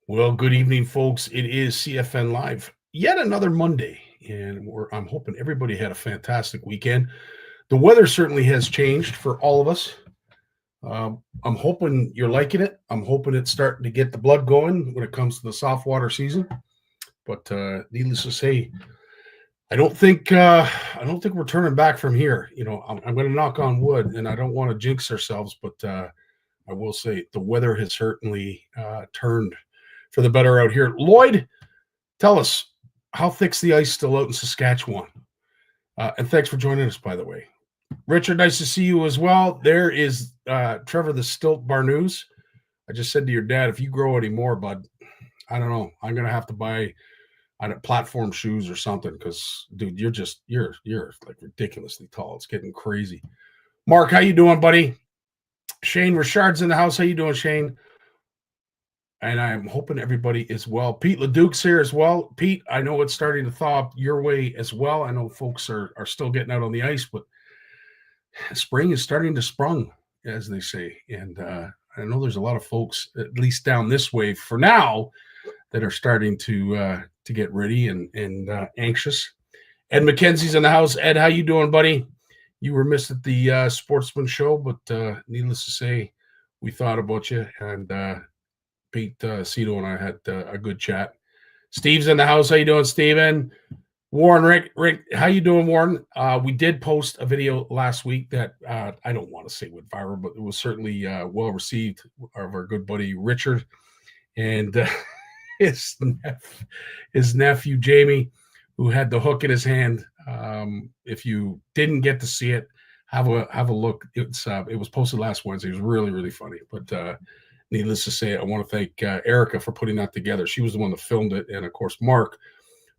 Well, good evening, folks. It is CFN Live. Yet another Monday, and I'm hoping everybody had a fantastic weekend. The weather certainly has changed for all of us. I'm hoping you're liking it. I'm hoping it's starting to get the blood going when it comes to the soft water season. But needless to say, I don't think we're turning back from here. I'm going to knock on wood, and I don't want to jinx ourselves, but I will say the weather has certainly turned for the better out here. Lloyd, tell us, how thick's the ice still out in Saskatchewan? And thanks for joining us, by the way. Richard, nice to see you as well. There is Trevor the Stilt Barnucz. I just said to your dad, if you grow any more, bud, I don't know. I'm gonna have to buy platform shoes or something because, dude, you're like ridiculously tall. It's getting crazy. Mark, how you doing, buddy? Shane Richard's in the house. How you doing, Shane? And I'm hoping everybody is well. Pete LeDuc's here as well. Pete, I know it's starting to thaw up your way as well. I know folks are still getting out on the ice, but spring is starting to sprung, as they say. And I know there's a lot of folks, at least down this way for now, that are starting to get ready and anxious. Ed McKenzie's in the house. Ed, how you doing, buddy? You were missed at the Sportsman show, but needless to say, we thought about you, and Pete Cito and I had a good chat. Steve's in the house. How you doing, Steven? Warren, Rick, how you doing, Warren? We did post a video last week that I don't want to say went viral, but it was certainly well received of our good buddy Richard and his nephew Jamie, who had the hook in his hand. If you didn't get to see it, have a look. It was posted last Wednesday. It was really, really funny. But needless to say, I want to thank Erica for putting that together. She was the one that filmed it, and of course Mark,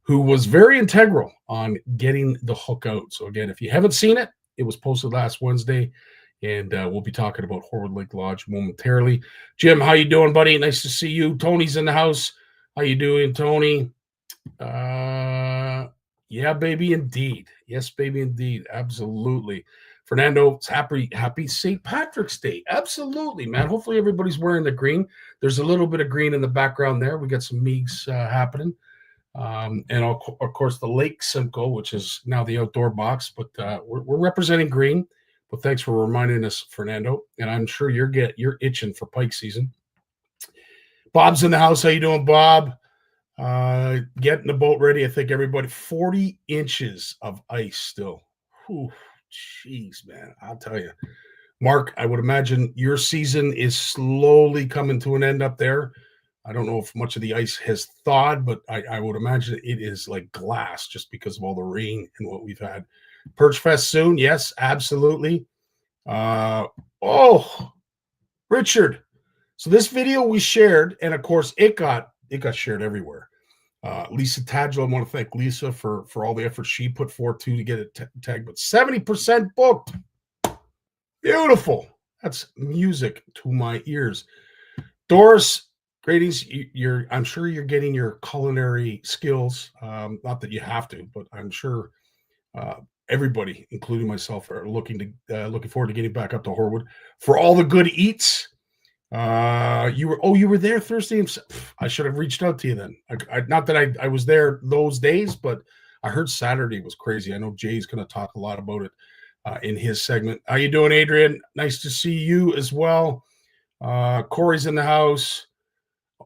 who was very integral on getting the hook out. So again, if you haven't seen it, it was posted last Wednesday, and we'll be talking about Horwood Lake Lodge momentarily. Jim, how you doing, buddy? Nice to see you. Tony's in the house. How you doing, Tony? Yeah, baby, indeed. Yes, baby, indeed. Absolutely. Fernando, happy St. Patrick's Day. Absolutely, man. Hopefully everybody's wearing the green. There's a little bit of green in the background there. We got some Meigs happening. And of course the Lake Simcoe, which is now the outdoor box, but we're representing green. But thanks for reminding us, Fernando. And I'm sure you're itching for pike season. Bob's in the house. How you doing, Bob? Getting the boat ready. I think everybody 40 inches of ice still. Whew, jeez, man. I'll tell you. Mark, I would imagine your season is slowly coming to an end up there. I don't know if much of the ice has thawed, but I would imagine it is like glass just because of all the rain and what we've had. Perch Fest soon. Yes, absolutely. Richard. So this video we shared, and of course it got shared everywhere. Lisa Tadgel, I want to thank Lisa for all the effort she put forth to get it tagged, but 70% booked. Beautiful. That's music to my ears. Doris, greetings. I'm sure you're getting your culinary skills. Not that you have to, but I'm sure everybody, including myself, are looking forward to getting back up to Horwood for all the good eats. You were there Thursday. I should have reached out to you then. Not that I was there those days, but I heard Saturday was crazy. I know Jay's going to talk a lot about it in his segment. How you doing, Adrian? Nice to see you as well. Corey's in the house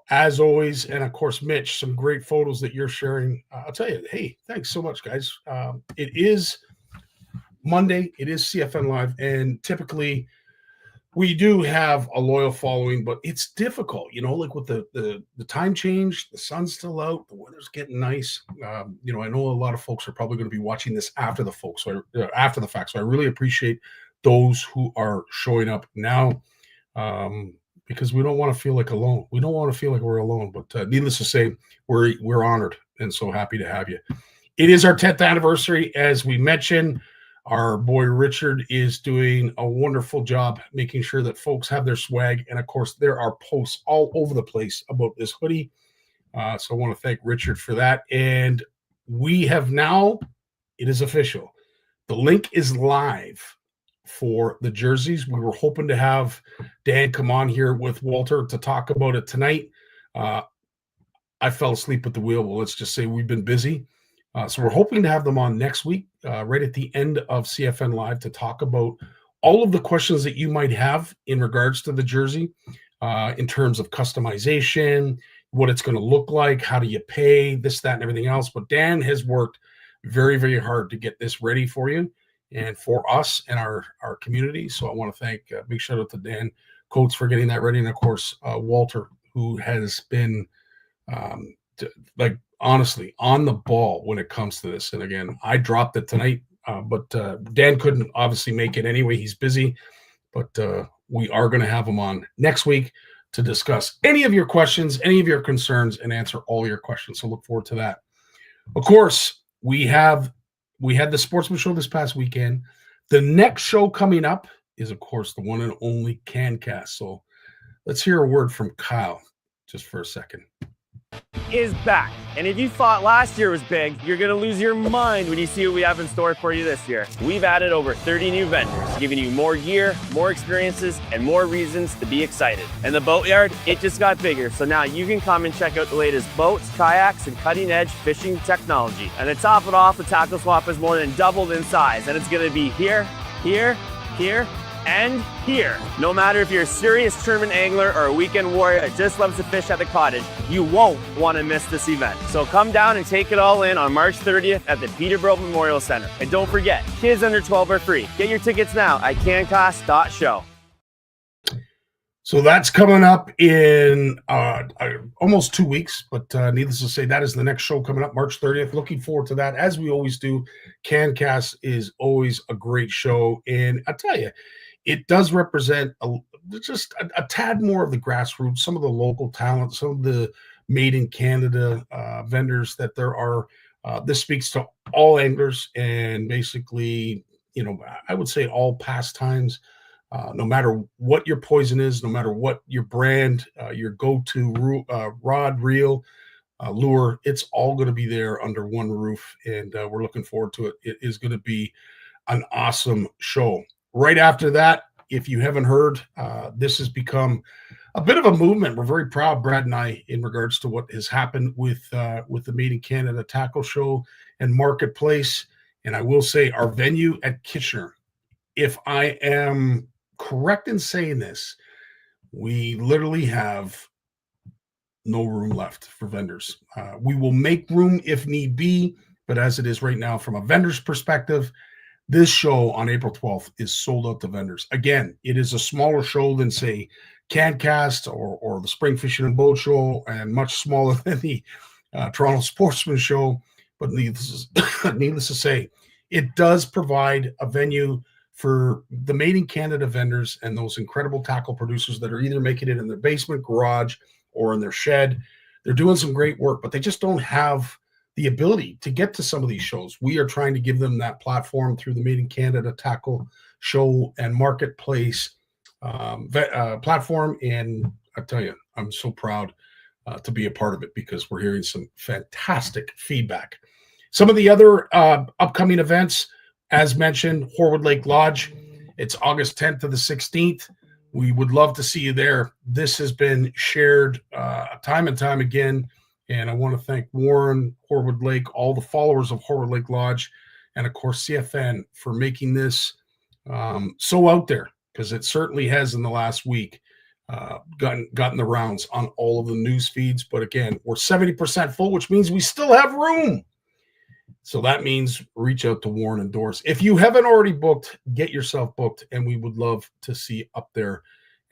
as always, and of course Mitch, some great photos that you're sharing. I'll tell you, hey, thanks so much, guys. It is Monday. It is CFN Live, and typically we do have a loyal following, but it's difficult, like with the time change, the sun's still out, the weather's getting nice. I know a lot of folks are probably going to be watching this after the fact. So I really appreciate those who are showing up now, because we don't want to feel like alone. We don't want to feel like we're alone, but needless to say, we're honored and so happy to have you. It is our 10th anniversary, as we mentioned. Our boy Richard is doing a wonderful job making sure that folks have their swag. And of course, there are posts all over the place about this hoodie. So I want to thank Richard for that. And we have now, it is official. The link is live for the jerseys. We were hoping to have Dan come on here with Walter to talk about it tonight. I fell asleep at the wheel. Well, let's just say we've been busy. So we're hoping to have them on next week, right at the end of CFN Live, to talk about all of the questions that you might have in regards to the jersey, in terms of customization, what it's going to look like, how do you pay, this, that, and everything else. But Dan has worked very, very hard to get this ready for you and for us and our community. So I want to thank, big shout out to Dan Coates for getting that ready. And of course, Walter, who has been honestly on the ball when it comes to this. And again, I dropped it tonight, but Dan couldn't obviously make it anyway. He's busy, but we are going to have him on next week to discuss any of your questions, any of your concerns, and answer all your questions. So look forward to that. Of course, we had the Sportsman show this past weekend. The next show coming up is, of course, the one and only CanCast. So let's hear a word from Kyle just for a second. Is back. And if you thought last year was big, you're gonna lose your mind when you see what we have in store for you this year. We've added over 30 new vendors, giving you more gear, more experiences, and more reasons to be excited. And the boatyard, it just got bigger, so now you can come and check out the latest boats, kayaks, and cutting-edge fishing technology. And to top it off, the tackle swap is more than doubled in size, and it's gonna be here, here, here, and here. No matter if you're a serious tournament angler or a weekend warrior that just loves to fish at the cottage, you won't want to miss this event. So come down and take it all in on March 30th at the Peterborough Memorial Center. And don't forget, kids under 12 are free. Get your tickets now at cancast.show. So that's coming up in almost 2 weeks, but needless to say, that is the next show coming up, March 30th. Looking forward to that, as we always do. CanCast is always a great show, and I tell you, it does represent just a tad more of the grassroots, some of the local talent, some of the made in Canada vendors that there are. This speaks to all anglers and basically, I would say all pastimes. No matter what your poison is, no matter what your brand, your go-to rod, reel, lure, it's all going to be there under one roof, and we're looking forward to it. It is going to be an awesome show. Right after that, if you haven't heard, this has become a bit of a movement. We're very proud, Brad and I, in regards to what has happened with the Made in Canada Tackle Show and Marketplace. And I will say our venue at Kitchener, if I am correct in saying this, we literally have no room left for vendors. We will make room if need be, but as it is right now, from a vendor's perspective, this show on April 12th is sold out to vendors. Again, it is a smaller show than, say, CanCast or the Spring Fishing and Boat Show, and much smaller than the Toronto Sportsman Show. But needless to say, it does provide a venue for the Made in Canada vendors and those incredible tackle producers that are either making it in their basement, garage, or in their shed. They're doing some great work, but they just don't have the ability to get to some of these shows. We are trying to give them that platform through the Made in Canada Tackle Show and Marketplace platform. And I tell you, I'm so proud to be a part of it, because we're hearing some fantastic feedback. Some of the other upcoming events, as mentioned, Horwood Lake Lodge. It's August 10th to the 16th. We would love to see you there. This has been shared time and time again. And I want to thank Warren, Horwood Lake, all the followers of Horwood Lake Lodge, and of course CFN for making this so out there, because it certainly has in the last week gotten the rounds on all of the news feeds. But again, we're 70% full, which means we still have room. So that means reach out to Warren and Doris. If you haven't already booked, get yourself booked, and we would love to see you up there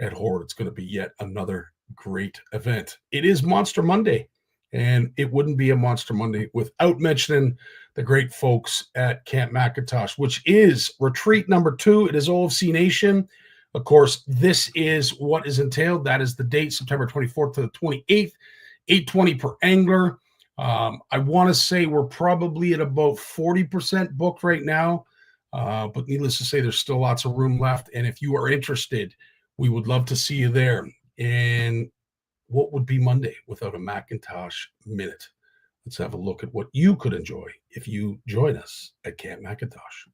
at Horwood. It's going to be yet another great event. It is Monster Monday. And it wouldn't be a Monster Monday without mentioning the great folks at Camp McIntosh, which is retreat number 2. It is OFC Nation. Of course, this is what is entailed. That is the date, September 24th to the 28th, $820 per angler. I want to say we're probably at about 40% booked right now, but needless to say, there's still lots of room left. And if you are interested, we would love to see you there. And what would be Monday without a Macintosh Minute? Let's have a look at what you could enjoy if you join us at Camp Macintosh.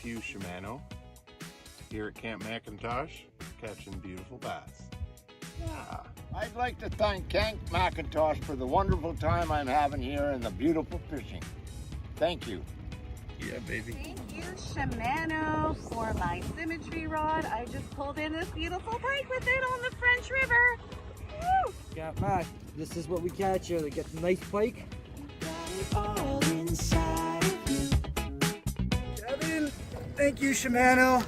Hugh Shimano here at Camp McIntosh, catching beautiful bass. Yeah. I'd like to thank Camp McIntosh for the wonderful time I'm having here and the beautiful fishing. Thank you. Yeah, baby. Thank you, Shimano, for my symmetry rod. I just pulled in this beautiful pike with it on the French River. Woo! Yeah, Matt, this is what we catch here. They get the nice pike. Kevin, thank you, Shimano.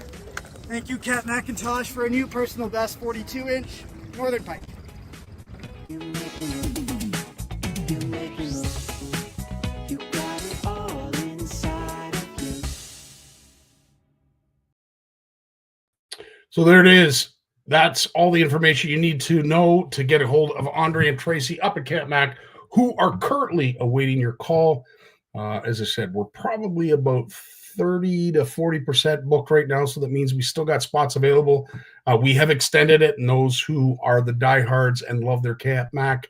Thank you, Cat McIntosh, for a new personal best 42-inch northern pike. So there it is. That's all the information you need to know to get a hold of Andre and Tracy up at Camp Mac, who are currently awaiting your call. As I said, we're probably about 30 to 40% booked right now, so that means we still got spots available. We have extended it, and those who are the diehards and love their Camp Mac,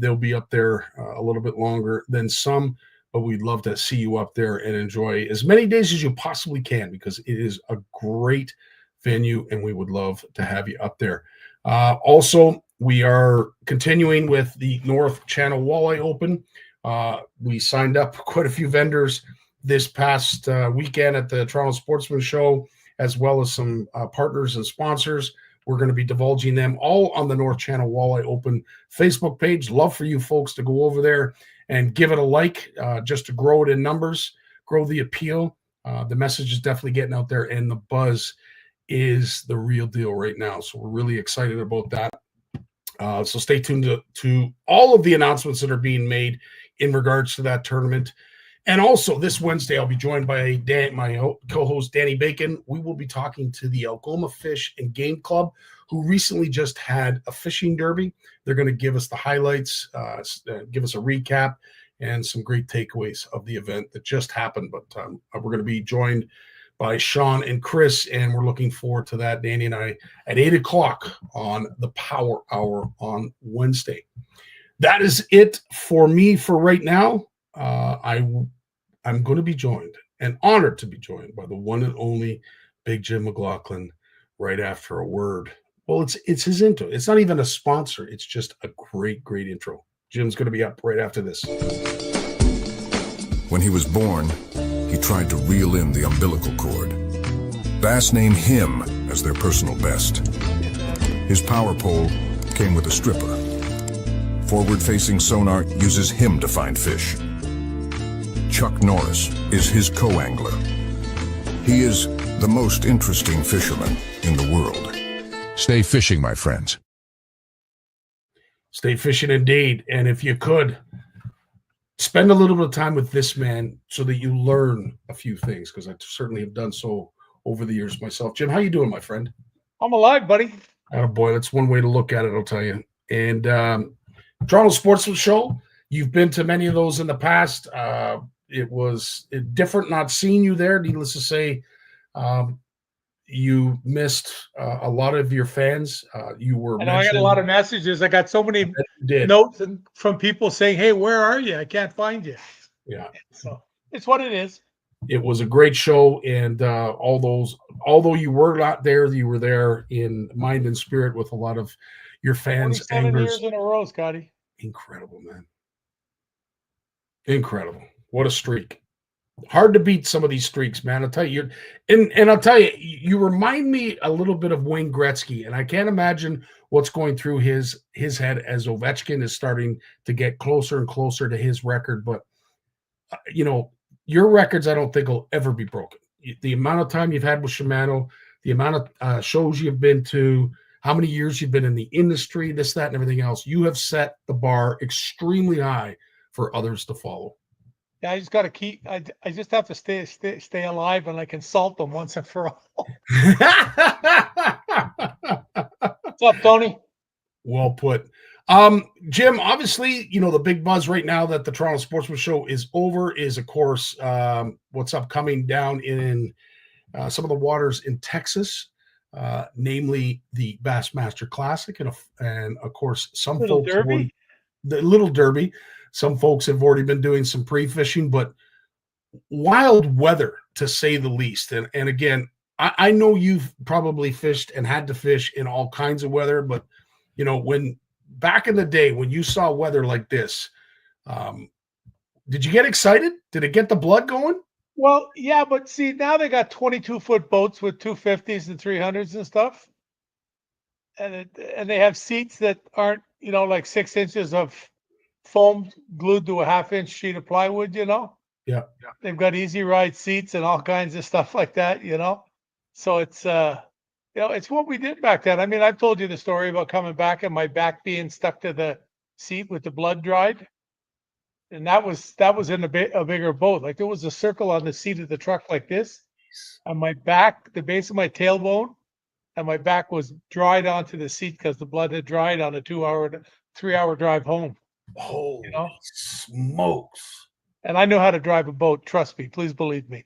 they'll be up there a little bit longer than some, but we'd love to see you up there and enjoy as many days as you possibly can, because it is a great venue, and we would love to have you up there. Also, we are continuing with the North Channel Walleye Open. We signed up quite a few vendors this past weekend at the Toronto Sportsman Show, as well as some partners and sponsors. We're going to be divulging them all on the North Channel Walleye Open Facebook page. Love for you folks to go over there and give it a like, just to grow it in numbers, grow the appeal. The message is definitely getting out there, and the buzz is the real deal right now. So we're really excited about that. So stay tuned to all of the announcements that are being made in regards to that tournament. And also this Wednesday, I'll be joined by my co-host, Danny Bacon. We will be talking to the Algoma Fish and Game Club, who recently just had a fishing derby. They're going to give us the highlights, give us a recap, and some great takeaways of the event that just happened. But we're going to be joined by Sean and Chris, and we're looking forward to that, Danny and I, at 8 o'clock on the Power Hour on Wednesday. That is it for me for right now. I'm going to be joined, and honored to be joined, by the one and only Big Jim McLaughlin right after a word. Well, it's his intro. It's not even a sponsor. It's just a great, great intro. Jim's going to be up right after this. When he was born, he tried to reel in the umbilical cord. Bass named him as their personal best. His power pole came with a stripper. Forward-facing sonar uses him to find fish. Chuck Norris is his co-angler. He is the most interesting fisherman in the world. Stay fishing, my friends. Stay fishing indeed. And if you could, spend a little bit of time with this man so that you learn a few things, because I certainly have done so over the years myself. Jim, how you doing, my friend? I'm alive, buddy. Boy, that's one way to look at it, I'll tell you. And Toronto Sportsman Show, you've been to many of those in the past. It was different not seeing you there. Needless to say, you missed a lot of your fans. You were. I know I got a lot of messages. I got so many notes from people saying, "Hey, where are you? I can't find you." Yeah. So it's what it is. It was a great show, and although you were not there, you were there in mind and spirit with a lot of your fans. 27 years in a row, Scotty. Incredible, man. Incredible. What a streak. Hard to beat some of these streaks, man. I'll tell you. And I'll tell you, you remind me a little bit of Wayne Gretzky, and I can't imagine what's going through his head as Ovechkin is starting to get closer and closer to his record. But, your records, I don't think will ever be broken. The amount of time you've had with Shimano, the amount of shows you've been to, how many years you've been in the industry, this, that, and everything else, you have set the bar extremely high for others to follow. Yeah, I just got to keep. I just have to stay alive, and I consult them once and for all. What's up, Tony? Well put. Jim, obviously, the big buzz right now that the Toronto Sportsman Show is over is, of course, what's upcoming down in some of the waters in Texas, namely the Bassmaster Classic, and of course, some Little folks Derby? the Little Derby. Some folks have already been doing some pre-fishing, but wild weather, to say the least. And again, I know you've probably fished and had to fish in all kinds of weather, but when back in the day when you saw weather like this, did you get excited? Did it get the blood going? Well, yeah, but see, now they got 22-foot boats with 250s and 300s and stuff, and they have seats that aren't like 6 inches of foam glued to a half-inch sheet of plywood. Yeah. They've got easy ride seats and all kinds of stuff like that. So it's it's what we did back then. I mean, I've told you the story about coming back and my back being stuck to the seat with the blood dried. And that was in a bigger boat. Like there was a circle on the seat of the truck like this, and my back, the base of my tailbone, and my back was dried onto the seat because the blood had dried on a 3-hour drive home. Holy smokes! And I know how to drive a boat. Trust me, please believe me.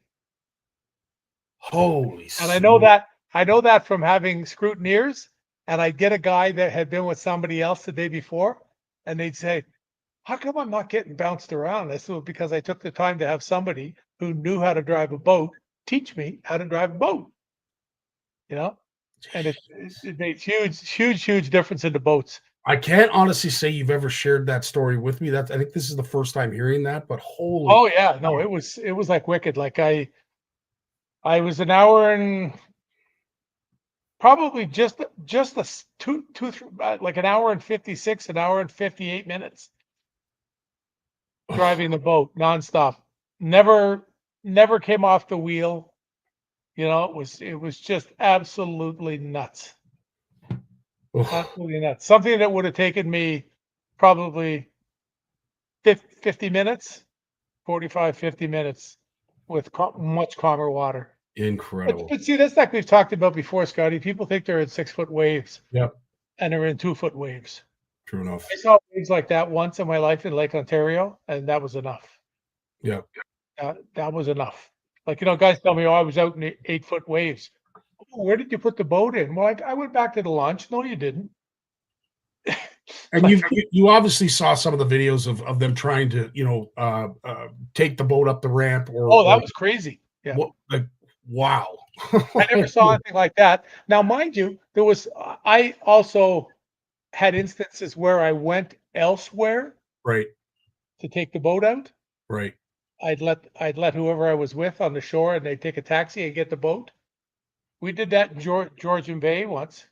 Holy! And I know that from having scrutineers. And I'd get a guy that had been with somebody else the day before, and they'd say, "How come I'm not getting bounced around?" I said, "Well, because I took the time to have somebody who knew how to drive a boat teach me how to drive a boat." And it makes huge difference in the boats. I can't honestly say you've ever shared that story with me. I think this is the first time hearing that, but holy! Oh yeah, no, it was like wicked. Like I was an hour and probably just like an hour and 56, an hour and 58 minutes driving the boat nonstop. Never came off the wheel. It was just absolutely nuts. Absolutely nuts. Something that would have taken me probably 50 minutes, 45, 50 minutes with much calmer water. Incredible. But see, that's like we've talked about before, Scotty. People think they're in 6-foot waves. Yep. And they're in 2-foot waves. True enough. I saw waves like that once in my life in Lake Ontario, and that was enough. Yeah. That was enough. Like, guys tell me, "Oh, I was out in 8-foot waves." "Oh, where did you put the boat in?" "Well, I went back to the launch." "No, you didn't." And you obviously saw some of the videos of them trying to, take the boat up the ramp that was crazy. Yeah. Wow. I never saw anything like that. Now, mind you, I also had instances where I went elsewhere Right. to take the boat out. Right. I'd let whoever I was with on the shore, and they'd take a taxi and get the boat. We did that in Georgian Bay once.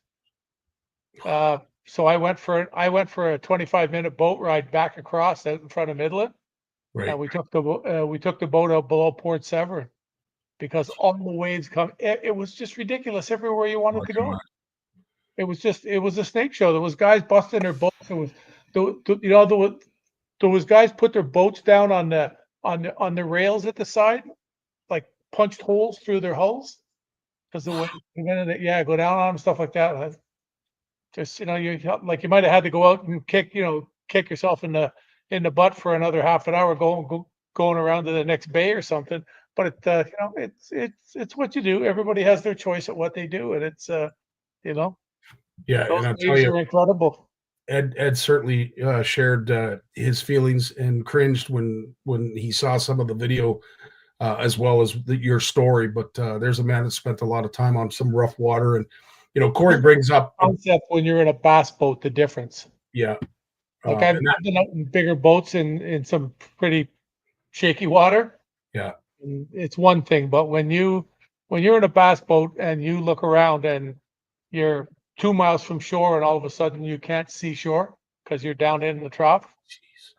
So I went for a 25-minute boat ride back across out in front of Midland. Right. And we took the boat out below Port Severn because all the waves come. It was just ridiculous everywhere you wanted to go. It was a snake show. There was guys busting their boats. There was guys put their boats down on the rails at the side, like punched holes through their hulls because the wind, go down on them, stuff like that. Just you might have had to go out and kick yourself in the butt for another half an hour going around to the next bay or something. But it's what you do. Everybody has their choice at what they do, and it's Yeah, those and I'll waves tell you, are incredible. Ed certainly shared his feelings and cringed when he saw some of the video, as well as your story. But there's a man that spent a lot of time on some rough water, and Corey brings up Concept when you're in a bass boat, the difference. Yeah, Like I've been out in bigger boats in some pretty shaky water. Yeah, and it's one thing, but when you're in a bass boat and you look around and you're 2 miles from shore, and all of a sudden you can't see shore because you're down in the trough. Jeez.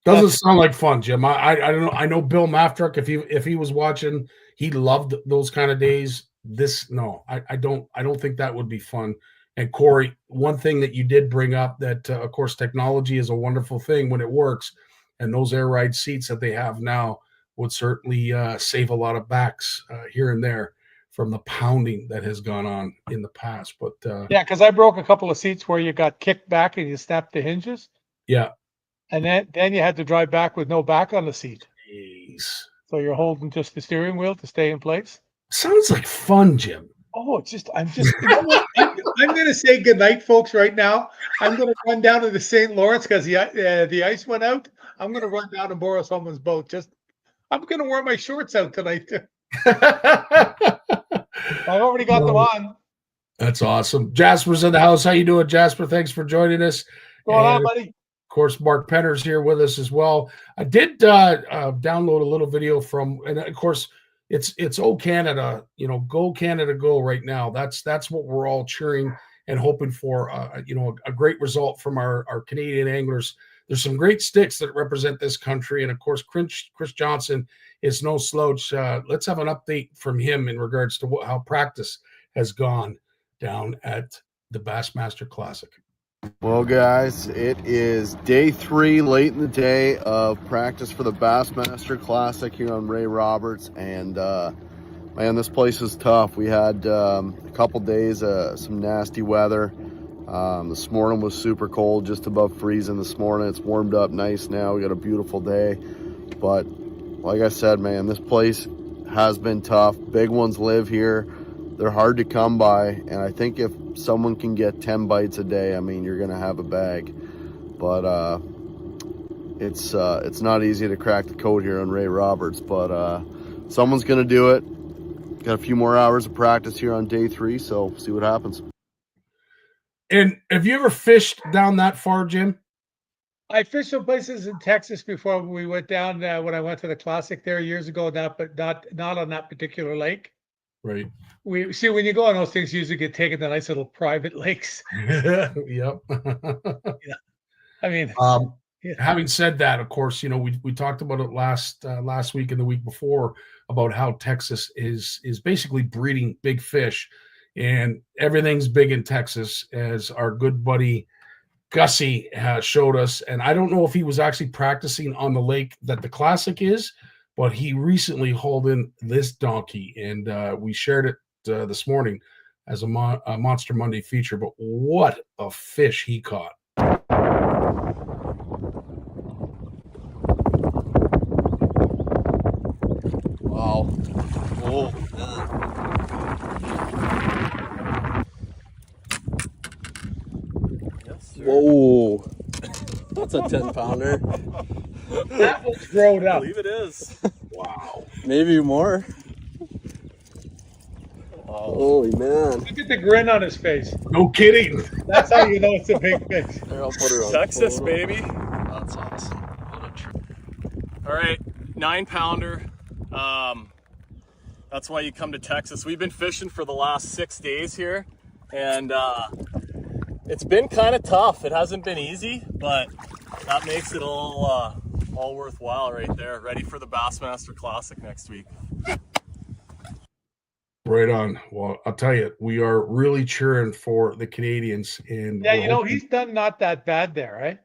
Doesn't sound like fun, Jim. I don't know. I know Bill Maftruck, if he was watching, he loved those kind of days. I don't think that would be fun. And Corey, one thing that you did bring up that, of course, technology is a wonderful thing when it works, and those air ride seats that they have now would certainly save a lot of backs here and there from the pounding that has gone on in the past. But yeah, because I broke a couple of seats where you got kicked back and you snapped the hinges. Yeah. And then you had to drive back with no back on the seat. Jeez. So you're holding just the steering wheel to stay in place. Sounds like fun, Jim. Oh, I'm going to say goodnight, folks, right now. I'm going to run down to the St. Lawrence because the ice went out. I'm going to run down and borrow someone's boat just I'm going to wear my shorts out tonight. I've already got them on. That's awesome. Jasper's in the house. How you doing, Jasper? Thanks for joining us. Going on, And buddy? of course, Mark Penner's here with us as well. I did download a little video from, and of course, it's Oh Canada, go Canada, go right now. That's what we're all cheering and hoping for. A great result from our Canadian anglers. There's some great sticks that represent this country, and of course, Chris Johnson is no slouch. Let's have an update from him in regards to how practice has gone down at the Bassmaster Classic. Well, guys, it is day 3, late in the day of practice for the Bassmaster Classic here on Ray Roberts, and man, this place is tough. We had a couple days some nasty weather. This morning was super cold, just above freezing this morning. It's warmed up nice now. We got a beautiful day, but like I said, man, this place has been tough. Big ones live here. They're hard to come by, and I think if someone can get 10 bites a day, I mean, you're gonna have a bag. But it's not easy to crack the code here on Ray Roberts, but someone's gonna do it. Got a few more hours of practice here on day 3, so see what happens. And have you ever fished down that far, Jim? I fished some places in Texas before we went down when I went to the Classic there years ago, but not on that particular lake. Right. We see when you go on those things, you usually get taken to nice little private lakes. Yep. Yeah. I mean, having said that, of course, we talked about it last week and the week before about how Texas is basically breeding big fish, and everything's big in Texas, as our good buddy Gussie showed us. And I don't know if he was actually practicing on the lake that the Classic is, but he recently hauled in this donkey, and we shared it this morning as a Monster Monday feature. But what a fish he caught. Wow. Oh. Yes, Whoa. That's a 10-pounder. that was grown I up. believe it is. Wow. Maybe more. Holy man. Look at the grin on his face. No kidding. That's how you know it's a big fish. Here, I'll put her on Texas, photo. baby. That's awesome. What a trip. All right, 9-pounder. That's why you come to Texas. We've been fishing for the last 6 days here, and it's been kind of tough. It hasn't been easy, but that makes it all worthwhile right there. Ready for the Bassmaster Classic next week. Right on. Well, I'll tell you, we are really cheering for the Canadians. And Yeah, he's done not that bad there, right?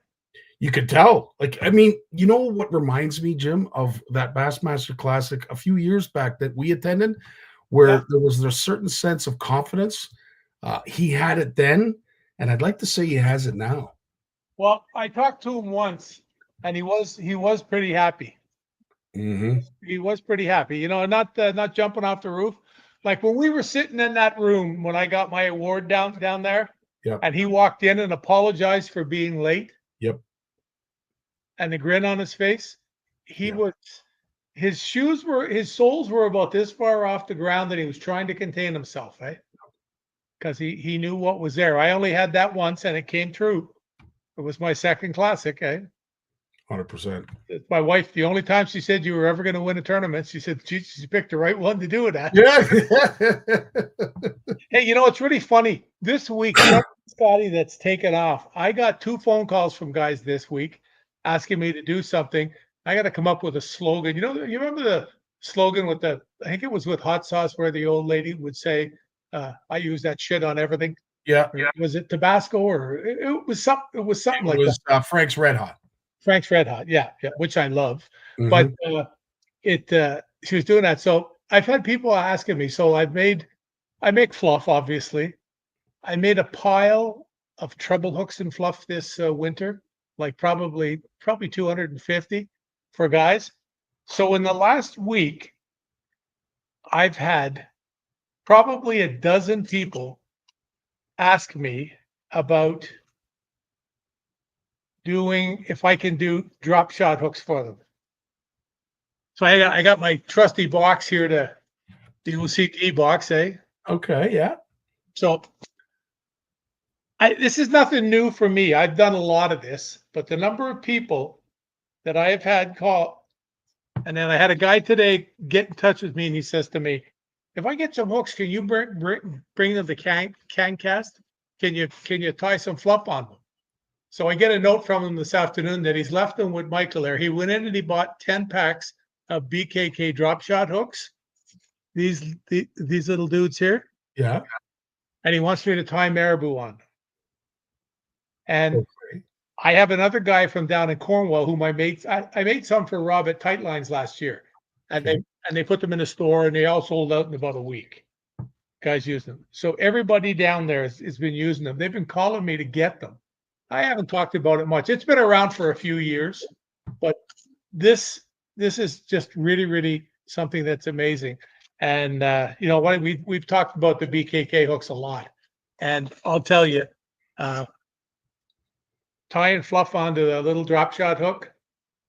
you could tell. You know what reminds me, Jim, of that Bassmaster Classic a few years back that we attended, where there was a certain sense of confidence. He had it then, and I'd like to say he has it now. Well, I talked to him once, and he was pretty happy. Mm-hmm. He was pretty happy, not jumping off the roof. Like when we were sitting in that room when I got my award down there, Yep. and he walked in and apologized for being late. Yep. And the grin on his face, his soles were about this far off the ground that he was trying to contain himself, right? Because he knew what was there. I only had that once, and it came true. It was my second Classic, eh? 100%. My wife, the only time she said you were ever going to win a tournament, she said, "Jesus, you picked the right one to do it at." Yeah. Hey, it's really funny. This week, Scottie that's taken off. I got 2 phone calls from guys this week asking me to do something. I got to come up with a slogan. You remember the slogan with I think it was with hot sauce, where the old lady would say, "I use that shit on everything." Yeah. Was it Tabasco or it was something? It was something like that. It was Frank's Red Hot. Frank's Red Hot, yeah, which I love. Mhm. But she was doing that. So I've had people asking me. So I make fluff, obviously. I made a pile of treble hooks and fluff this winter, like probably 250 for guys. So in the last week, I've had probably a dozen people ask me about if I can do drop shot hooks for them. So I got my trusty box here, the OCD box, eh? Okay, yeah. So this is nothing new for me. I've done a lot of this, but the number of people that I have had call, and then I had a guy today get in touch with me, and he says to me, "If I get some hooks, can you bring them to can cast? Can you tie some fluff on them?" So I get a note from him this afternoon that he's left them with Michael there. He went in and he bought 10 packs of BKK drop shot hooks. These little dudes here. Yeah. And he wants me to tie marabou on. And Okay. I have another guy from down in Cornwall whom I made some for Rob at Tight Lines last year. And they put them in a store and they all sold out in about a week. Guys use them. So everybody down there has been using them. They've been calling me to get them. I haven't talked about it much. It's been around for a few years, but this is just really, really something that's amazing. And you know what, we've talked about the BKK hooks a lot, and I'll tell you, tying fluff onto a little drop shot hook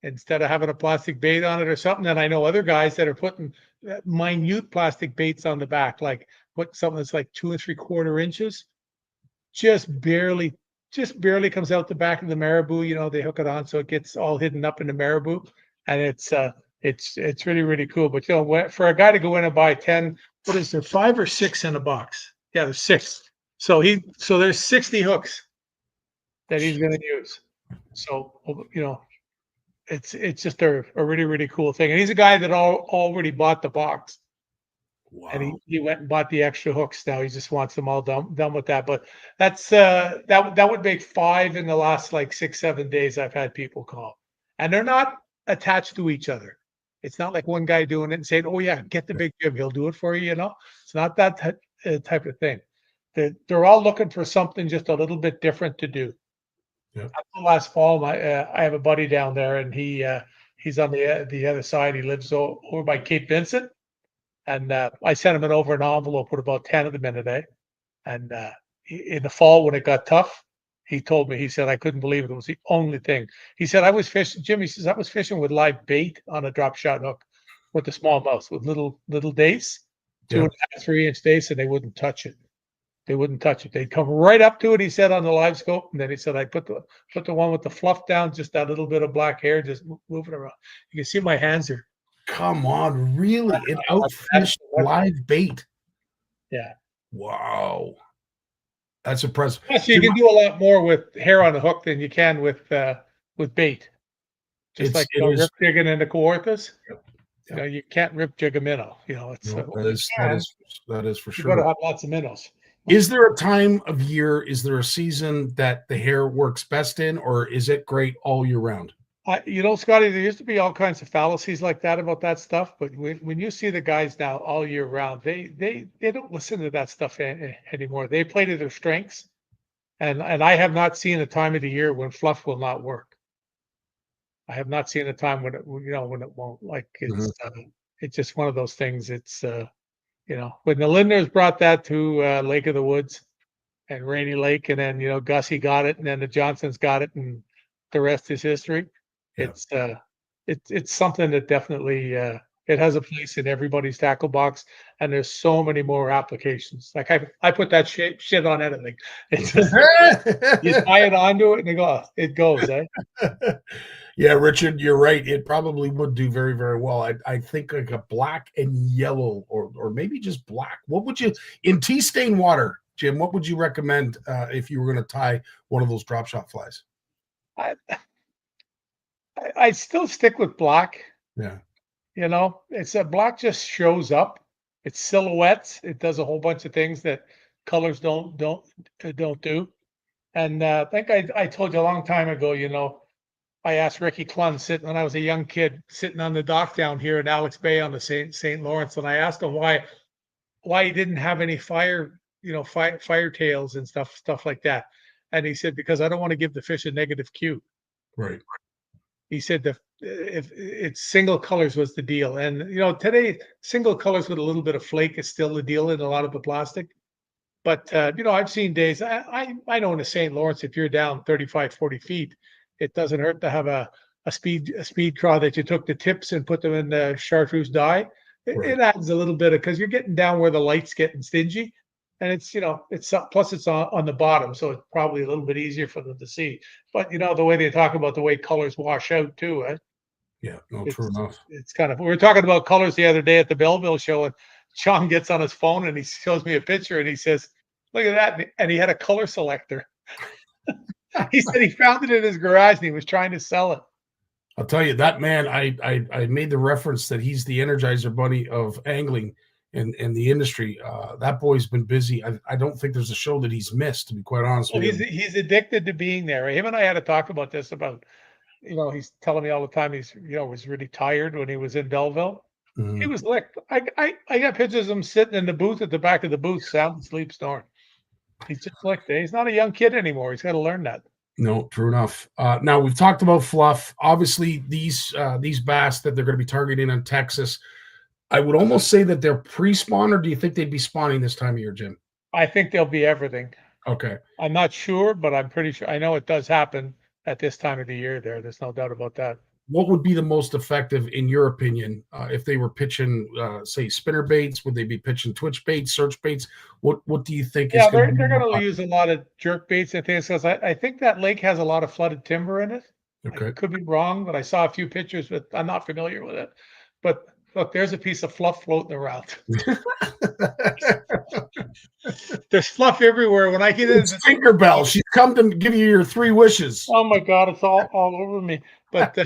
instead of having a plastic bait on it or something. And I know other guys that are putting minute plastic baits on the back, like put something that's like 2 3/4 inches, just barely comes out the back of the marabou. You know, they hook it on so it gets all hidden up in the marabou, and it's really, really cool. But you know, for a guy to go in and buy 10, what is there, 5 or 6 in a box? Yeah, there's 6. So there's 60 hooks that he's going to use. So you know, it's just a really, really cool thing. And he's a guy that already bought the box. Wow. And he went and bought the extra hooks. Now he just wants them all done with that. But that's that would make 5 in the last like 6-7 days I've had people call. And they're not attached to each other. It's not like one guy doing it and saying, "Oh yeah, get the big Jim, he'll do it for you." You know, it's not that type of thing. They're all looking for something just a little bit different to do. Yeah. Last fall, I have a buddy down there, and he's on the other side. He lives over by Cape Vincent. And I sent him over an envelope with about 10 of them in a day. And in the fall, when it got tough, he told me, he said, "I couldn't believe it. It was the only thing." He said, "I was fishing," Jim, he says, "I was fishing with live bait on a drop shot hook with the smallmouth, with little dace, 2.5, 3-inch dace, and they wouldn't touch it. They wouldn't touch it. They'd come right up to it," he said, "on the live scope." And then he said, "I put the one with the fluff down, just that little bit of black hair, just moving around. You can see my hands are." Come on, really? It outfished live bait. Yeah. Wow. That's impressive. Yes, you can do a lot more with hair on the hook than you can with bait. Just like rip jigging in the coarthas. Yep. You know, you can't rip jig a minnow. You know, it's that is for you sure. gotta have lots of minnows. Is there a time of year, is there a season that the hair works best in, or is it great all year round? You know, Scotty, there used to be all kinds of fallacies like that about that stuff, but when you see the guys now all year round, they don't listen to that stuff anymore. They play to their strengths, and I have not seen a time of the year when fluff will not work. I have not seen a time when it won't. Like it's just one of those things. It's you know, when the Lindners brought that to Lake of the Woods and Rainy Lake, and then Gussie got it, and then the Johnsons got it, and the rest is history. Yeah. It's something that definitely it has a place in everybody's tackle box, and there's so many more applications. Like I put that shit on anything. It's just, you tie it onto it and it goes, eh? Yeah, Richard, you're right. It probably would do very, very well. I think like a black and yellow, or maybe just black. What would you, in tea stain water, Jim? What would you recommend if you were going to tie one of those drop shot flies? I still stick with black. Yeah. You know, it's black just shows up. It's silhouettes. It does a whole bunch of things that colors don't do. And I think I told you a long time ago, you know, I asked Ricky Clun when I was a young kid sitting on the dock down here in Alex Bay on the St. Lawrence, and I asked him why he didn't have any fire tails and stuff like that. And he said, "Because I don't want to give the fish a negative cue." Right. He said if it's single colors was the deal. And, you know, today single colors with a little bit of flake is still the deal in a lot of the plastic. But, you know, I've seen days, I know in the St. Lawrence, if you're down 35, 40 feet, it doesn't hurt to have a a speed craw that you took the tips and put them in the chartreuse dye, it adds a little bit of, because you're getting down where the light's getting stingy, and it's it's plus it's on the bottom, so it's probably a little bit easier for them to see. But the way they talk about the way colors wash out too, Yeah, no, true enough. It's kind of, we were talking about colors the other day at the Belleville show, and Sean gets on his phone and he shows me a picture and he says, "Look at that!" And he had a color selector. He said he found it in his garage and he was trying to sell it. I'll tell you, that man, I made the reference that he's the Energizer Bunny of angling and the industry. That boy's been busy. I don't think there's a show that he's missed, to be quite honest with you. He's addicted to being there. Him and I had to talk about this about, he's telling me all the time he's, was really tired when he was in Belleville. He was licked. I got pictures of him sitting in the booth at the back of the booth, sound asleep, snoring. He's just licked. He's not a young kid anymore. He's got to learn that. No, true enough. Now we've talked about fluff. Obviously, these bass that they're going to be targeting in Texas, I would almost say that they're pre-spawn, or do you think they'd be spawning this time of year, Jim? I think they'll be everything. Okay. I'm not sure, but I'm pretty sure. I know it does happen at this time of the year there. There's no doubt about that. What would be the most effective, in your opinion, if they were pitching, say, spinner baits? Would they be pitching twitch baits, search baits? What do you think? Yeah, they're going to use a lot of jerk baits and things, because I think that lake has a lot of flooded timber in it. Okay. I could be wrong, but I saw a few pictures, but I'm not familiar with it. But look, there's a piece of fluff floating around. There's fluff everywhere. When I get in, it's Tinkerbell. She's come to give you your 3 wishes. Oh my God, it's all over me. But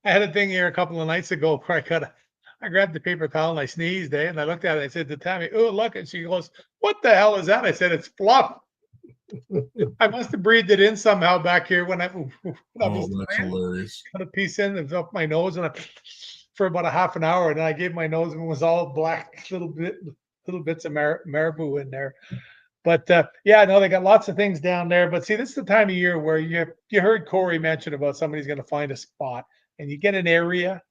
I had a thing here a couple of nights ago where I grabbed the paper towel and I sneezed, and I looked at it. I said to Tammy, "Oh, look!" And she goes, "What the hell is that?" I said, "It's fluff." I must have breathed it in somehow back here when I. Oh, that's hilarious. Put a piece in and up my nose, and for about a half an hour, and then I gave my nose and it was all black, little bits of marabou in there. But yeah, no, they got lots of things down there. But see, this is the time of year where you heard Corey mention about somebody's going to find a spot, and you get an area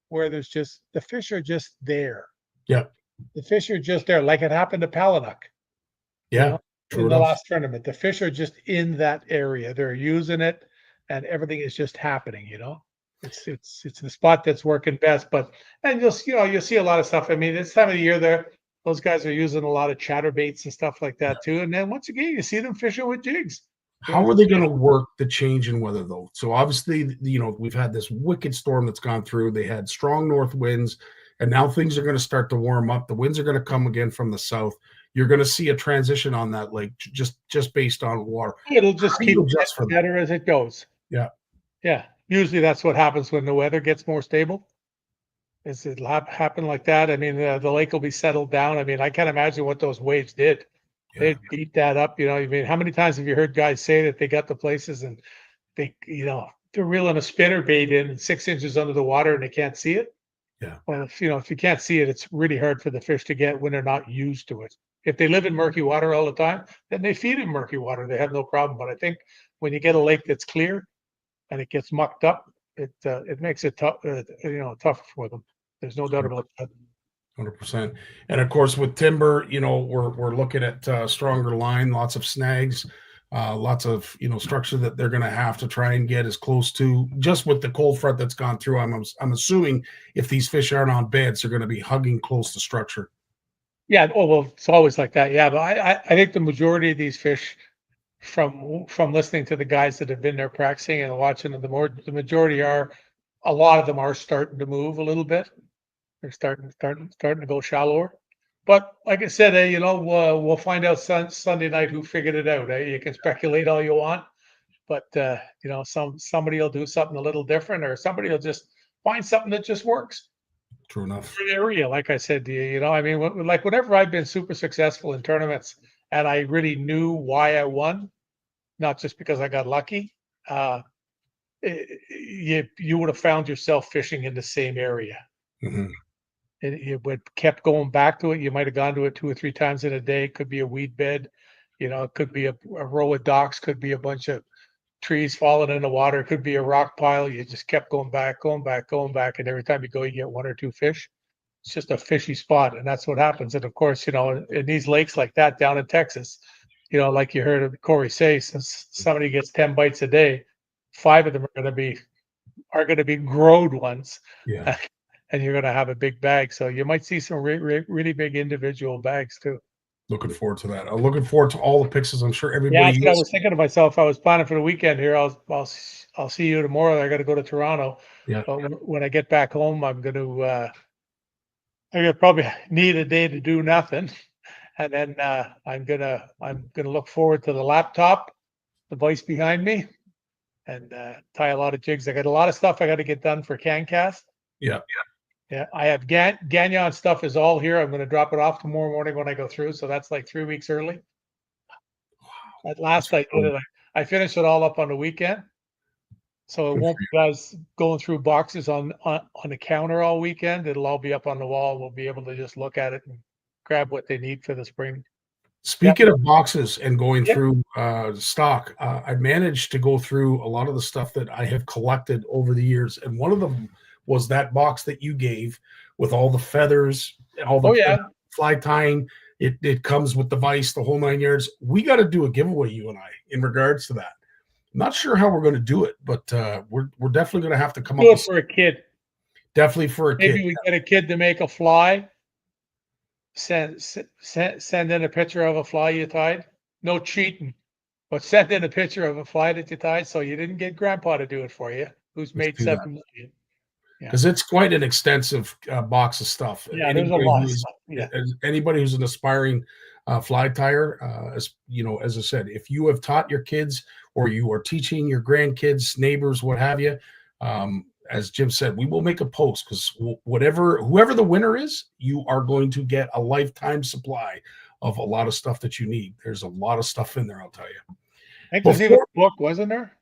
where there's just the fish are just there. Yeah, the fish are just there, like it happened to Barnucz. Yeah, in the last tournament, the fish are just in that area. They're using it, and everything is just happening. It's the spot that's working best. And you'll see a lot of stuff. I mean, this time of the year, those guys are using a lot of chatterbaits and stuff like that too. And then once again, you see them fishing with jigs. How are they going to work the change in weather, though? So obviously, we've had this wicked storm that's gone through. They had strong north winds, and now things are going to start to warm up. The winds are going to come again from the south. You're going to see a transition on that lake just based on water. It'll just keep getting better as it goes. Yeah. Yeah. Usually that's what happens when the weather gets more stable. It'll happen like that. I mean, the lake will be settled down. I mean, I can't imagine what those waves did. Yeah. They beat that up. I mean, how many times have you heard guys say that they got the places and they, they're reeling a spinner bait in 6 inches under the water and they can't see it? Yeah. Well, if you can't see it, it's really hard for the fish to get when they're not used to it. If they live in murky water all the time, then they feed in murky water. They have no problem. But I think when you get a lake that's clear and it gets mucked up, it makes it tough, tougher for them. There's no doubt about that. 100%. And of course, with timber, we're looking at stronger line, lots of snags, lots of structure that they're going to have to try and get as close to. Just with the cold front that's gone through, I'm assuming if these fish aren't on beds, they're going to be hugging close to structure. Yeah. Oh well, it's always like that. Yeah, but I think the majority of these fish, from listening to the guys that have been there practicing and watching them, the majority a lot of them are starting to move a little bit. They're starting to go shallower. But like I said, we'll find out Sunday night who figured it out. You can speculate all you want, but somebody will do something a little different, or somebody will just find something that just works. True enough. For the area, like I said to you, I mean, like whenever I've been super successful in tournaments and I really knew why I won, not just because I got lucky, you would have found yourself fishing in the same area. Mm-hmm. And you kept going back to it. You might have gone to it 2 or 3 times in a day. It could be a weed bed, it could be a row of docks, could be a bunch of trees falling in the water, it could be a rock pile. You just kept going back, and every time you go, you get 1 or 2 fish. It's just a fishy spot, and that's what happens. And of course, in these lakes like that down in Texas, like you heard Corey say, since somebody gets 10 bites a day, 5 of them are going to be are going to be growed ones. Yeah. And you're going to have a big bag. So you might see some really big individual bags too. Looking forward to that. I'm looking forward to all the pictures. I'm sure Yeah, everybody that's what I was thinking to myself. I was planning for the weekend here. I'll see you tomorrow. I got to go to Toronto. Yeah. But when I get back home, I'm going to probably need a day to do nothing, and then I'm gonna look forward to the laptop, the voice behind me, and tie a lot of jigs. I got a lot of stuff I got to get done for CanCast. Yeah. Yeah, I have Gagnon stuff is all here. I'm going to drop it off tomorrow morning when I go through. So that's like 3 weeks early. At last I did it. I finished it all up on the weekend. So it won't be guys going through boxes on the counter all weekend. It'll all be up on the wall. We'll be able to just look at it and grab what they need for the spring. Speaking of boxes and going through stock, I managed to go through a lot of the stuff that I have collected over the years. And one of them was that box that you gave with all the feathers, all the fly tying. It comes with the vise, the whole 9 yards. We got to do a giveaway, you and I, in regards to that. I'm not sure how we're going to do it, but we're definitely going to have to come up with for a kid. Definitely for a kid. Maybe we get a kid to make a fly. Send in a picture of a fly you tied. No cheating, but send in a picture of a fly that you tied, so you didn't get Grandpa to do it for you, who's made 7 million. Because it's quite an extensive box of stuff. Yeah, there's a lot of stuff. Yeah. Anybody who's an aspiring fly tyer, as I said, if you have taught your kids or you are teaching your grandkids, neighbors, what have you, as Jim said, we will make a post because whoever the winner is, you are going to get a lifetime supply of a lot of stuff that you need. There's a lot of stuff in there, I'll tell you. I think there's even a book, wasn't there?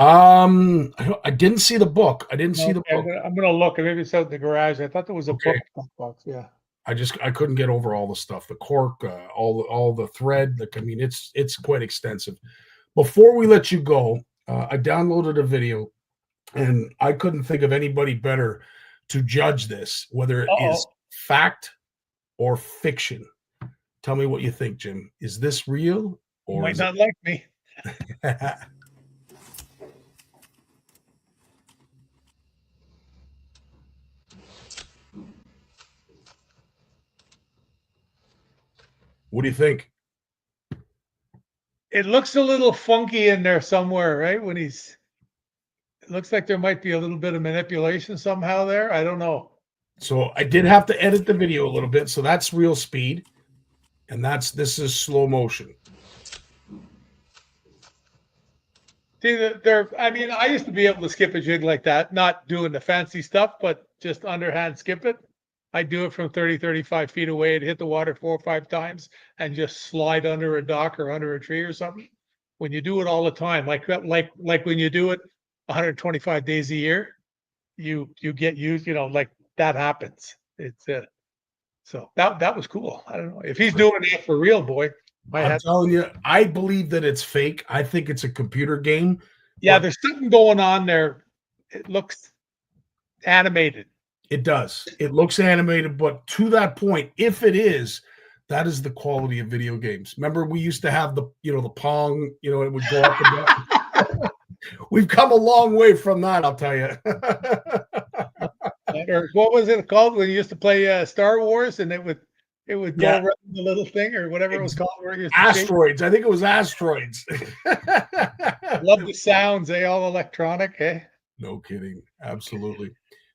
I didn't see the book. I didn't see the book. I'm gonna look. Maybe it's out in the garage. I thought there was a book. Yeah. I couldn't get over all the stuff, the cork, all the thread. It's quite extensive. Before we let you go, I downloaded a video, and I couldn't think of anybody better to judge this, whether it is fact or fiction. Tell me what you think, Jim. Is this real? Or you might not like me. What do you think? It looks a little funky in there somewhere, right? It looks like there might be a little bit of manipulation somehow there. I don't know. So I did have to edit the video a little bit. So that's real speed. And this is slow motion. See, I used to be able to skip a jig like that, not doing the fancy stuff, but just underhand skip it. I do it from 30, 35 feet away and hit the water 4 or 5 times and just slide under a dock or under a tree or something. When you do it all the time, like when you do it 125 days a year, you get used, like that happens. It's so that was cool. I don't know if he's doing that for real, boy. I'm telling you, I believe that it's fake. I think it's a computer game. Yeah, there's something going on there. It looks animated. It does. It looks animated, but to that point, if it is, that is the quality of video games. Remember, we used to have the Pong, it would go up and down. We've come a long way from that, I'll tell you. Or what was it called when you used to play Star Wars and it would go around the little thing or whatever it was called? Asteroids. I think it was Asteroids. Love the sounds, All electronic, No kidding. Absolutely.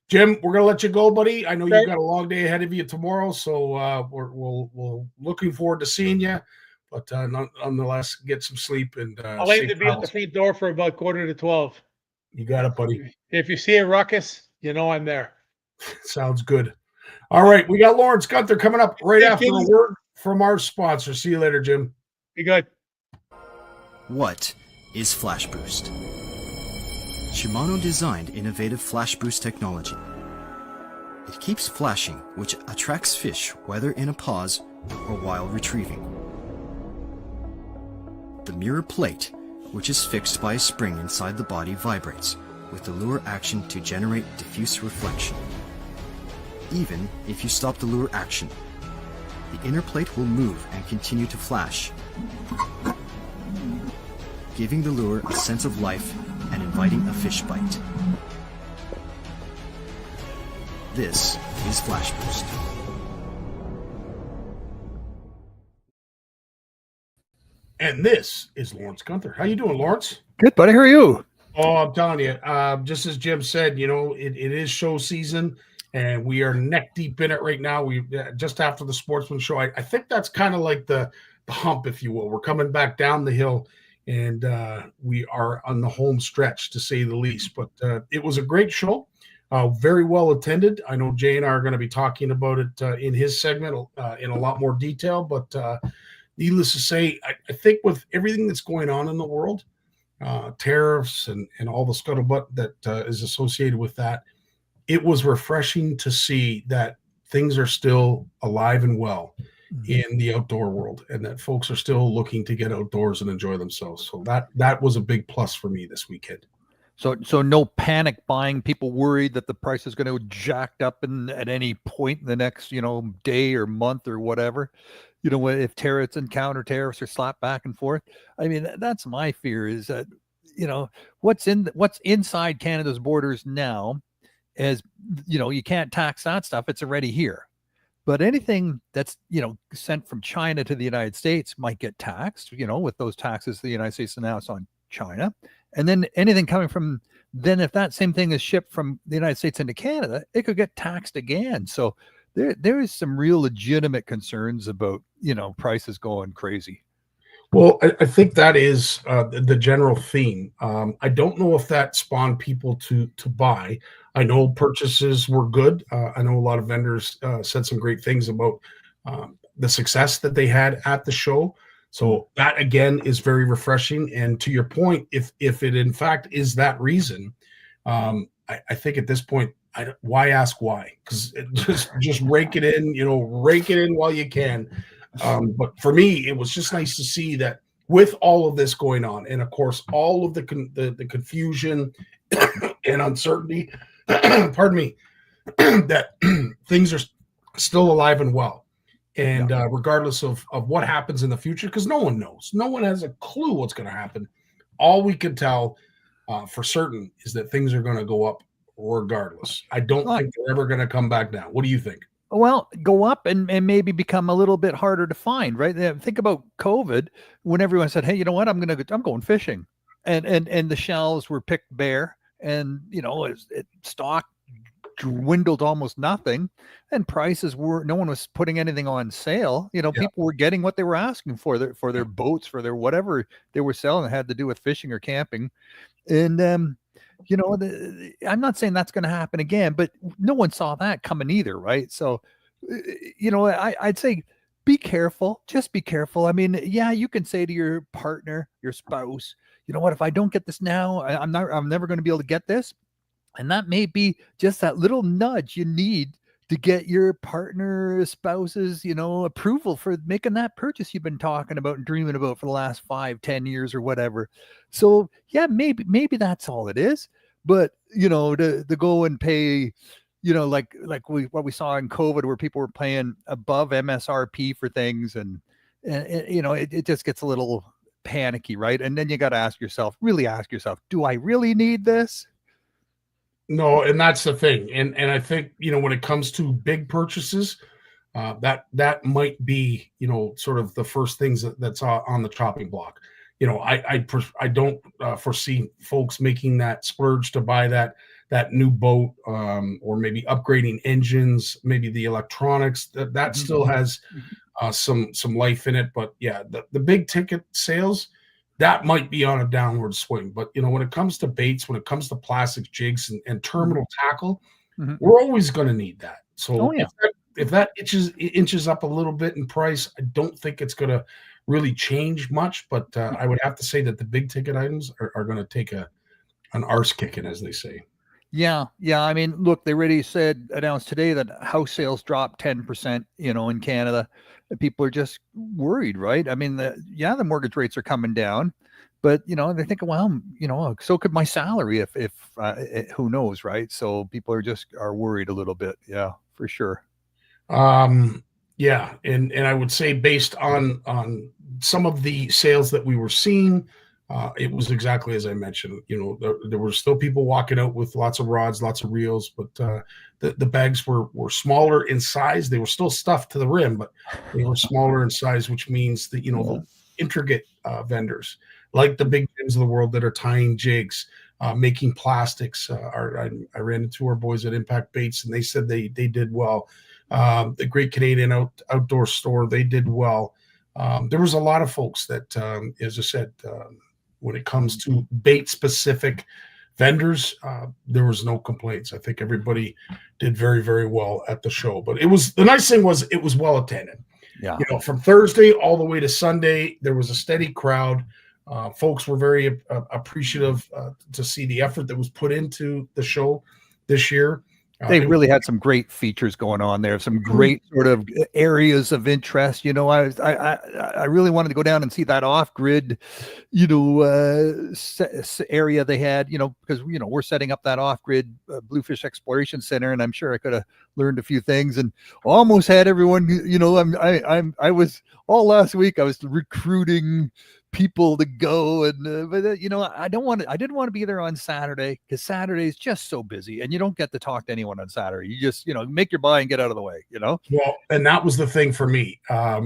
Jim, we're gonna let you go, buddy. I know you've got a long day ahead of you tomorrow, so we're looking forward to seeing you. But nonetheless, get some sleep and. I'll aim to be at the front door for about 11:45. You got it, buddy. If you see a ruckus, I'm there. Sounds good. All right, we got Lawrence Gunther coming up right after a word from our sponsor. See you later, Jim. Be good. What is Flash Boost? Shimano designed innovative Flash Boost technology. It keeps flashing, which attracts fish whether in a pause or while retrieving. The mirror plate, which is fixed by a spring inside the body, vibrates with the lure action to generate diffuse reflection. Even if you stop the lure action, the inner plate will move and continue to flash, giving the lure a sense of life and inviting a fish bite. This is Flash Boost. And this is Lawrence Gunther. How you doing, Lawrence? Good, buddy. How are you? Oh, I'm telling you, just as Jim said, you know, it is show season, and we are neck deep in it right now. We just after the Sportsman show. I think that's kind of like the hump, if you will. We're coming back down the hill, and we are on the home stretch, to say the least. But it was a great show, very well attended. I know Jay and I are going to be talking about it in his segment in a lot more detail. But needless to say, I think with everything that's going on in the world, tariffs and all the scuttlebutt that is associated with that, it was refreshing to see that things are still alive and well in the outdoor world, and that folks are still looking to get outdoors and enjoy themselves. So that was a big plus for me this weekend. So no panic buying. People worried that the price is going to jacked up at any point in the next, day or month or whatever. If tariffs and counter tariffs are slapped back and forth. I mean, that's my fear, is that, what's inside Canada's borders now, as you can't tax that stuff. It's already here. But anything that's, sent from China to the United States might get taxed, with those taxes the United States announced on China. And then anything coming from, then if that same thing is shipped from the United States into Canada, it could get taxed again. So there is some real legitimate concerns about, prices going crazy. Well, I think that is the general theme. I don't know if that spawned people to buy. I know purchases were good. I know a lot of vendors said some great things about the success that they had at the show. So that, again, is very refreshing. And to your point, if it in fact is that reason, I think at this point, why ask why? Because just rake it in, rake it in while you can. But for me, it was just nice to see that with all of this going on, and of course, all of the confusion and uncertainty, pardon me, that things are still alive and well. And regardless of what happens in the future, because no one knows, no one has a clue what's going to happen. All we can tell for certain is that things are going to go up regardless. I don't think they're ever going to come back down. What do you think? Well, go up and maybe become a little bit harder to find, right? Think about COVID, when everyone said, "Hey, you know what? I'm going fishing," and the shelves were picked bare, and stock dwindled almost nothing, and prices no one was putting anything on sale. People were getting what they were asking for their boats, for their whatever they were selling that had to do with fishing or camping, and I'm not saying that's going to happen again, but no one saw that coming either, right? So, I'd say be careful. Just be careful. I mean, yeah, you can say to your partner, your spouse, you know what? If I don't get this now, I'm never going to be able to get this, and that may be just that little nudge you need to get your partner, spouse's, approval for making that purchase you've been talking about and dreaming about for the last 5-10 years or whatever. So yeah, maybe that's all it is. But to go and pay, like what we saw in COVID, where people were paying above MSRP for things, and it just gets a little panicky, right? And then you got to really ask yourself, do I really need this? No, and that's the thing. And I think, when it comes to big purchases, that might be, sort of the first things that's on the chopping block. I don't foresee folks making that splurge to buy that new boat, or maybe upgrading engines, maybe the electronics. That still has some life in it. But yeah, the big ticket sales, that might be on a downward swing. But when it comes to baits, when it comes to plastic jigs and terminal tackle, we're always going to need that. So if that inches up a little bit in price, I don't think it's going to really change much. But I would have to say that the big ticket items are going to take an arse kicking, as they say. Yeah. I mean, look, they already announced today that house sales dropped 10%, in Canada. People are just worried, right? I mean, the mortgage rates are coming down, but they think, well, so could my salary if who knows, right? So people are worried a little bit. Yeah, for sure. Yeah, and I would say, based on some of the sales that we were seeing, it was exactly as I mentioned. You know, there were still people walking out with lots of rods, lots of reels, but the bags were smaller in size. They were still stuffed to the rim, but they were smaller in size, which means that, you know, the intricate vendors like the big Jims of the world that are tying jigs, making plastics. I ran into our boys at Impact Baits, and they said they did well. The Great Canadian Outdoor Store, they did well. There was a lot of folks that, as I said, when it comes to bait specific vendors, there was no complaints. I think everybody did very, very well at the show. But the nice thing was it was well attended. Yeah. You know, from Thursday all the way to Sunday, there was a steady crowd. Folks were very appreciative to see the effort that was put into the show this year. They really had some great features going on there, some great sort of areas of interest. You know, I really wanted to go down and see that off-grid, you know, area they had, you know, because, you know, we're setting up that off-grid Bluefish Exploration Center, and I'm sure I could have learned a few things and almost had everyone, you know, I was all last week, I was recruiting people to go, and but you know, I didn't want to be there on Saturday because Saturday is just so busy, and you don't get to talk to anyone on Saturday. You just, you know, make your buy and get out of the way, you know. Well, and that was the thing for me.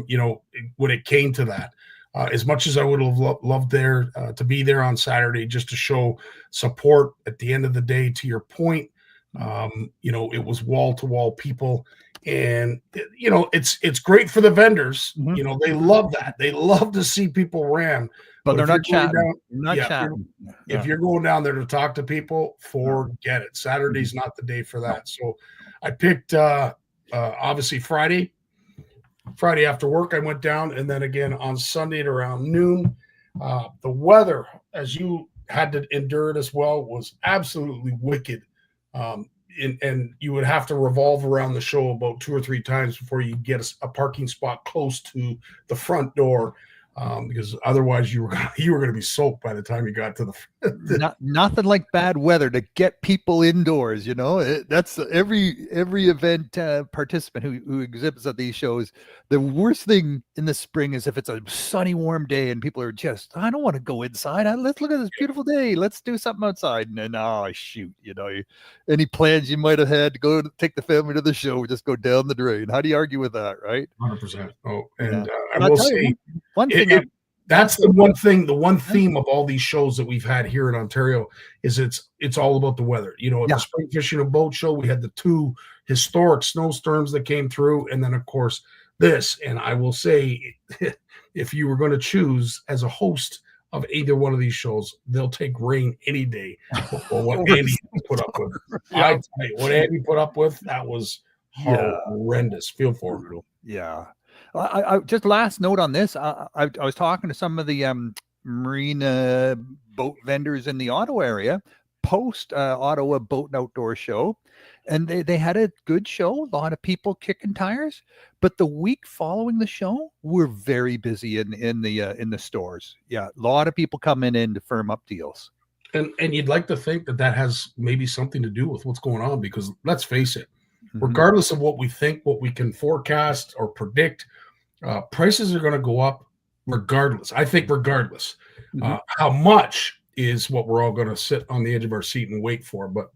You know, when it came to that, as much as I would have loved there to be there on Saturday just to show support. At the end of the day, to your point, you know, it was wall to wall people. And you know, it's great for the vendors. Mm-hmm. You know, they love that. They love to see people ram, but they're not chatting. Chatting. If you're going down there to talk to people, forget it. Saturday's not the day for that. So I picked obviously Friday after work. I went down, and then again on Sunday at around noon. The weather, as you had to endure it as well, was absolutely wicked. And you would have to revolve around the show about 2 or 3 times before you get a parking spot close to the front door, because otherwise you were going to be soaked by the time you got to the nothing like bad weather to get people indoors. You know, that's every event participant who exhibits at these shows. The worst thing in the spring is if it's a sunny, warm day and people are just, I don't want to go inside. Let's look at this beautiful day. Let's do something outside. And then, oh, shoot, you know, any plans you might have had to go take the family to the show, just go down the drain. How do you argue with that, right? 100%. Oh, and Yeah. I will say, one thing that's the one thing, the one theme of all these shows that we've had here in Ontario is it's all about the weather. You know, at the Spring Fishing and Boat Show, we had the 2 historic snowstorms that came through, and then of course this. And I will say, if you were going to choose as a host of either one of these shows, they'll take rain any day before what Andy put up with. I tell you, what Andy put up with, that was horrendous. Feel for him. Yeah. I just last note on this. I was talking to some of the marina boat vendors in the Ottawa area post Ottawa Boat and Outdoor Show, and they had a good show. A lot of people kicking tires, but the week following the show, we're very busy in the stores. Yeah, a lot of people coming in to firm up deals. And you'd like to think that has maybe something to do with what's going on, because let's face it, regardless of what we think, what we can forecast or predict, prices are going to go up regardless. I think regardless. How much is what we're all going to sit on the edge of our seat and wait for. But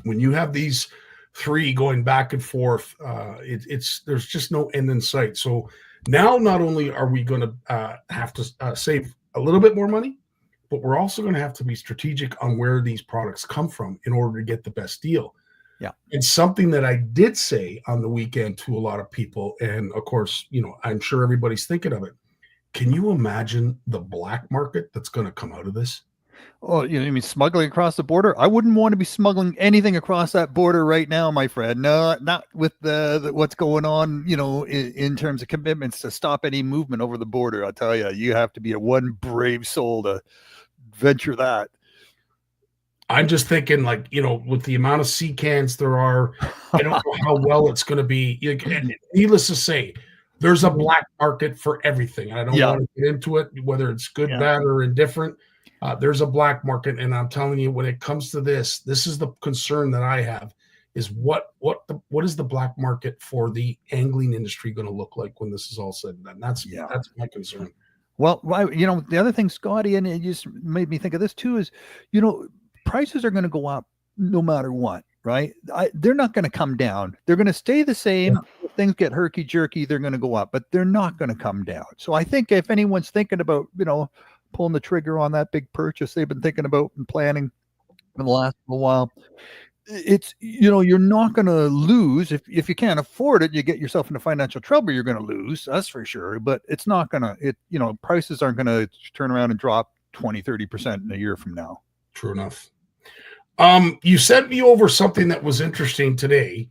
when you have these 3 going back and forth, there's just no end in sight. So now not only are we going to have to save a little bit more money, but we're also going to have to be strategic on where these products come from in order to get the best deal. Yeah. And something that I did say on the weekend to a lot of people, and of course, you know, I'm sure everybody's thinking of it. Can you imagine the black market that's going to come out of this? Oh, you know, I mean, smuggling across the border? I wouldn't want to be smuggling anything across that border right now, my friend. No, not with the what's going on, you know, in terms of commitments to stop any movement over the border. I'll tell you, you have to be a one brave soul to venture that. I'm just thinking, like, you know, with the amount of sea cans there are, I don't know how well it's going to be. Needless to say, there's a black market for everything. I don't want to get into it, whether it's good, bad, or indifferent. There's a black market, and I'm telling you, when it comes to this is the concern that I have: is what is the black market for the angling industry going to look like when this is all said and done? That's my concern. Well, the other thing, Scottie, and it just made me think of this too, is, prices are going to go up no matter what, right? They're not going to come down. They're going to stay the same. Yeah. If things get herky jerky, they're going to go up, but they're not going to come down. So I think if anyone's thinking about, pulling the trigger on that big purchase they've been thinking about and planning for the last little while, it's, you're not going to lose. If you can't afford it, you get yourself into financial trouble, you're going to lose, that's for sure. But it's not going to, prices aren't going to turn around and drop 20-30% in a year from now. True enough. You sent me over something that was interesting today,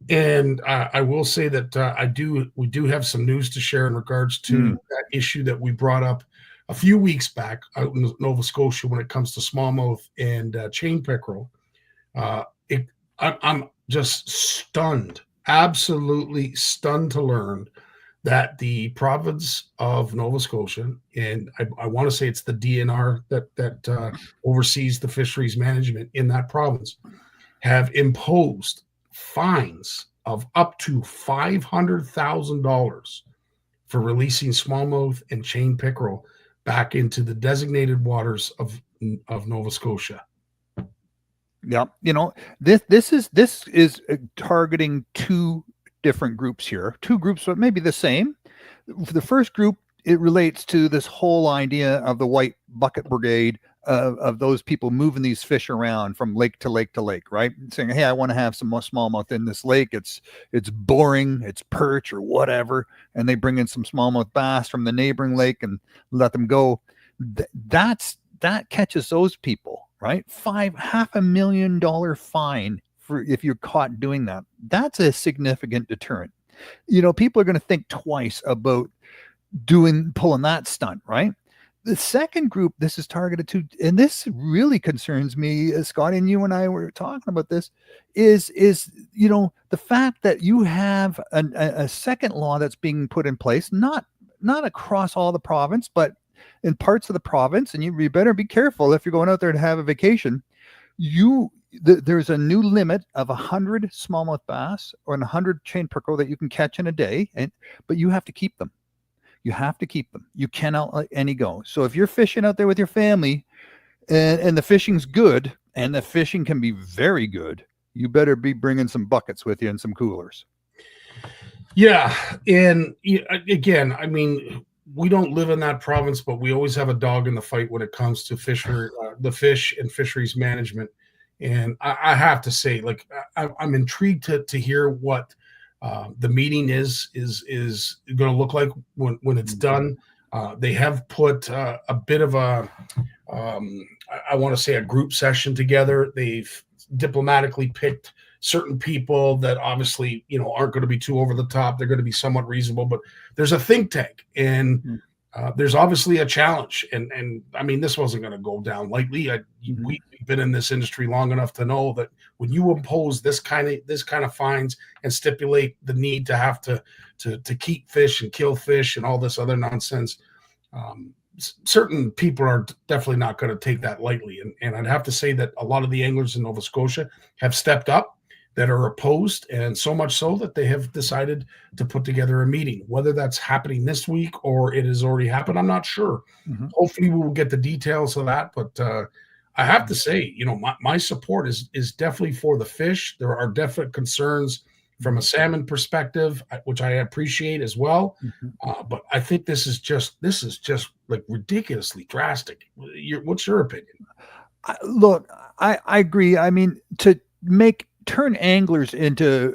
and I will say that we do have some news to share in regards to that issue that we brought up a few weeks back out in Nova Scotia when it comes to smallmouth and chain pickerel. I'm just stunned, absolutely stunned to learn that the province of Nova Scotia, and I want to say it's the DNR that oversees the fisheries management in that province, have imposed fines of up to $500,000 for releasing smallmouth and chain pickerel back into the designated waters of Nova Scotia. Yeah, this is targeting two different groups here. Two groups, but maybe the same. The first group, it relates to this whole idea of the white bucket brigade, of those people moving these fish around from lake to lake to lake, right? Saying, hey, I want to have some more smallmouth in this lake. It's boring, it's perch or whatever, and they bring in some smallmouth bass from the neighboring lake and let them go. That catches those people. Right? $500,000 fine for if you're caught doing that. That's a significant deterrent. People are going to think twice about pulling that stunt, right? The second group this is targeted to, and this really concerns me, Scottie, and you and I were talking about this, is the fact that you have a second law that's being put in place, not across all the province, but in parts of the province, and you better be careful if you're going out there to have a vacation. There's a new limit of 100 smallmouth bass or 100 chain pickerel that you can catch in a day, but you have to keep them. You have to keep them. You cannot let any go. So if you're fishing out there with your family, and the fishing's good, and the fishing can be very good, you better be bringing some buckets with you and some coolers. Yeah, and again, I mean, we don't live in that province, but we always have a dog in the fight when it comes to the fish and fisheries management. And I have to say, like, I'm intrigued to hear what the meeting is going to look like when it's done. They have put a bit of I want to say a group session together. They've diplomatically picked certain people that obviously, aren't going to be too over the top. They're going to be somewhat reasonable, but there's a think tank, and there's obviously a challenge. And I mean, this wasn't going to go down lightly. We've been in this industry long enough to know that when you impose this kind of fines and stipulate the need to have to keep fish and kill fish and all this other nonsense, certain people are definitely not going to take that lightly. And I'd have to say that a lot of the anglers in Nova Scotia have stepped up that are opposed, and so much so that they have decided to put together a meeting. Whether that's happening this week or it has already happened, I'm not sure. Hopefully we will get the details of that, but I have to say, my support is definitely for the fish. There are definite concerns from a salmon perspective, which I appreciate as well. But I think this is just like ridiculously drastic. What's your opinion? Look, I agree. I mean, to turn anglers into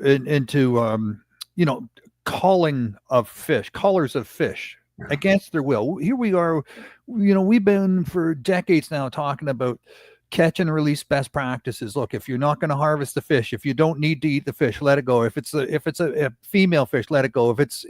callers of fish against their will. Here we are, we've been for decades now talking about catch and release best practices. Look, if you're not going to harvest the fish, if you don't need to eat the fish, let it go. If it's a female fish, let it go. If it's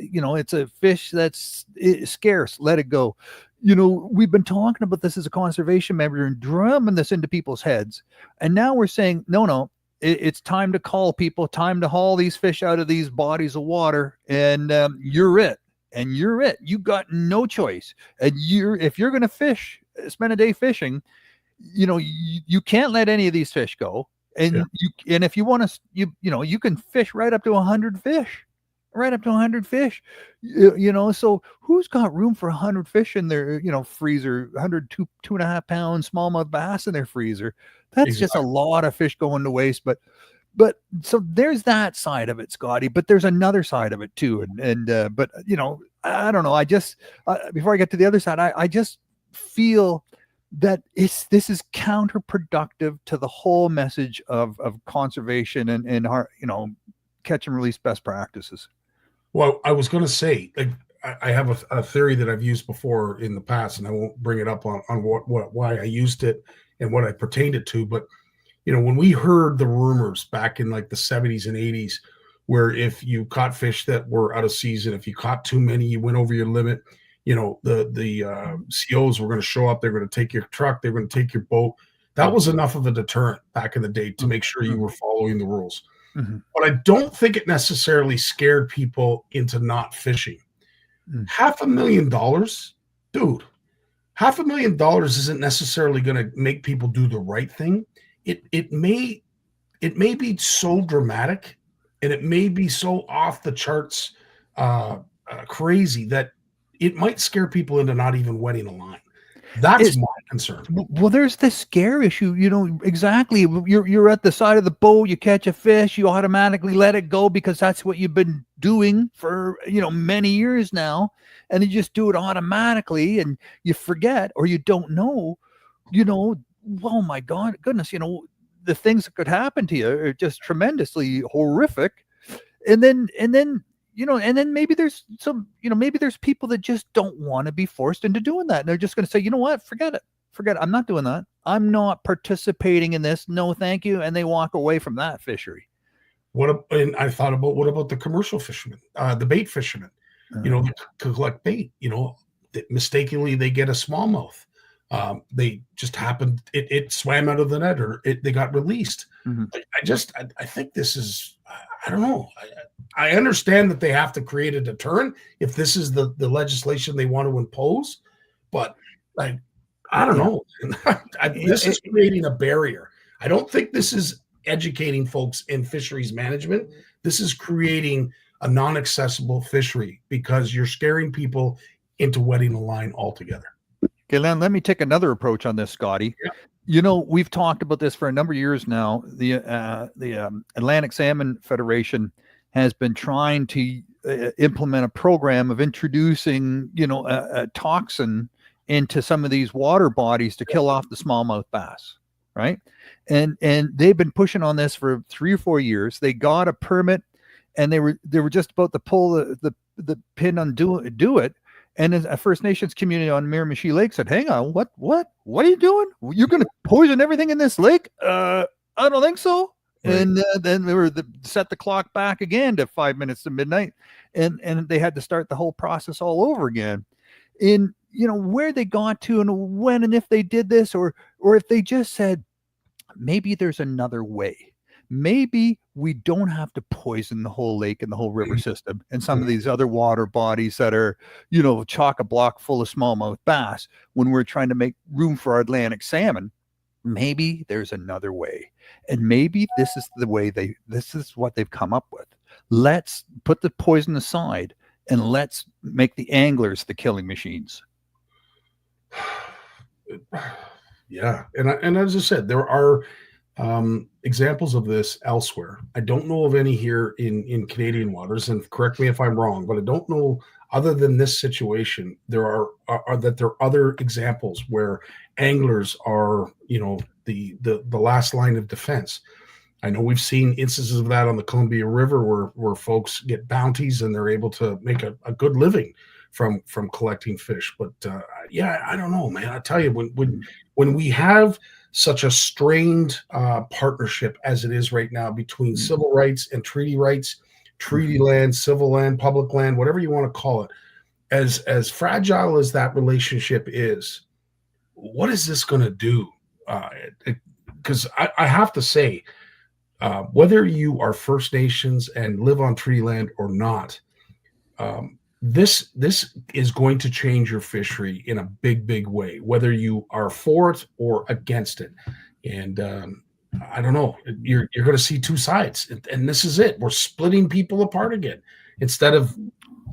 a fish that's scarce, let it go. We've been talking about this as a conservation measure and drumming this into people's heads, and now we're saying no. It's time to call people, time to haul these fish out of these bodies of water, and you're it. You got no choice. And if you're going to spend a day fishing, you can't let any of these fish go. And if you want to, you can fish right up to 100 fish. right up to 100 fish. So who's got room for 100 fish in their, freezer, 100, 2.5 pound smallmouth bass in their freezer? That's just a lot of fish going to waste. But so there's that side of it, Scottie, but there's another side of it too. But I don't know. I just, before I get to the other side, I just feel that this is counterproductive to the whole message of conservation and catch and release best practices. Well, I was going to say, like, I have a theory that I've used before in the past, and I won't bring it up on why I used it and what I pertained it to. But, when we heard the rumors back in like the 70s and 80s, where if you caught fish that were out of season, if you caught too many, you went over your limit, the COs were going to show up. They're going to take your truck. They're going to take your boat. That was enough of a deterrent back in the day to make sure you were following the rules. Mm-hmm. But I don't think it necessarily scared people into not fishing. $500,000, dude, $500,000 isn't necessarily going to make people do the right thing. It may be so dramatic, and it may be so off the charts crazy that it might scare people into not even wetting a line. That's my concern. Well, there's the scare issue, exactly. You're at the side of the boat, you catch a fish, you automatically let it go because that's what you've been doing for, many years now. And you just do it automatically and you forget, or you don't know, oh my goodness, the things that could happen to you are just tremendously horrific. And then maybe there's maybe there's people that just don't want to be forced into doing that. And they're just going to say, you know what, forget it. I'm not doing that. I'm not participating in this. No, thank you. And they walk away from that fishery. And I thought about, what about the commercial fishermen, the bait fishermen, that collect bait, that mistakenly they get a smallmouth. They just happened, it swam out of the net, or they got released. Mm-hmm. I think this is, I don't know. I understand that they have to create a deterrent if this is the legislation they want to impose, but I don't know. This is creating a barrier. I don't think this is educating folks in fisheries management. This is creating a non-accessible fishery because you're scaring people into wetting the line altogether. Okay, Len, let me take another approach on this, Scottie. Yeah. We've talked about this for a number of years now. The Atlantic Salmon Federation has been trying to implement a program of introducing, a toxin into some of these water bodies to kill off the smallmouth bass, right? And they've been pushing on this for 3 or 4 years. They got a permit, and they were just about to pull the pin on do it. And a First Nations community on Miramichi Lake said, hang on, what are you doing? You're going to poison everything in this lake? I don't think so. Right. And then they were set the clock back again to 5 minutes to midnight. And they had to start the whole process all over again. In, where they got to and when and if they did this, or if they just said, maybe there's another way. Maybe we don't have to poison the whole lake and the whole river system and some of these other water bodies that are, chock-a-block full of smallmouth bass when we're trying to make room for our Atlantic salmon. Maybe there's another way. And maybe this is the way this is what they've come up with. Let's put the poison aside and let's make the anglers the killing machines. Yeah. And as I said, there are examples of this elsewhere. I don't know of any here in Canadian waters, and correct me if I'm wrong, but I don't know, other than this situation, there are other examples where anglers are, the last line of defense. I know we've seen instances of that on the Columbia River where folks get bounties and they're able to make a good living from collecting fish. But I don't know, man. I tell you, when we have such a strained partnership as it is right now between civil rights and treaty rights, treaty land, civil land, public land, whatever you want to call it, as fragile as that relationship is, what is this going to do? Because I have to say, whether you are First Nations and live on treaty land or not, this is going to change your fishery in a big way, whether you are for it or against it. And I don't know, you're going to see two sides, and this is it. We're splitting people apart again. instead of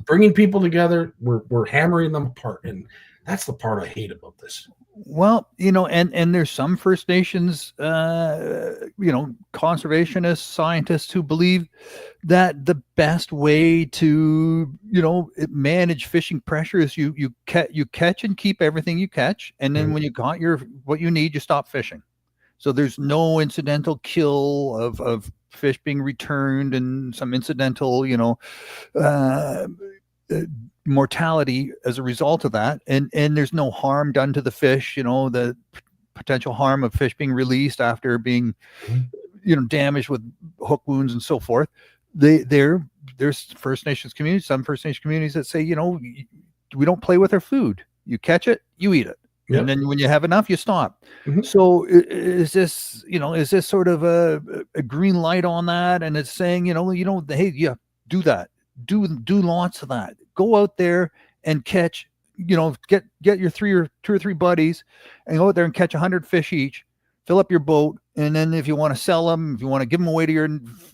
bringing people together, we're hammering them apart, and that's the part I hate about this. Well, and there's some First Nations, conservationists, scientists who believe that the best way to, manage fishing pressure is you catch and keep everything you catch, and then when you got what you need, you stop fishing. So there's no incidental kill of fish being returned and some incidental, mortality as a result of that, and there's no harm done to the fish, the potential harm of fish being released after being damaged with hook wounds and so forth. There's First Nations communities, some First Nation communities that say, we don't play with our food. You catch it, you eat it. Yep. And then when you have enough, you stop. So is this sort of a green light on that? And it's saying, hey, yeah, do that. Do lots of that. Go out there and catch, get your two or three buddies and go out there and catch 100 fish each, fill up your boat. And then if you want to sell them, if you want to give them away to your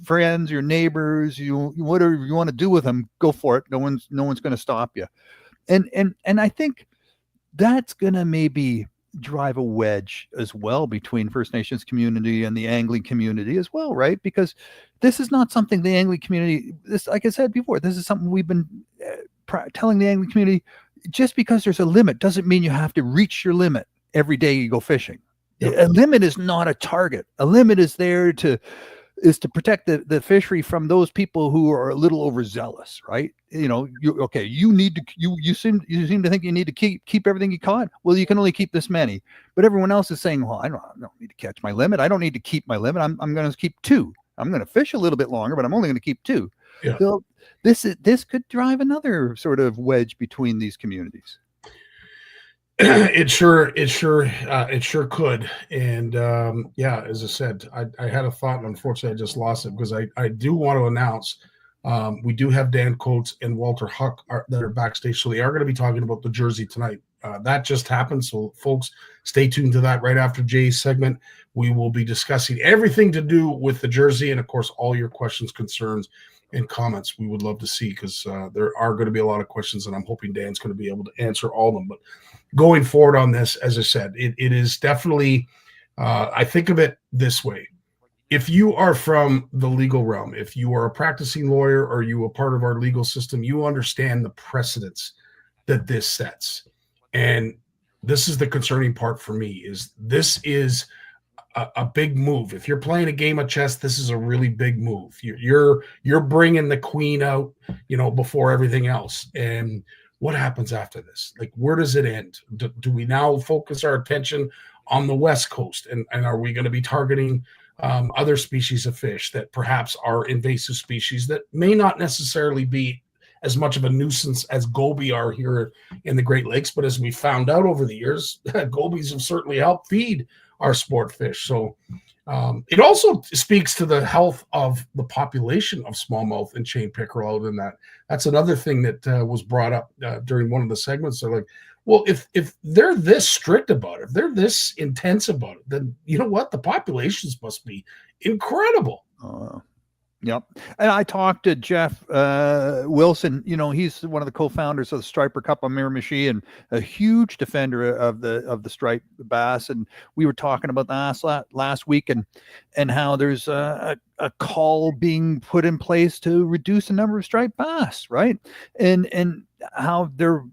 friends, your neighbors, whatever you want to do with them, go for it. No one's going to stop you. And I think that's going to maybe drive a wedge as well between First Nations community and the angling community as well, right? Because this is not something the angling community, like I said before, this is something we've been telling the angling community. Just because there's a limit doesn't mean you have to reach your limit every day you go fishing. Yep. A limit is not a target. A limit is there to protect the fishery from those people who are a little overzealous, right? You seem to think you need to keep everything you caught. Well, you can only keep this many, but everyone else is saying, well, I don't need to catch my limit. I don't need to keep my limit. I'm going to keep 2. I'm going to fish a little bit longer, but I'm only going to keep 2. Yeah. So this could drive another sort of wedge between these communities. It sure could. And as I said, I had a thought, and unfortunately I just lost it, because I do want to announce we do have Dan Coates and Walter Huck that are backstage, so they are going to be talking about the jersey tonight. That just happened, so folks, stay tuned to that. Right after Jay's segment, we will be discussing everything to do with the jersey, and of course all your questions, concerns, and comments we would love to see, because there are going to be a lot of questions, and I'm hoping Dan's going to be able to answer all of them. But going forward on this, as I said, it is definitely, I think of it this way. If you are from the legal realm, if you are a practicing lawyer or you are part of our legal system, you understand the precedents that this sets. And this is the concerning part for me, is this is a big move. If you're playing a game of chess, this is a really big move. You're bringing the queen out, before everything else. And what happens after this? Like, where does it end? Do we now focus our attention on the West Coast? And are we going to be targeting other species of fish that perhaps are invasive species that may not necessarily be as much of a nuisance as goby are here in the Great Lakes? But as we found out over the years, gobies have certainly helped feed our sport fish. So it also speaks to the health of the population of smallmouth and chain pickerel out in that. That's another thing that was brought up during one of the segments. They're like, well, if they're this strict about it, if they're this intense about it, then you know what? The populations must be incredible. Yep. And I talked to Jeff Wilson. He's one of the co-founders of the Striper Cup on Miramichi and a huge defender of the striped bass. And we were talking about that last week, and how there's a call being put in place to reduce the number of striped bass, right? And how they're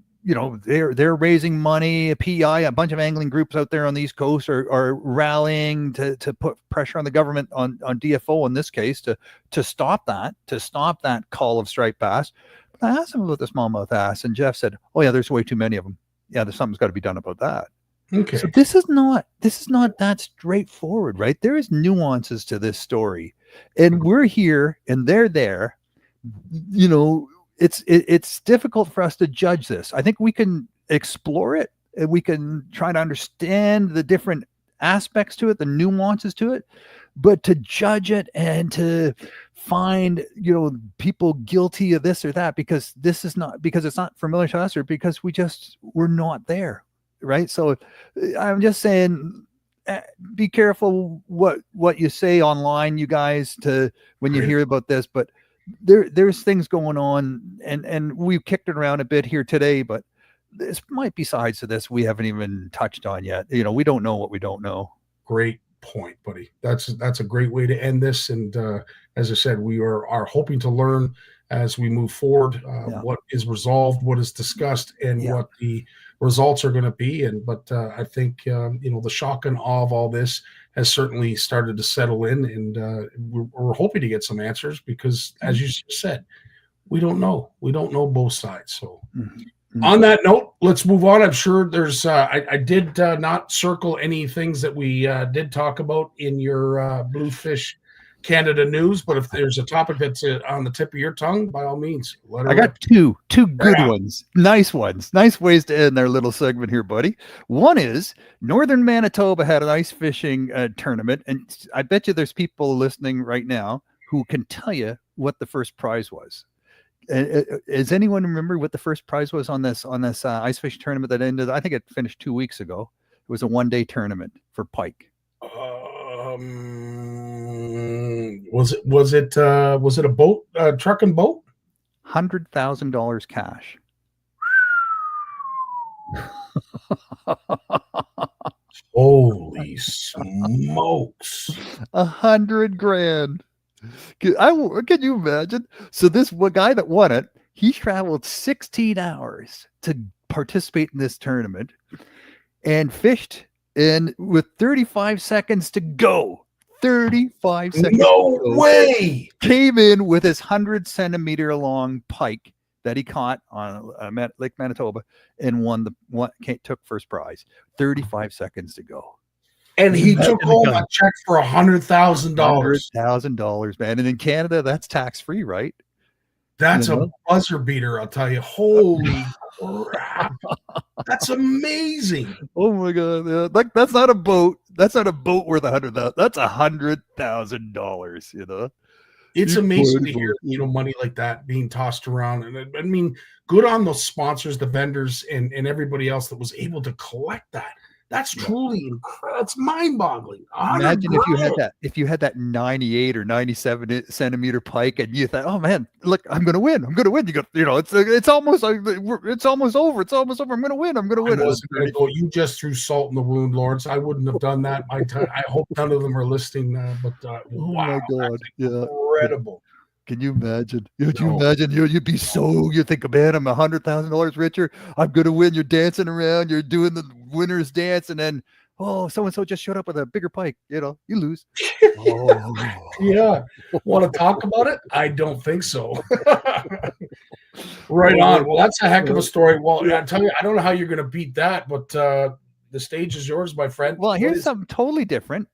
raising money. A bunch of angling groups out there on the East Coast are rallying to put pressure on the government, on DFO in this case, to stop that call of striped bass. But I asked him about the smallmouth bass, and Jeff said, "Oh yeah, there's way too many of them. Yeah, there's something's got to be done about that." Okay. So this is not that straightforward, right? There is nuances to this story, and we're here and they're there. It's difficult for us to judge this. I think we can explore it, and we can try to understand the different aspects to it, the nuances to it, but to judge it and to find, people guilty of this or that because it's not familiar to us, or because we're not there. Right. So I'm just saying, be careful what you say online, you guys, when you hear about this, but there's things going on, and we've kicked it around a bit here today, but this might be sides to this we haven't even touched on yet. We don't know what we don't know. Great point, buddy. That's a great way to end this. And as I said, we are hoping to learn as we move forward what is resolved, what is discussed, and what the results are going to be. But I think the shock and awe of all this has certainly started to settle in, and we're hoping to get some answers because, as you said, we don't know. We don't know both sides. So. On that note, let's move on. I'm sure there's I did not circle any things that we did talk about in your Bluefish Canada news, but if there's a topic that's on the tip of your tongue, by all means, let her I got rip. two good ones, nice ways to end our little segment here, buddy. One is Northern Manitoba had an ice fishing tournament, and I bet you there's people listening right now who can tell you what the first prize was. Does anyone remember what the first prize was on this ice fish tournament that ended? I think it finished 2 weeks ago. It was a 1-day tournament for pike. Was it a boat, truck and boat? $100,000 cash. Holy smokes! $100,000. Can you imagine? So this guy that won it, he traveled 16 hours to participate in this tournament and fished with 35 seconds to go. 35 seconds. No way! Came in with his 100-centimeter long pike that he caught on Lake Manitoba and took first prize. 35 seconds to go. And he took home a check for $100,000. $100,000, man. And in Canada, that's tax-free, right? That's a buzzer beater, I'll tell you. Holy crap. That's amazing. Oh my God. Yeah. That's not a boat. That's not a boat worth $100,000. That's $100,000, It's amazing to hear, money like that being tossed around. And I mean, good on those sponsors, the vendors, and everybody else that was able to collect that. That's truly incredible. That's mind-boggling. Imagine if you had that 98 or 97 centimeter pike, and you thought, "Oh man, look, I'm going to win. I'm going to win." You go, it's almost over. It's almost over. I'm going to win. I'm going to win. You just threw salt in the wound, Lawrence. I wouldn't have done that. I hope none of them are listening. But oh wow, my God, incredible. Can you imagine? You'd be you think, man, I'm $100,000 richer. I'm going to win. You're dancing around. You're doing the winner's dance. And then, so-and-so just showed up with a bigger pike. You lose. Yeah. Want to talk about it? I don't think so. Right on. Well, that's a heck of a story. Well, I tell you, I don't know how you're going to beat that, but the stage is yours, my friend. Well, here's something totally different.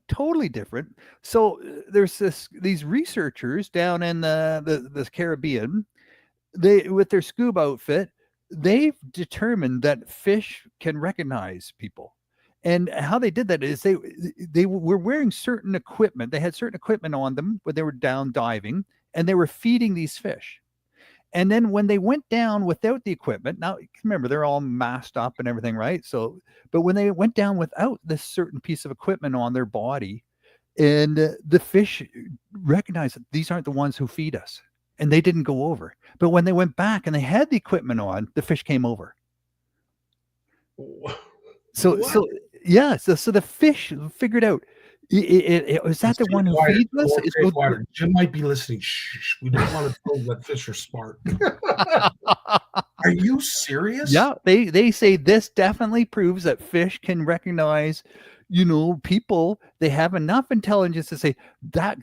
So there's these researchers down in the Caribbean. They, with their scuba outfit, they've determined that fish can recognize people. And how they did that is they were wearing certain equipment. They had certain equipment on them when they were down diving, and they were feeding these fish. And then when they went down without the equipment, now remember, they're all masked up and everything, right? So, but when they went down without this certain piece of equipment on their body, and the fish recognized that these aren't the ones who feed us, and they didn't go over. But when they went back and they had the equipment on, the fish came over. So the fish figured out, is that the one who feeds us? Jim might be listening. Shh, we don't want to tell that fish are smart. Are you serious? Yeah, they say this definitely proves that fish can recognize, people. They have enough intelligence to say that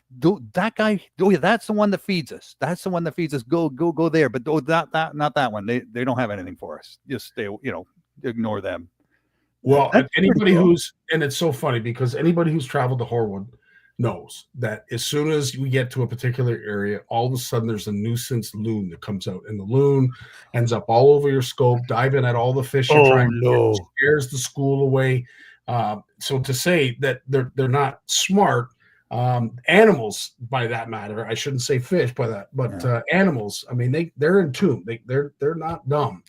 guy. Oh yeah, that's the one that feeds us. That's the one that feeds us. Go there. But not that one. They don't have anything for us. Just stay. Ignore them. Well, anybody and it's so funny because anybody who's traveled to Horwood knows that as soon as we get to a particular area, all of a sudden there's a nuisance loon that comes out, and the loon ends up all over your scope, diving at all the fish you're trying to get, scares the school away. So to say that they're not smart, animals by that matter, I shouldn't say fish by that, but animals, I mean, they're in tune. They're not dumb.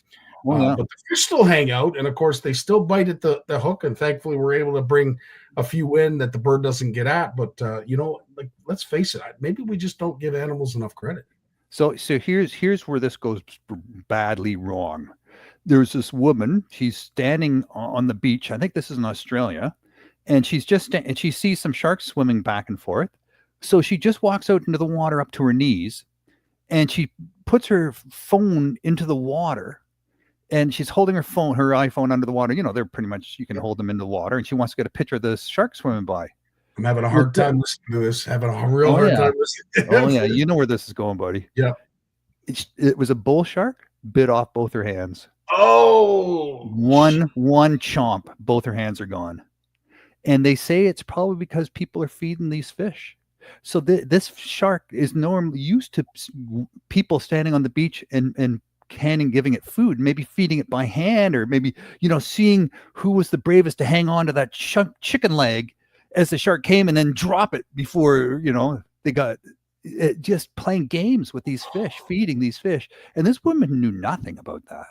But the fish still hang out, and of course they still bite at the hook, and thankfully we're able to bring a few in that the bird doesn't get at. But let's face it, maybe we just don't give animals enough credit. So here's where this goes badly wrong. There's this woman. She's standing on the beach. I think this is in Australia, and she's just and she sees some sharks swimming back and forth. So she just walks out into the water up to her knees, and she puts her phone into the water, and she's holding her iPhone under the water. You know, they're pretty much, you can hold them in the water, and she wants to get a picture of the shark swimming by. I'm having a hard time listening to this. Having a real hard time listening. Oh yeah, you know where this is going, buddy. Yeah. It was a bull shark, bit off both her hands. Oh, one chomp, both her hands are gone. And they say it's probably because people are feeding these fish. So this shark is normally used to people standing on the beach and giving it food, maybe feeding it by hand, or maybe, you know, seeing who was the bravest to hang on to that chicken leg as the shark came and then drop it before, you know, they got just playing games with these fish, feeding these fish. And this woman knew nothing about that.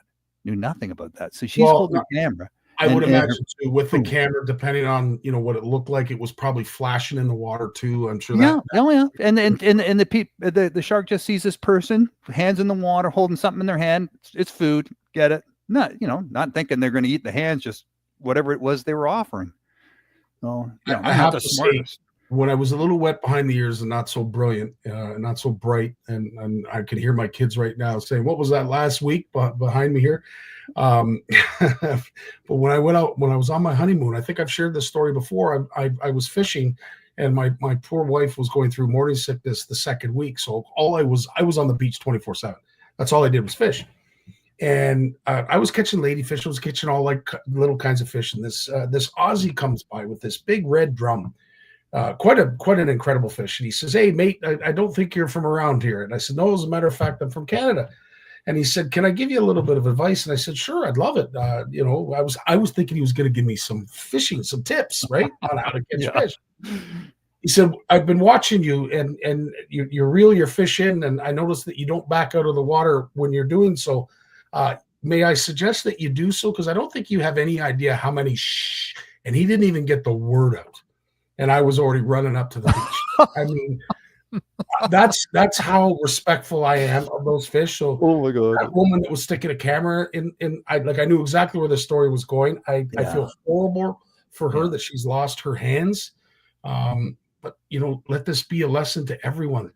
So she's holding the camera. I would imagine too, with the camera, depending on, you know, what it looked like, it was probably flashing in the water too. I'm sure that. Yeah. And the shark just sees this person, hands in the water, holding something in their hand. It's food. Get it? Not thinking they're going to eat the hands, just whatever it was they were offering. So I have to say, when I was a little wet behind the ears and not so brilliant, not so bright, and I could hear my kids right now saying, "What was that last week behind me here?" But when I went out, when I was on my honeymoon, I think I've shared this story before. I was fishing, and my poor wife was going through morning sickness the second week. So I was on the beach 24/7. That's all I did was fish. And I was catching ladyfish. I was catching all like little kinds of fish. And this Aussie comes by with this big red drum, quite an incredible fish. And he says, "Hey mate, I don't think you're from around here." And I said, "No, as a matter of fact, I'm from Canada." And he said, "Can I give you a little bit of advice?" And I said, "Sure, I'd love it." You know, I was thinking he was going to give me some tips, right, on how to catch fish. He said, "I've been watching you, and you reel your fish in, and I noticed that you don't back out of the water when you're doing so. May I suggest that you do so? Because I don't think you have any idea how many shh." And he didn't even get the word out, and I was already running up to the beach. I mean, that's how respectful I am of those fish. So, oh my God, that woman that was sticking a camera in, I knew exactly where the story was going. I feel horrible for her that she's lost her hands. But you know, let this be a lesson to everyone.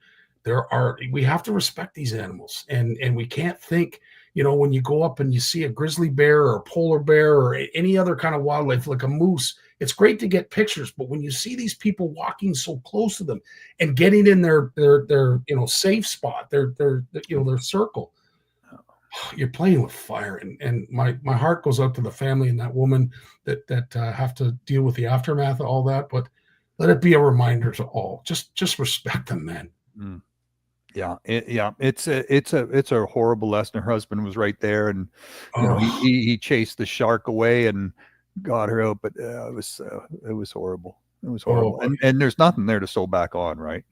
We have to respect these animals, and we can't think, you know, when you go up and you see a grizzly bear or a polar bear or any other kind of wildlife like a moose, it's great to get pictures, but when you see these people walking so close to them and getting in their you know, safe spot, their you know, their circle, you're playing with fire. And my heart goes out to the family and that woman that have to deal with the aftermath of all that. But let it be a reminder to all, just respect them, man. Mm. Yeah, it's a horrible lesson. Her husband was right there, and you know, he chased the shark away and got her out, but it was horrible. It was horrible, and there's nothing there to sew back on, right?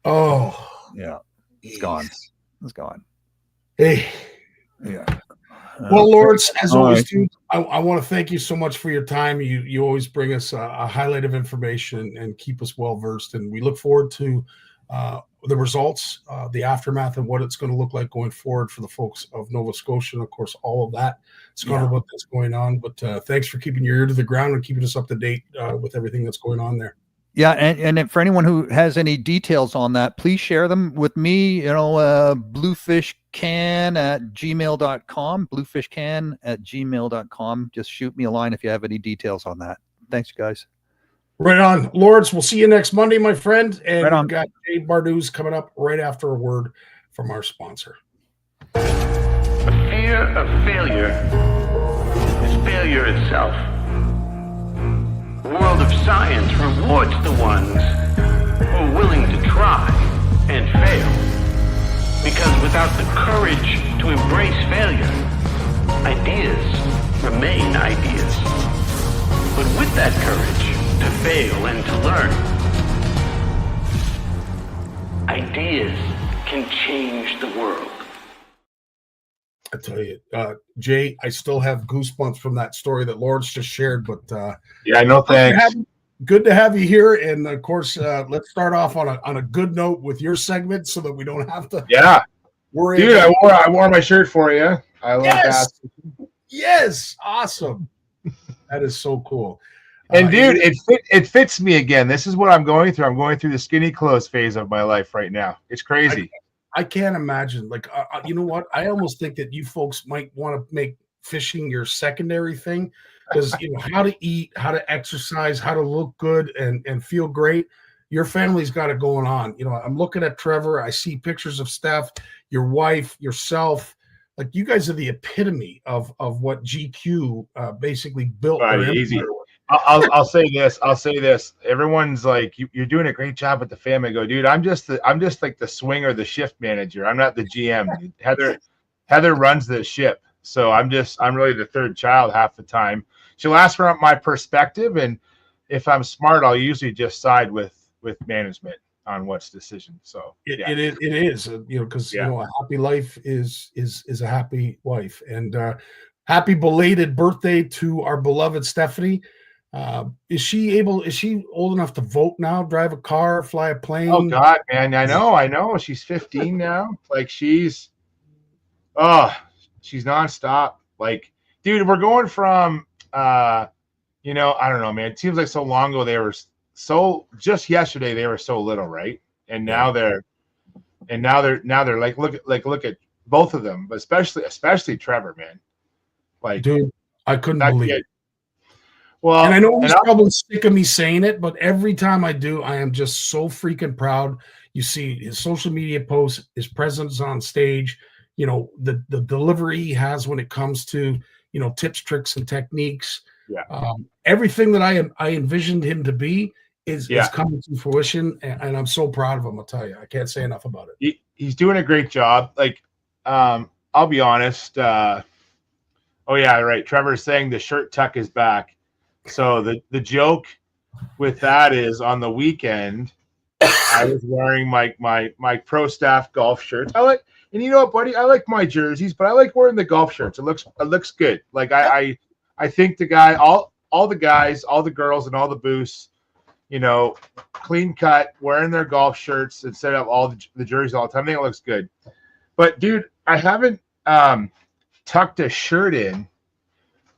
Oh, yeah, it's gone. It's gone. Hey, yeah. Well, Lawrence, as always, dude, I want to thank you so much for your time. You always bring us a highlight of information and keep us well versed, and we look forward to the results, the aftermath, and what it's going to look like going forward for the folks of Nova Scotia. And of course, all of that. It's kind of what's going on. But thanks for keeping your ear to the ground and keeping us up to date with everything that's going on there. Yeah, and for anyone who has any details on that, please share them with me. You know, bluefishcan@gmail.com, bluefishcan@gmail.com. Just shoot me a line if you have any details on that. Thanks, guys. Right on. Lawrence, we'll see you next Monday, my friend. And right on. We've got Dave Barnucz coming up right after a word from our sponsor. The fear of failure is failure itself. The world of science rewards the ones who are willing to try and fail. Because without the courage to embrace failure, ideas remain ideas. But with that courage to fail and to learn, ideas can change the world. I tell you, Jay, I still have goosebumps from that story that Lawrence just shared. But yeah, no thanks. Good to have you here, and of course, let's start off on a good note with your segment, so that we don't have to. Yeah. Dude, I wore my shirt for you. I love that. Yes, awesome. That is so cool. And dude, it fits me again. This is what I'm going through. I'm going through the skinny clothes phase of my life right now. It's crazy. I can't imagine. Like, you know what? I almost think that you folks might want to make fishing your secondary thing, because you know how to eat, how to exercise, how to look good and feel great. Your family's got it going on. You know, I'm looking at Trevor. I see pictures of Steph, your wife, yourself. Like, you guys are the epitome of what GQ basically built. Easy. I'll say this. I'll say this. Everyone's like, you're doing a great job with the family. I go, dude, I'm just like the swing or the shift manager. I'm not the GM. Heather runs the ship. So I'm really the third child half the time. She'll ask for my perspective, and if I'm smart, I'll usually just side with management on what's decision. So it is, you know, because you know, a happy life is a happy wife. And happy belated birthday to our beloved Stephanie. Is she old enough to vote now, drive a car, fly a plane? Oh God, man. I know. She's 15 now. Like, she's nonstop. Like, dude, we're going from you know, I don't know, man. It seems like so long ago they were just yesterday they were so little, right? And now they're like, look at both of them, but especially Trevor, man. Like, dude, I couldn't believe it. Well, and I know he's probably sick of me saying it, but every time I do, I am just so freaking proud. You see his social media posts, his presence on stage, you know, the delivery he has when it comes to, you know, tips, tricks, and techniques. Yeah. Everything that I envisioned him to be is coming to fruition, and I'm so proud of him. I'll tell you, I can't say enough about it. He's doing a great job. Like, I'll be honest. Oh yeah, right. Trevor's saying the shirt tuck is back. So the joke with that is, on the weekend, I was wearing my pro staff golf shirts. And you know what, buddy? I like my jerseys, but I like wearing the golf shirts. It looks good. Like, I think the guy, all the guys, all the girls, and all the booths, you know, clean cut, wearing their golf shirts instead of all the jerseys all the time. I think it looks good. But dude, I haven't tucked a shirt in.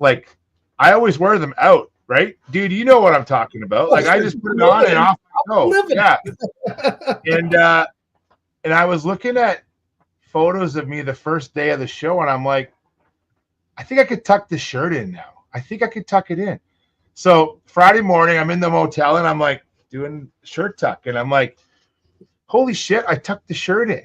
Like, I always wear them out, right? Dude, you know what I'm talking about. Like, I just put it on and off I go. Yeah. And I was looking at photos of me the first day of the show, and I'm like, I think I could tuck the shirt in now. I think I could tuck it in. So Friday morning, I'm in the motel, and I'm like doing shirt tuck, and I'm like, holy shit, I tucked the shirt in.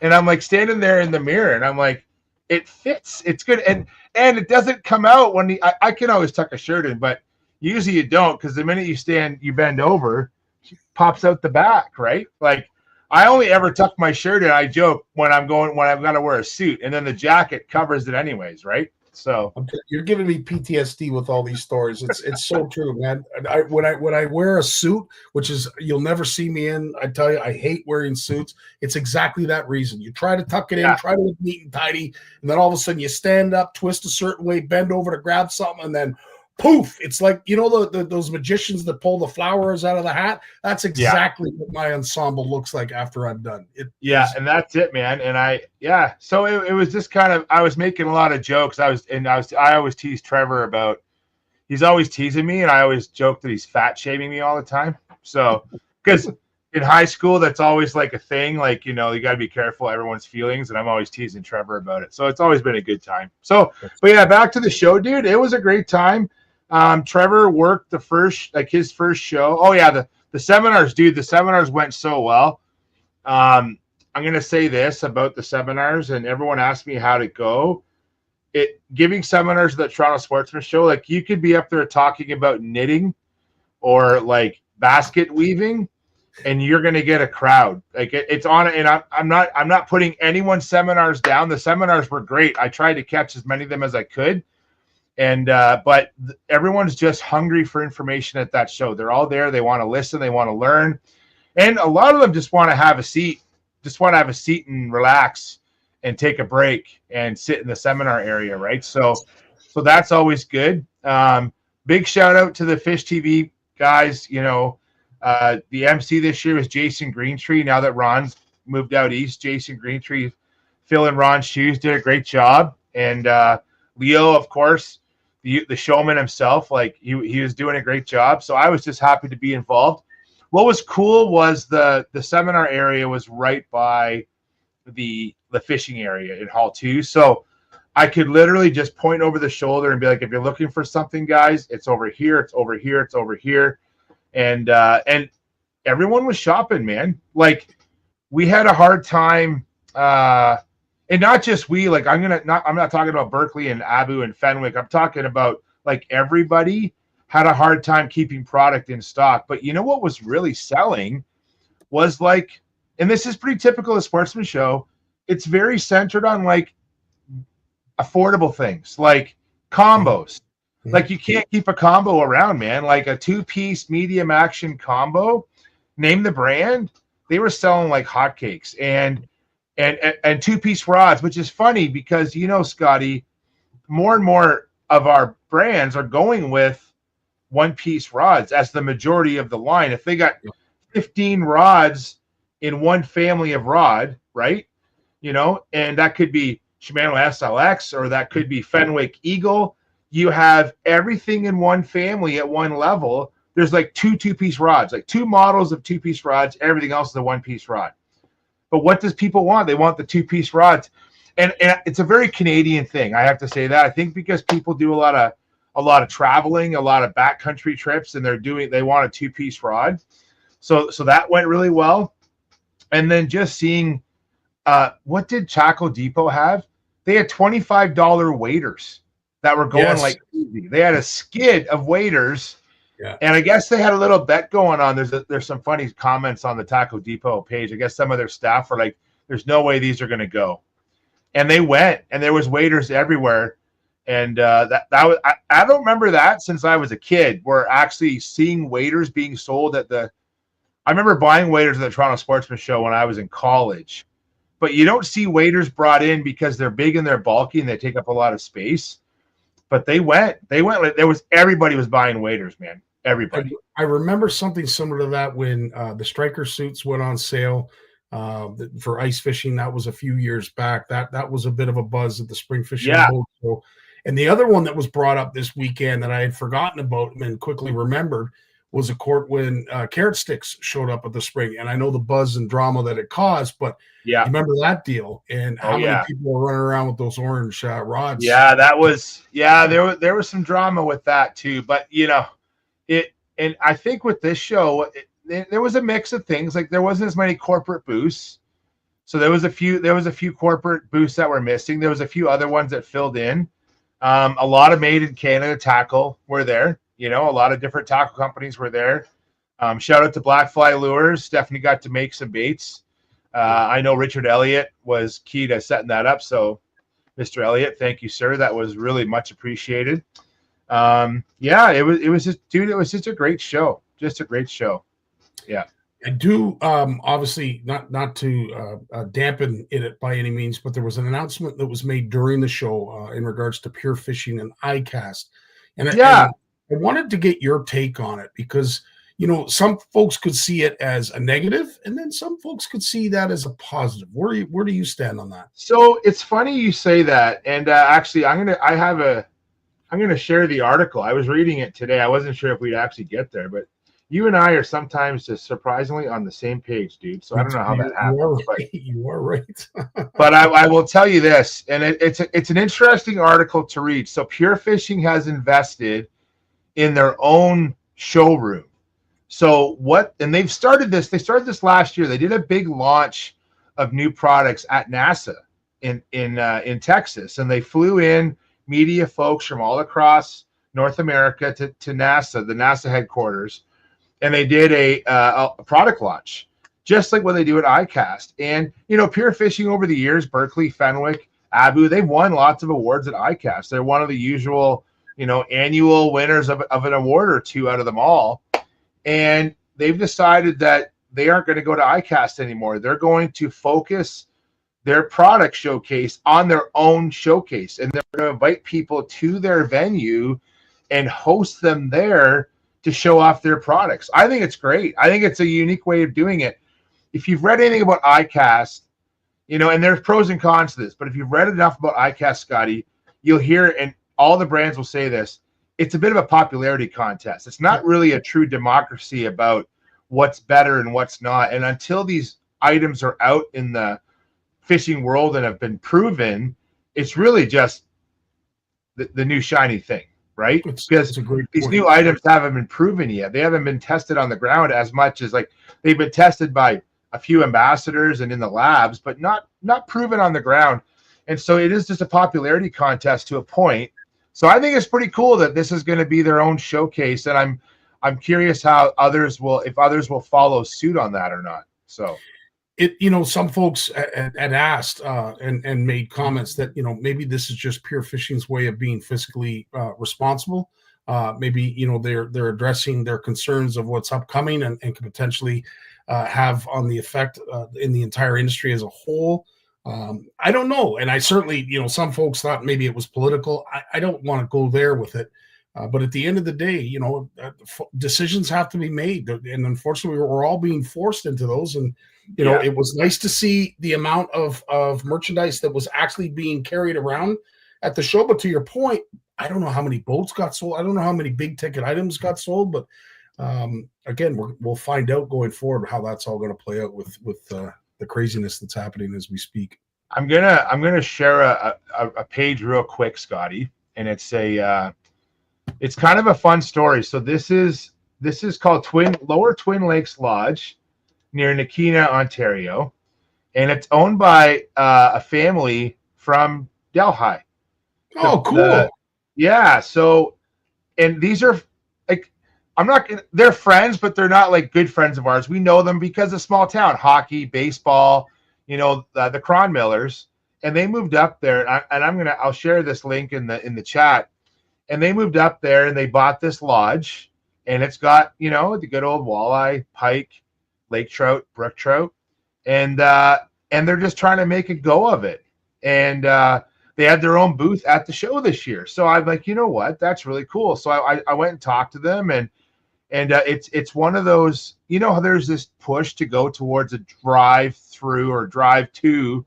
And I'm like standing there in the mirror, and I'm like, it fits. It's good. And it doesn't come out when I can always tuck a shirt in, but usually you don't, because the minute you bend over, it pops out the back, right? Like, I only ever tuck my shirt in, I joke, when I've got to wear a suit, and then the jacket covers it anyways, right? So you're giving me PTSD with all these stories. It's so true, man. When I wear a suit, which is, you'll never see me in, I tell you, I hate wearing suits. It's exactly that reason. You try to tuck it in, try to look neat and tidy, and then all of a sudden you stand up, twist a certain way, bend over to grab something, and then poof, it's like, you know, those magicians that pull the flowers out of the hat. That's exactly what my ensemble looks like after I'm done. And that's it, man. And so it was just kind of, I was making a lot of jokes. I always tease Trevor about, he's always teasing me, and I always joke that he's fat shaming me all the time. So, because in high school, that's always like a thing, like, you know, you got to be careful of everyone's feelings, and I'm always teasing Trevor about it. So it's always been a good time. So, but yeah, back to the show, dude. It was a great time. Trevor worked his first show. Oh yeah, the seminars, dude. The seminars went so well. I'm gonna say this about the seminars, and everyone asked me how to go. Giving seminars at the Toronto Sportsman show, like, you could be up there talking about knitting or like basket weaving, and you're gonna get a crowd. Like, it's on. And I'm not putting anyone's seminars down. The seminars were great. I tried to catch as many of them as I could. And but everyone's just hungry for information at that show. They're all there. They want to listen. They want to learn. And a lot of them just want to have a seat, and relax and take a break and sit in the seminar area, right? So that's always good. Big shout out to the Fish TV guys. You know, the MC this year is Jason Greentree. Now that Ron's moved out east, Jason Greentree fill in Ron's shoes, did a great job. And Leo, of course, the showman himself, like he was doing a great job. So I was just happy to be involved. What was cool was the seminar area was right by the fishing area in Hall 2. So I could literally just point over the shoulder and be like, if you're looking for something, guys, it's over here, it's over here, it's over here. And everyone was shopping, man. Like, we had a hard time, and not just we, like, I'm not talking about Berkeley and Abu and Fenwick. I'm talking about, like, everybody had a hard time keeping product in stock. But you know what was really selling was, like, and this is pretty typical of Sportsman Show, it's very centered on, like, affordable things, like combos. Like, you can't keep a combo around, man. Like a 2-piece medium action combo, name the brand, they were selling like hotcakes. And 2-piece rods, which is funny because, you know, Scottie, more and more of our brands are going with 1-piece rods as the majority of the line. If they got 15 rods in one family of rod, right? You know, and that could be Shimano SLX, or that could be Fenwick Eagle. You have everything in one family at one level. There's like 2-piece rods, like 2 models of 2-piece rods. Everything else is a 1-piece rod. But what does people want? They want the 2-piece rods. And it's a very Canadian thing. I have to say that. I think because people do a lot of traveling, a lot of backcountry trips, and they want a 2-piece rod. So that went really well. And then just seeing, what did Chaco Depot have? They had $25 waders that were going like crazy. They had a skid of waders. Yeah. And I guess they had a little bet going on. There's some funny comments on the Taco Depot page. I guess some of their staff were like, there's no way these are going to go. And they went, and there was waders everywhere. And that was, I don't remember that since I was a kid. We're actually seeing waders being sold I remember buying waders at the Toronto Sportsman Show when I was in college. But you don't see waders brought in because they're big and they're bulky and they take up a lot of space. But they went like everybody was buying waders, man. Everybody. I remember something similar to that when the striker suits went on sale for ice fishing. That was a few years back. That was a bit of a buzz at the spring fishing boat show. And the other one that was brought up this weekend that I had forgotten about and quickly remembered was a court when carrot sticks showed up at the spring. And I know the buzz and drama that it caused, but yeah, remember that deal and how many people were running around with those orange rods. Yeah, there was some drama with that too. But you know, and I think with this show, there was a mix of things. Like, there wasn't as many corporate booths. So there was a few corporate booths that were missing. There was a few other ones that filled in. A lot of made in Canada tackle were there. You know, a lot of different tackle companies were there. Shout out to Blackfly Lures. Stephanie got to make some baits. I know Richard Elliott was key to setting that up. So, Mr. Elliott, thank you, sir. That was really much appreciated. It was just a great show. Just a great show. Yeah. I do obviously not to dampen it by any means, but there was an announcement that was made during the show in regards to Pure Fishing and iCast. And I wanted to get your take on it because, you know, some folks could see it as a negative and then some folks could see that as a positive. Where do you stand on that? So it's funny you say that. And actually, I'm going to share the article. I was reading it today. I wasn't sure if we'd actually get there, but you and I are sometimes just surprisingly on the same page, dude. So I don't know how that happens. You are right. But I will tell you this, and it's an interesting article to read. So Pure Fishing has invested in their own showroom. So and they've started this. They started this last year. They did a big launch of new products at NASA in Texas, and they flew in media folks from all across North America to NASA, the NASA headquarters, and they did a product launch, just like what they do at iCast. And, you know, Pure Fishing over the years, Berkeley, Fenwick, Abu, they've won lots of awards at iCast. They're one of the usual, you know, annual winners of an award or two out of them all. And they've decided that they aren't going to go to iCast anymore. They're going to focus their product showcase on their own showcase. And they're going to invite people to their venue and host them there to show off their products. I think it's great. I think it's a unique way of doing it. If you've read anything about iCast, you know, and there's pros and cons to this, but if you've read enough about ICAST, Scotty, you'll hear, and all the brands will say this, it's a bit of a popularity contest. It's not really a true democracy about what's better and what's not. And until these items are out in the fishing world and have been proven, it's really just the new shiny thing, right? Because these new items haven't been proven yet. They haven't been tested on the ground as much as, like, they've been tested by a few ambassadors and in the labs, but not proven on the ground. And so it is just a popularity contest to a point. So I think it's pretty cool that this is going to be their own showcase, and I'm curious how others will follow suit on that or not. So some folks had asked and made comments that, maybe this is just Pure Fishing's way of being fiscally responsible. Maybe, they're addressing their concerns of what's upcoming and could potentially have on the effect in the entire industry as a whole. I don't know. And I certainly, some folks thought maybe it was political. I don't want to go there with it. But at the end of the day, decisions have to be made. And unfortunately, we're all being forced into those. And, it was nice to see the amount of merchandise that was actually being carried around at the show. But to your point, I don't know how many boats got sold. I don't know how many big ticket items got sold. But again, we'll find out going forward how that's all going to play out with the craziness that's happening as we speak. I'm gonna share a page real quick, Scotty, and it's kind of a fun story. So this is called Lower Twin Lakes Lodge near Nakina, Ontario, and it's owned by a family from Delhi. Oh, cool. Yeah. So, and these are like, they're friends, but they're not like good friends of ours. We know them because of small town hockey, baseball, the Cron Millers, and they moved up there. And I'll share this link in the chat. And they moved up there and they bought this lodge, and it's got, the good old walleye, pike, lake trout, brook trout, and they're just trying to make a go of it. And they had their own booth at the show this year. So I'm like, you know what? That's really cool. So I went and talked to them, and it's one of those, how there's this push to go towards a drive-through or drive-to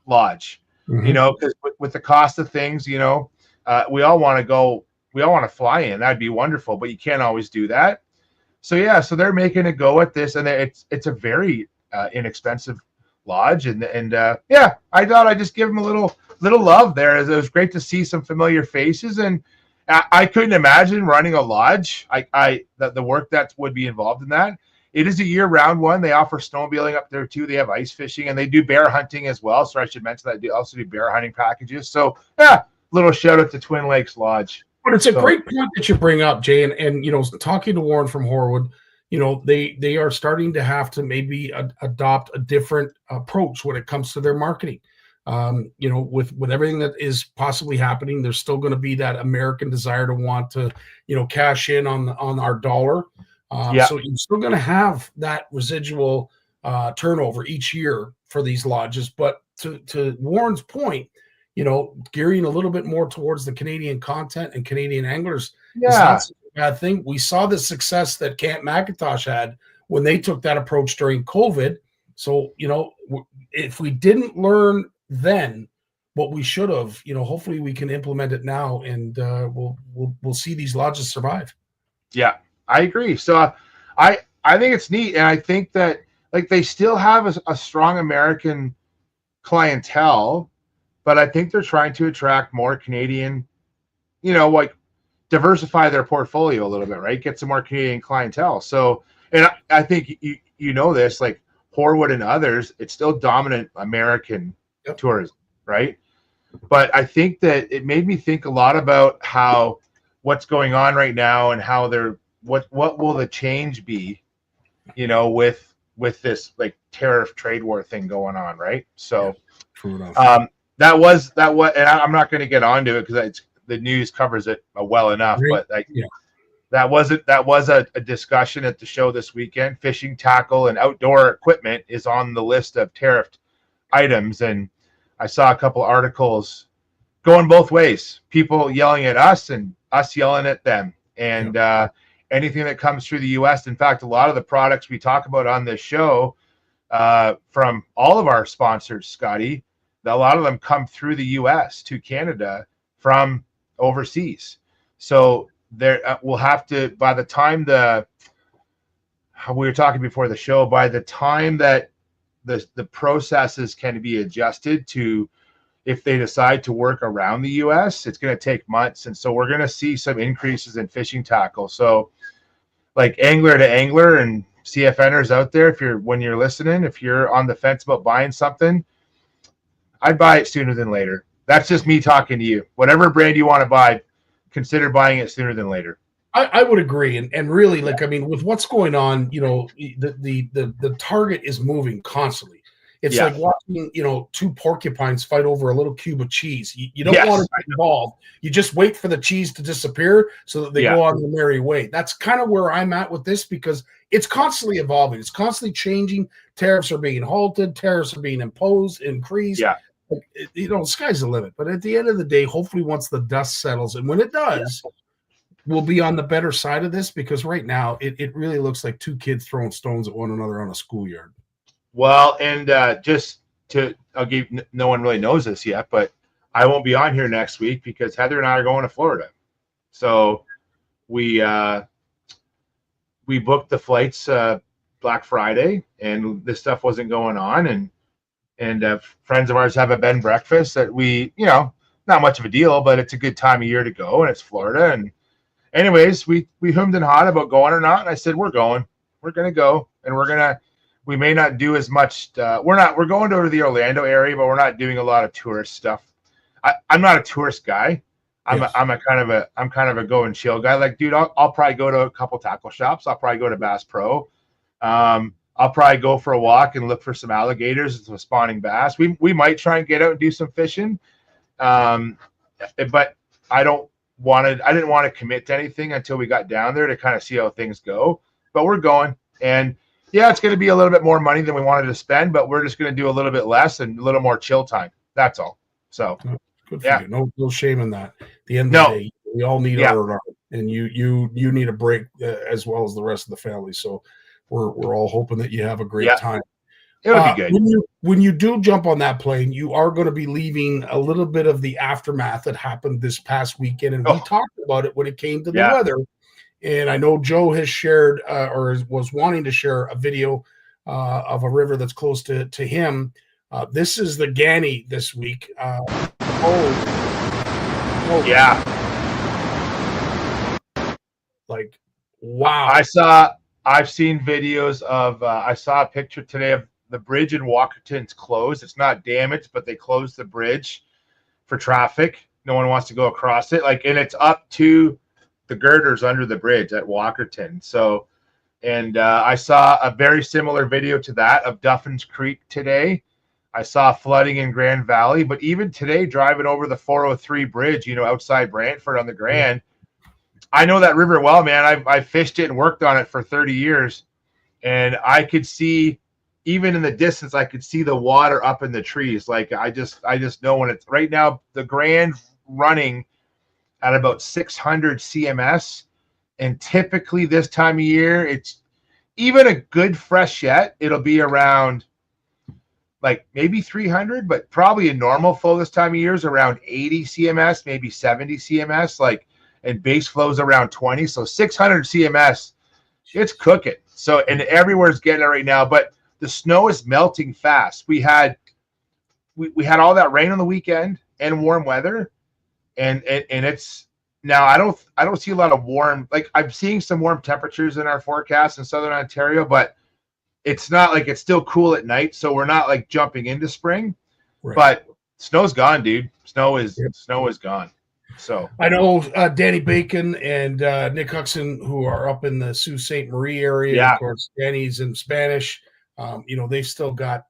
lodge, because with the cost of things, we all want to go, we all want to fly in. That'd be wonderful, but you can't always do that. So yeah, so they're making a go at this, and it's a very inexpensive lodge, and yeah, I thought I'd just give them a little love there. It was great to see some familiar faces, and I couldn't imagine running a lodge. The work that would be involved in that. It is a year-round one. They offer snowmobiling up there too. They have ice fishing, and they do bear hunting as well. So I should mention that they also do bear hunting packages. So yeah, little shout out to Twin Lakes Lodge. But it's a great point that you bring up, Jay. And talking to Warren from Horwood, they are starting to have to maybe adopt a different approach when it comes to their marketing. With everything that is possibly happening, there's still going to be that American desire to want to, cash in on our dollar. So you're still going to have that residual turnover each year for these lodges. But to Warren's point, gearing a little bit more towards the Canadian content and Canadian anglers is not such a bad thing. We saw the success that Camp McIntosh had when they took that approach during COVID. So, if we didn't learn then what we should have, hopefully we can implement it now, and we'll see these lodges survive. Yeah, I agree. So I think it's neat, and I think that like they still have a strong American clientele, but I think they're trying to attract more Canadian, like diversify their portfolio a little bit, right? Get some more Canadian clientele. So, and I think you know this, like Horwood and others, it's still dominant American tourism, right? But I think that it made me think a lot about what's going on right now and how what will the change be, with this like tariff trade war thing going on, right? So, that was, and I'm not going to get onto it because the news covers it well enough. But that was a discussion at the show this weekend. Fishing tackle and outdoor equipment is on the list of tariffed items, and I saw a couple articles going both ways. People yelling at us and us yelling at them, and anything that comes through the U.S. In fact, a lot of the products we talk about on this show, from all of our sponsors, Scottie. A lot of them come through the U.S. to Canada from overseas. So there we'll have to, by the time we were talking before the show, by the time that the processes can be adjusted to, if they decide to work around the U.S., it's going to take months. And so we're going to see some increases in fishing tackle. So like angler to angler and CFNers out there, when you're listening, if you're on the fence about buying something, I'd buy it sooner than later. That's just me talking to you. Whatever brand you want to buy, consider buying it sooner than later. I would agree, and really, like, I mean, with what's going on, the target is moving constantly. It's like watching, two porcupines fight over a little cube of cheese. You don't want to get involved. You just wait for the cheese to disappear so that they go on their merry way. That's kind of where I'm at with this, because it's constantly evolving. It's constantly changing. Tariffs are being halted. Tariffs are being imposed, increased. Yeah. The sky's the limit. But at the end of the day, hopefully once the dust settles, and when it does, we'll be on the better side of this, because right now it really looks like two kids throwing stones at one another on a schoolyard. Well, and I'll give, no one really knows this yet, but I won't be on here next week because Heather and I are going to Florida. So we booked the flights Black Friday, and this stuff wasn't going on, and friends of ours have a bed and breakfast that we, not much of a deal, but it's a good time of year to go, and it's Florida. And anyways, we hummed and hawed about going or not, and I said, we're going to go, and we may not do as much. We're going to the Orlando area, but we're not doing a lot of tourist stuff. I'm not a tourist guy. I'm kind of a go and chill guy. Like, dude, I'll probably go to a couple tackle shops. I'll probably go to Bass Pro. I'll probably go for a walk and look for some alligators and some spawning bass. We might try and get out and do some fishing. But I didn't want to commit to anything until we got down there to kind of see how things go. But we're going, and yeah, it's going to be a little bit more money than we wanted to spend, but we're just going to do a little bit less and a little more chill time. That's all. So good for you. No shame in that. At the end of the day, we all need our, and you need a break as well as the rest of the family. So we're all hoping that you have a great time. It'll be good. When you do jump on that plane, you are going to be leaving a little bit of the aftermath that happened this past weekend, and we talked about it when it came to the weather. And I know Joe has shared or was wanting to share a video of a river that's close to him. This is the Ganney this week. Like, wow. I've seen videos of, I saw a picture today of the bridge in Walkerton's closed. It's not damaged, but they closed the bridge for traffic. No one wants to go across it. And it's up to the girders under the bridge at Walkerton. So, and I saw a very similar video to that of Duffin's Creek today. I saw flooding in Grand Valley, but even today, driving over the 403 bridge, outside Brantford on the Grand, I know that river well, man. I fished it and worked on it for 30 years, and I could see, even in the distance, I could see the water up in the trees. Like, I just know when it's right now, the Grand running at about 600 CMS, and typically this time of year, it's even a good freshet, it'll be around like maybe 300, but probably a normal flow this time of year is around 80 CMS, maybe 70 CMS, and base flows around 20. So 600 CMS, it's cooking. So, and everywhere's getting it right now, but the snow is melting fast. We had all that rain on the weekend and warm weather, and it's now I don't see a lot of warm, I'm seeing some warm temperatures in our forecast in Southern Ontario, but it's not like it's still cool at night, so we're not jumping into spring. Right. But snow's gone, dude. Snow is gone. So I know Danny Bacon and Nick Huxon, who are up in the Sault Ste. Marie area. Yeah. Of course, Danny's in Spanish. They've still got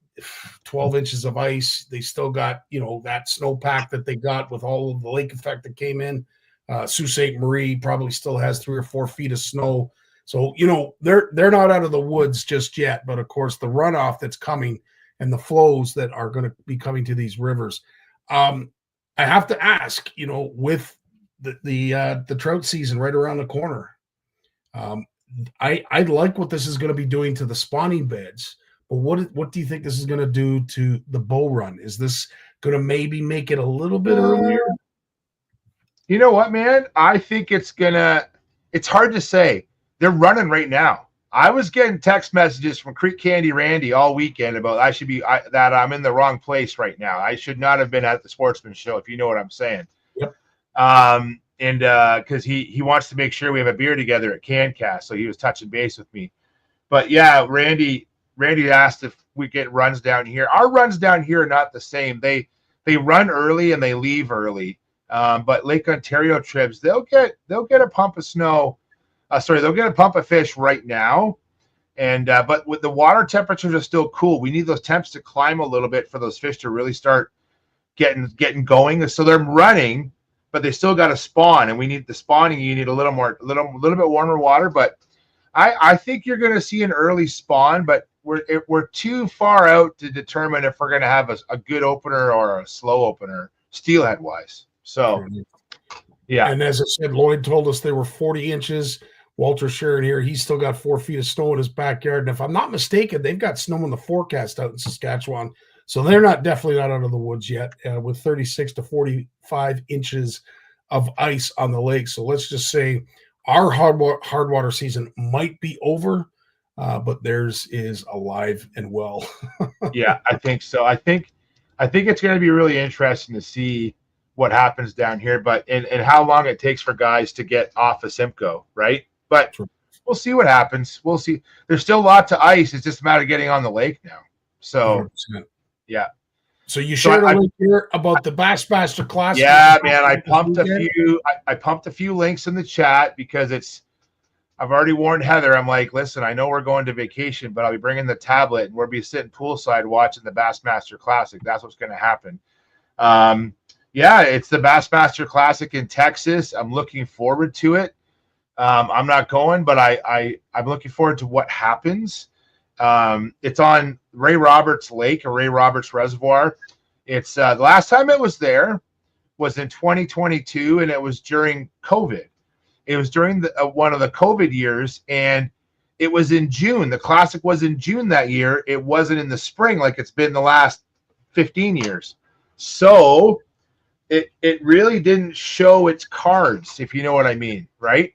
12 inches of ice. They still got, that snowpack that they got with all of the lake effect that came in. Sault Ste. Marie probably still has 3 or 4 feet of snow. So, they're not out of the woods just yet. But, of course, the runoff that's coming and the flows that are going to be coming to these rivers. I have to ask, with the trout season right around the corner, I like what this is going to be doing to the spawning beds. But what do you think this is going to do to the bow run? Is this going to maybe make it a little bit earlier? You know what, man? I think it's hard to say. They're running right now. I was getting text messages from Creek Candy Randy all weekend about that I'm in the wrong place right now. I should not have been at the Sportsman show, if you know what I'm saying. Yep. And because he wants to make sure we have a beer together at CanCast, so he was touching base with me. But yeah, Randy asked if we get runs down here. Our runs down here are not the same. They run early and they leave early. But Lake Ontario trips, they'll get a pump of snow. They'll get a pump of fish right now. And but with the water temperatures are still cool. We need those temps to climb a little bit for those fish to really start getting going. So they're running, but they still got to spawn, and we need the spawning. You need a little bit warmer water. But I think you're going to see an early spawn, but we're too far out to determine if we're going to have a good opener or a slow opener, steelhead wise. So, yeah. And as I said, Lloyd told us they were 40 inches. Walter Sharon here, he's still got 4 feet of snow in his backyard. And if I'm not mistaken, they've got snow in the forecast out in Saskatchewan. So they're definitely not out of the woods yet with 36 to 45 inches of ice on the lake. So let's just say our hard water season might be over, but theirs is alive and well. Yeah, I think so. I think it's going to be really interesting to see what happens down here, but and how long it takes for guys to get off of Simcoe, right? But we'll see what happens. We'll see. There's still lots of ice. It's just a matter of getting on the lake now. So, 100%. Yeah. So you shared a link here about the Bassmaster Classic. Yeah, man. I pumped a few links in the chat because I've already warned Heather. I'm like, listen, I know we're going to vacation, but I'll be bringing the tablet and we'll be sitting poolside watching the Bassmaster Classic. That's what's going to happen. Yeah, it's the Bassmaster Classic in Texas. I'm looking forward to it. I'm not going, but I'm looking forward to what happens. It's on Ray Roberts Lake or Ray Roberts Reservoir. It's the last time it was there was in 2022, and it was during COVID. It was during one of the COVID years, and it was in June. The Classic was in June that year. It wasn't in the spring like it's been the last 15 years. So it really didn't show its cards, if you know what I mean, right?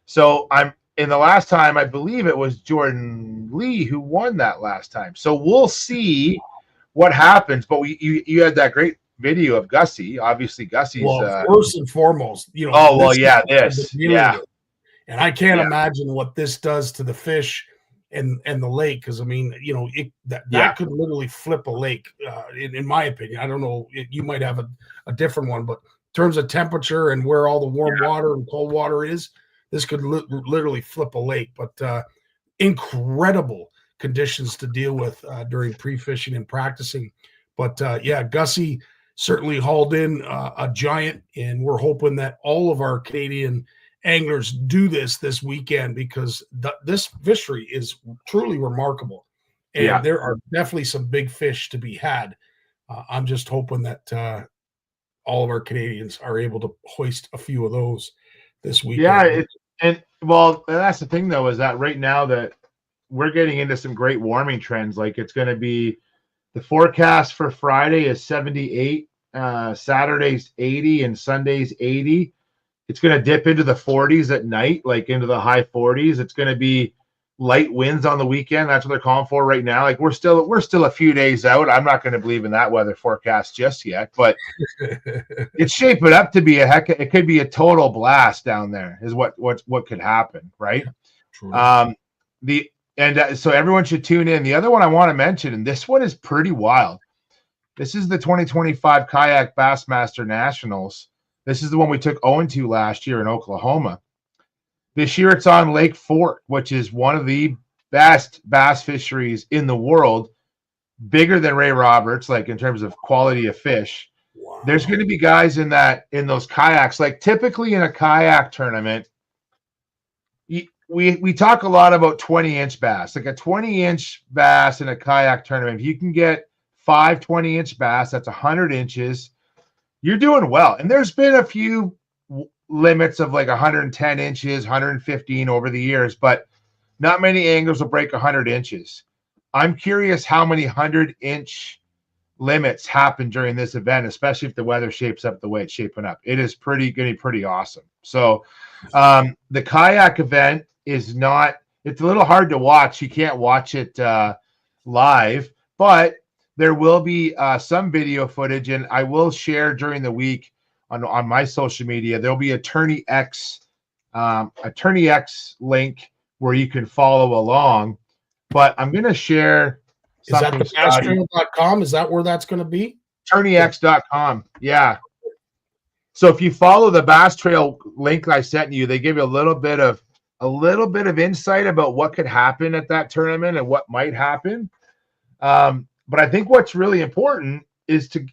So in the last time, I believe it was Jordan Lee who won that last time. So we'll see what happens. But you had that great video of Gussie. Obviously, Gussie's first and foremost, you know. Oh well, yeah. And I can't imagine what this does to the fish and the lake, because I mean, you know, that could literally flip a lake. In my opinion, I don't know. You might have a different one, but in terms of temperature and where all the warm water and cold water is, this could literally flip a lake. But incredible conditions to deal with during pre-fishing and practicing. But Gussie certainly hauled in a giant, and we're hoping that all of our Canadian anglers do this weekend, because this fishery is truly remarkable, and there are definitely some big fish to be had. I'm just hoping that all of our Canadians are able to hoist a few of those this weekend. Yeah, and that's the thing though, is that right now that we're getting into some great warming trends. Like it's going to be, the forecast for Friday is 78, Saturday's 80, and Sunday's 80. It's going to dip into the 40s at night, like into the high 40s. It's going to be light winds on the weekend. That's what they're calling for right now. Like we're still a few days out. I'm not going to believe in that weather forecast just yet, but it's shaping up to be it could be a total blast down there is what could happen. Right. So everyone should tune in. The other one I want to mention, and this one is pretty wild. This is the 2025 Kayak Bassmaster Nationals. This is the one we took 0-2 last year in Oklahoma. This year it's on Lake Fort, which is one of the best bass fisheries in the world, bigger than Ray Roberts, like in terms of quality of fish. Wow. There's going to be guys in those kayaks. Like typically in a kayak tournament, we talk a lot about 20-inch bass. Like a 20-inch bass in a kayak tournament, if you can get 5 20-inch bass, that's 100 inches. You're doing well. And there's been a few limits of like 110 inches, 115 over the years, but not many anglers will break 100 inches. I'm curious how many 100-inch limits happen during this event, especially if the weather shapes up the way it's shaping up. It is going to be pretty awesome. So the kayak event is not, it's a little hard to watch. You can't watch it live, but there will be some video footage, and I will share during the week on my social media. There'll be Attorney X link where you can follow along, but I'm going to share Is that something. the bastrail.com? Is that where that's going to be? attorneyx.com. Yeah. So if you follow the Bass Trail link I sent you, they give you a little bit of insight about what could happen at that tournament and what might happen. But I think what's really important is to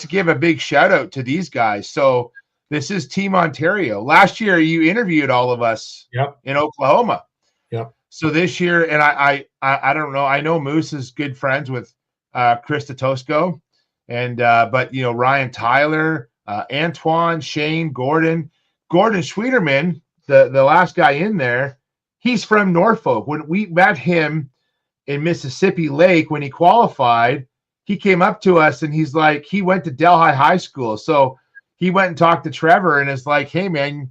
give a big shout out to these guys. So this is Team Ontario. Last year you interviewed all of us in Oklahoma. Yep. So this year, and I don't know, I know Moose is good friends with Krista Tosco, and but you know, Ryan Tyler, Antoine, Shane, Gordon Schwederman, the last guy in there, he's from Norfolk. When we met him in Mississippi Lake when he qualified, he came up to us and he's like, he went to Delhi High School. So he went and talked to Trevor and is like, hey man,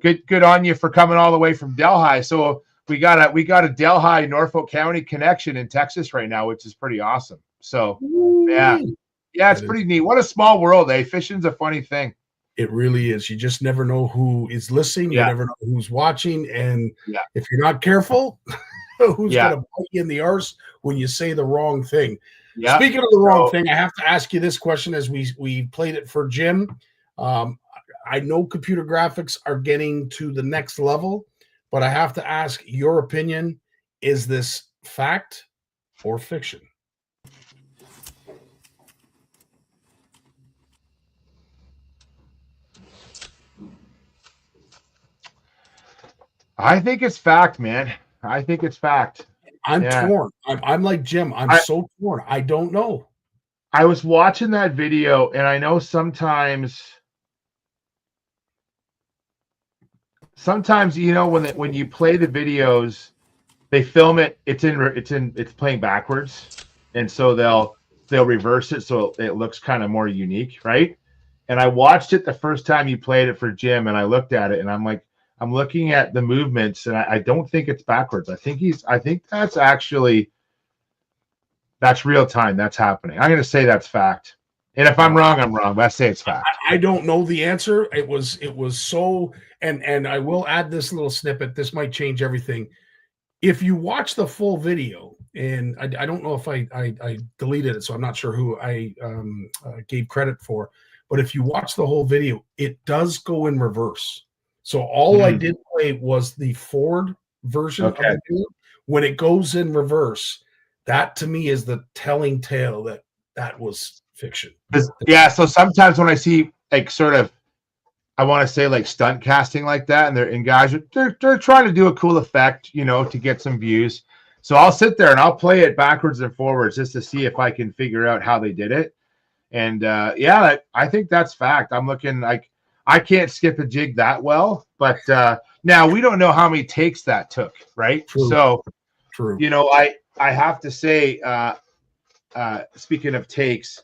good on you for coming all the way from Delhi. So we got a Delhi Norfolk County connection in Texas right now, which is pretty awesome. So yeah, it's pretty neat. What a small world, eh? Fishing's a funny thing. It really is. You just never know who is listening. You never know who's watching, and if you're not careful, who's going to bite you in the arse when you say the wrong thing. Speaking of the wrong thing, I have to ask you this question as we played it for Jim. I know computer graphics are getting to the next level, but I have to ask your opinion. Is this fact or fiction? I think it's fact, man. I think it's fact. I'm torn. I'm like Jim. I'm so torn. I don't know. I was watching that video, and I know sometimes you know when you play the videos, they film it. It's playing backwards, and so they'll reverse it so it looks kind of more unique, right? And I watched it the first time you played it for Jim, and I looked at it, and I'm like, I'm looking at the movements, and I don't think it's backwards. I think that's real time. That's happening. I'm going to say that's fact. And if I'm wrong, I'm wrong. But I say it's fact. I don't know the answer. It was so, and I will add this little snippet. This might change everything. If you watch the full video, and I don't know if I deleted it, so I'm not sure who I gave credit for. But if you watch the whole video, it does go in reverse. So all I did play was the forward version of the video. When it goes in reverse, that to me is the telling tale that was fiction. Yeah. So sometimes when I see like sort of, I want to say like stunt casting like that, and guys they're trying to do a cool effect, you know, to get some views. So I'll sit there and I'll play it backwards and forwards just to see if I can figure out how they did it. And I think that's fact. I'm looking like, I can't skip a jig that well, but now we don't know how many takes that took, right? True. So, True. You know, I have to say, speaking of takes,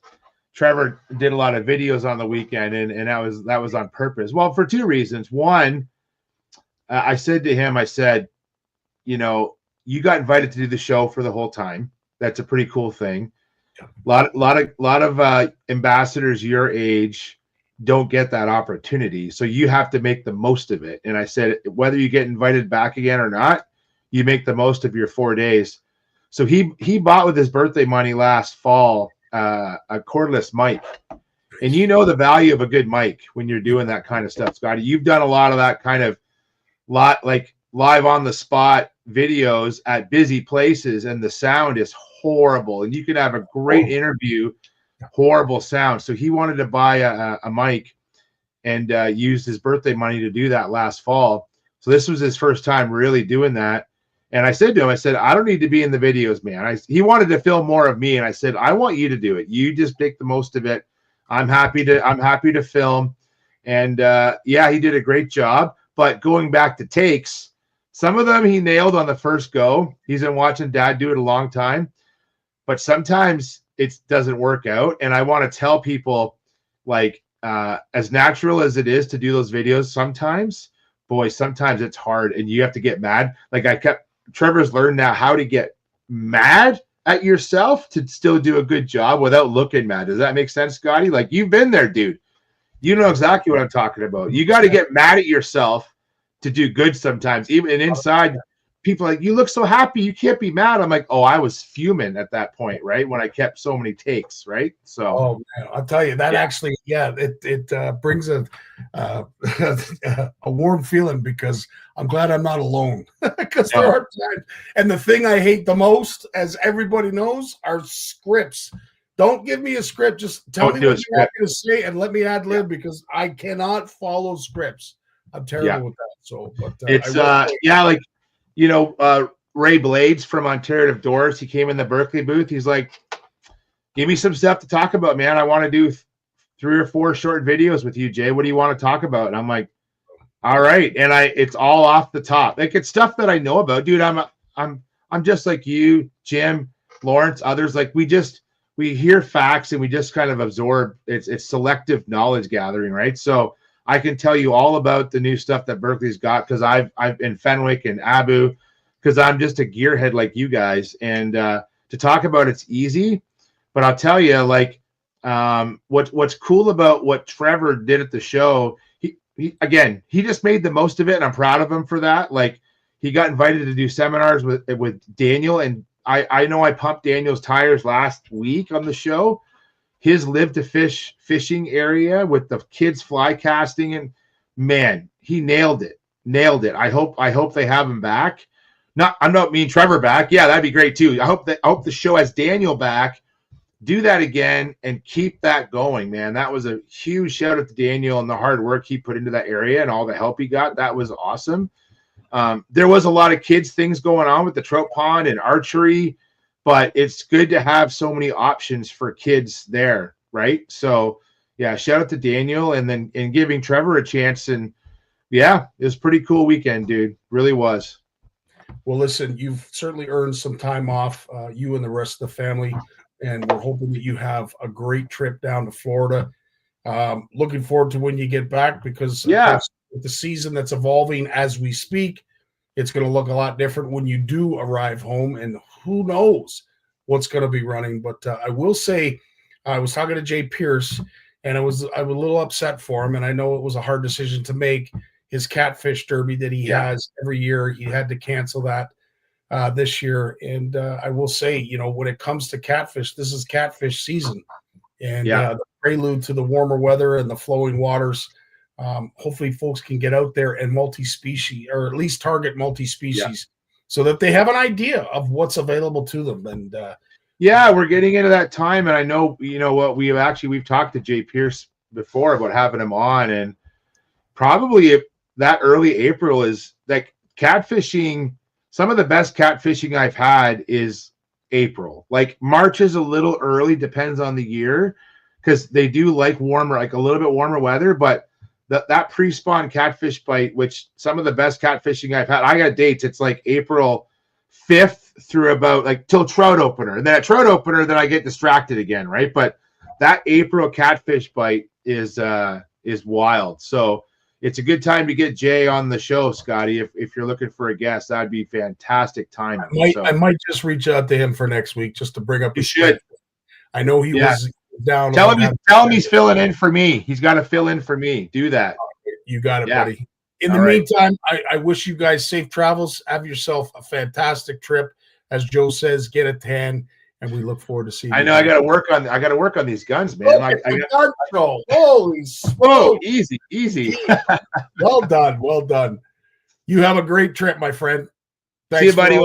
Trevor did a lot of videos on the weekend, and that was on purpose. Well, for two reasons. One, I said to him, I said, you know, you got invited to do the show for the whole time. That's a pretty cool thing. A lot of ambassadors your age don't get that opportunity, so you have to make the most of it. And I said, whether you get invited back again or not, you make the most of your 4 days. So he bought with his birthday money last fall a cordless mic, and you know the value of a good mic when you're doing that kind of stuff, Scottie. You've done a lot of that kind of like live on the spot videos at busy places, and the sound is horrible, and you can have a great interview, horrible sound. So he wanted to buy a mic and used his birthday money to do that last fall. So this was his first time really doing that. And I said to him, I said, I don't need to be in the videos, man. He wanted to film more of me, and I said, I want you to do it. You just make the most of it. I'm happy to film. And he did a great job. But going back to takes, some of them he nailed on the first go. He's been watching Dad do it a long time. but sometimes it doesn't work out. And I want to tell people, like, as natural as it is to do those videos, sometimes it's hard and you have to get mad. Like Trevor's learned now how to get mad at yourself to still do a good job without looking mad. Does that make sense, Scottie? Like, you've been there, dude. You know exactly what I'm talking about. You got to get mad at yourself to do good sometimes. Even inside, people are like, you look so happy, you can't be mad. I'm like, oh, I was fuming at that point, right? When I kept so many takes, right? So, oh man, I'll tell you that actually, it brings a warm feeling, because I'm glad I'm not alone. Because there are times, and the thing I hate the most, as everybody knows, are scripts. Don't give me a script. Just tell me what you want me to say and let me ad lib, because I cannot follow scripts. I'm terrible with that. So, but it's like, you know, Ray Blades from Ontario Doors, he came in the Berkeley booth. He's like, give me some stuff to talk about, man. I want to do 3 or 4 short videos with you, Jay. What do you want to talk about? And I'm like, all right. And it's all off the top. Like, it's stuff that I know about, dude. I'm just like you, Jim, Lawrence, others. Like, we hear facts and we just kind of absorb. It's selective knowledge gathering, right? So I can tell you all about the new stuff that Berkeley's got, because I've in Fenwick and Abu, because I'm just a gearhead like you guys. And to talk about it's easy, but I'll tell you, like, what's cool about what Trevor did at the show, he just made the most of it, and I'm proud of him for that. Like, he got invited to do seminars with Daniel, and I know I pumped Daniel's tires last week on the show. His live to fish fishing area with the kids fly casting, and man, he nailed it. I hope they have him back. I'm not mean Trevor back. Yeah, that'd be great too. I hope the show has Daniel back. Do that again and keep that going, man. That was a huge shout out to Daniel and the hard work he put into that area and all the help he got. That was awesome. There was a lot of kids things going on with the trout pond and archery, but it's good to have so many options for kids there, right? So yeah, shout out to Daniel and giving Trevor a chance. And yeah, it was a pretty cool weekend, dude. Really was. Well, listen, you've certainly earned some time off, you and the rest of the family, and we're hoping that you have a great trip down to Florida. Looking forward to when you get back, because with the season that's evolving as we speak, it's going to look a lot different when you do arrive home, and who knows what's going to be running. But I will say, I was talking to Jay Pierce, and I was a little upset for him, and I know it was a hard decision to make. His catfish derby that he has every year, he had to cancel that this year. And I will say, you know, when it comes to catfish, this is catfish season, and the prelude to the warmer weather and the flowing waters. Hopefully folks can get out there and multi-species, or at least target multi-species, so that they have an idea of what's available to them. And we're getting into that time. And I know, you know what, we've talked to Jay Pierce before about having him on, and probably that early April is like catfishing. Some of the best catfishing I've had is April. Like, March is a little early, depends on the year, because they do like warmer, like a little bit warmer weather, but that pre-spawn catfish bite, which some of the best catfishing I've had, I got dates. It's like April 5th through about like till trout opener. And then at trout opener, then I get distracted again, right? But that April catfish bite is wild. So it's a good time to get Jay on the show, Scottie. If you're looking for a guest, that'd be fantastic timing. I might just reach out to him for next week just to bring up. You should. I know he was down. Tell him he's filling in for me. He's got to fill in for me. Do that. You got it, buddy. In the meantime, I wish you guys safe travels. Have yourself a fantastic trip. As Joe says, get a tan, and we look forward to seeing you. I know I got to work on these guns, man. Gun control. Holy smoke. Easy. Well done. You have a great trip, my friend. Thanks. See you, buddy.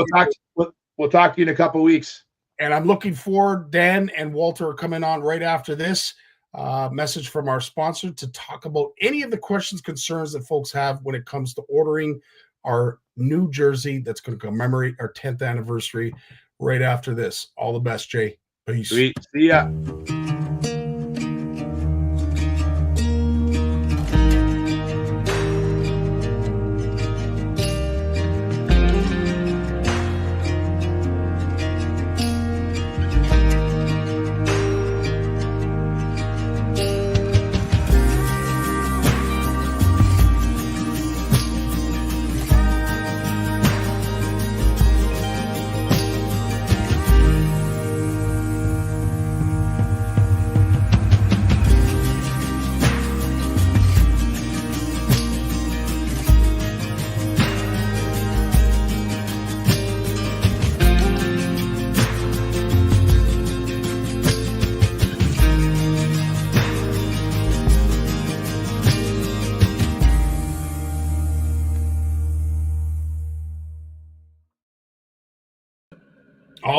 We'll talk to you in a couple weeks. And I'm looking forward. Dan and Walter are coming on right after this message from our sponsor to talk about any of the questions, concerns that folks have when it comes to ordering our new jersey that's going to commemorate our 10th anniversary right after this. All the best, Jay. Peace. Sweet. See ya.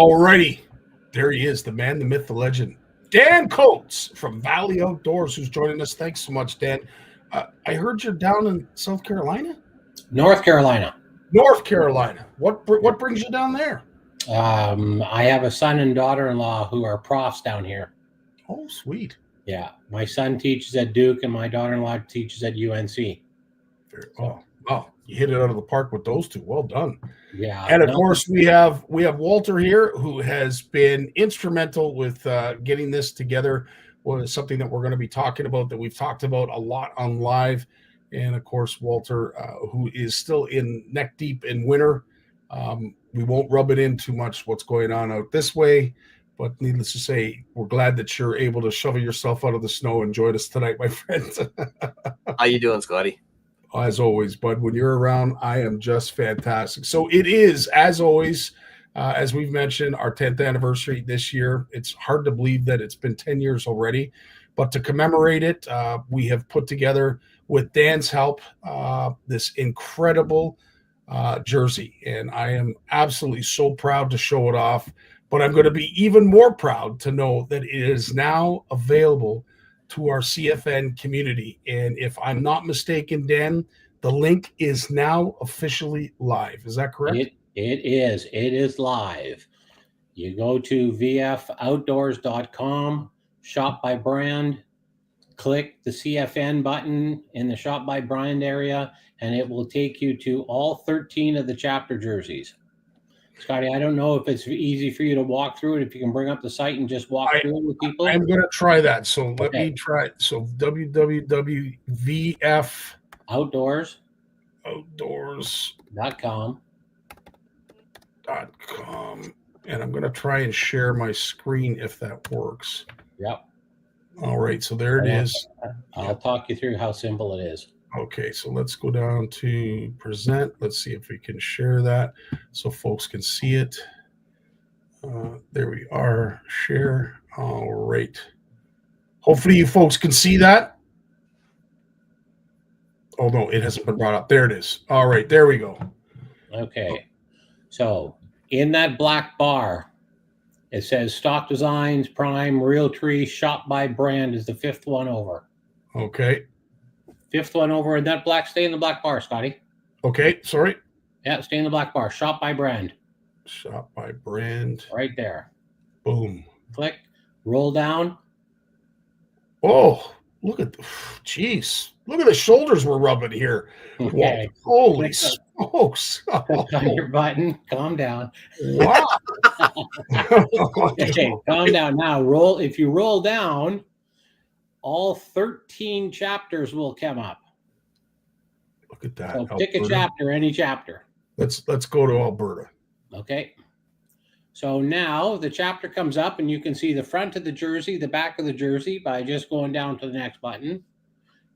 Alrighty. There he is, the man, the myth, the legend. Dan Coates from Valley Outdoors, who's joining us. Thanks so much, Dan. I heard you're down in South Carolina? North Carolina. North Carolina. What brings you down there? I have a son and daughter-in-law who are profs down here. Oh, sweet. Yeah. My son teaches at Duke and my daughter-in-law teaches at UNC. Oh, you hit it out of the park with those two. Well done. Yeah. And of course, we have Walter here, who has been instrumental with getting this together. Well, it's something that we're going to be talking about, that we've talked about a lot on live. And of course, Walter, who is still in neck deep in winter. We won't rub it in too much what's going on out this way. But needless to say, we're glad that you're able to shovel yourself out of the snow and join us tonight, my friend. How you doing, Scottie? As always, bud, when you're around, I am just fantastic. So it is, as always, as we've mentioned, our 10th anniversary this year. It's hard to believe that it's been 10 years already. But to commemorate it, we have put together, with Dan's help, this incredible jersey. And I am absolutely so proud to show it off. But I'm going to be even more proud to know that it is now available to our CFN community. And if I'm not mistaken, Dan, the link is now officially live. Is that correct? It is. It is live. You go to vfoutdoors.com, shop by brand, click the CFN button in the shop by brand area, and it will take you to all 13 of the chapter jerseys. Scottie, I don't know if it's easy for you to walk through it. If you can bring up the site and just walk through it with people. I'm going to try that. So let me try it. So www.vf outdoors.com. And I'm going to try and share my screen if that works. Yep. All right. So there it is. I'll talk you through how simple it is. Okay, so let's go down to present. Let's see if we can share that so folks can see it. There we are. Share. All right. Hopefully you folks can see that. Oh, no, it hasn't been brought up. There it is. All right, there we go. Okay. So in that black bar, it says Stock Designs, Prime, Realtree, Shop by Brand is the fifth one over. Okay. Fifth one over in that black, stay in the black bar, Scottie. Okay, sorry. Yeah, stay in the black bar. Shop by brand. Shop by brand. Right there. Boom. Click. Roll down. Oh, look at, geez. Look at the shoulders we're rubbing here. Okay. Holy smokes. Click on your button. Calm down. Wow. Okay, calm down. Now roll. If you roll down, all 13 chapters will come up. Look at that. So pick a chapter, any chapter. Let's go to Alberta. Okay. So now the chapter comes up and you can see the front of the jersey, the back of the jersey by just going down to the next button.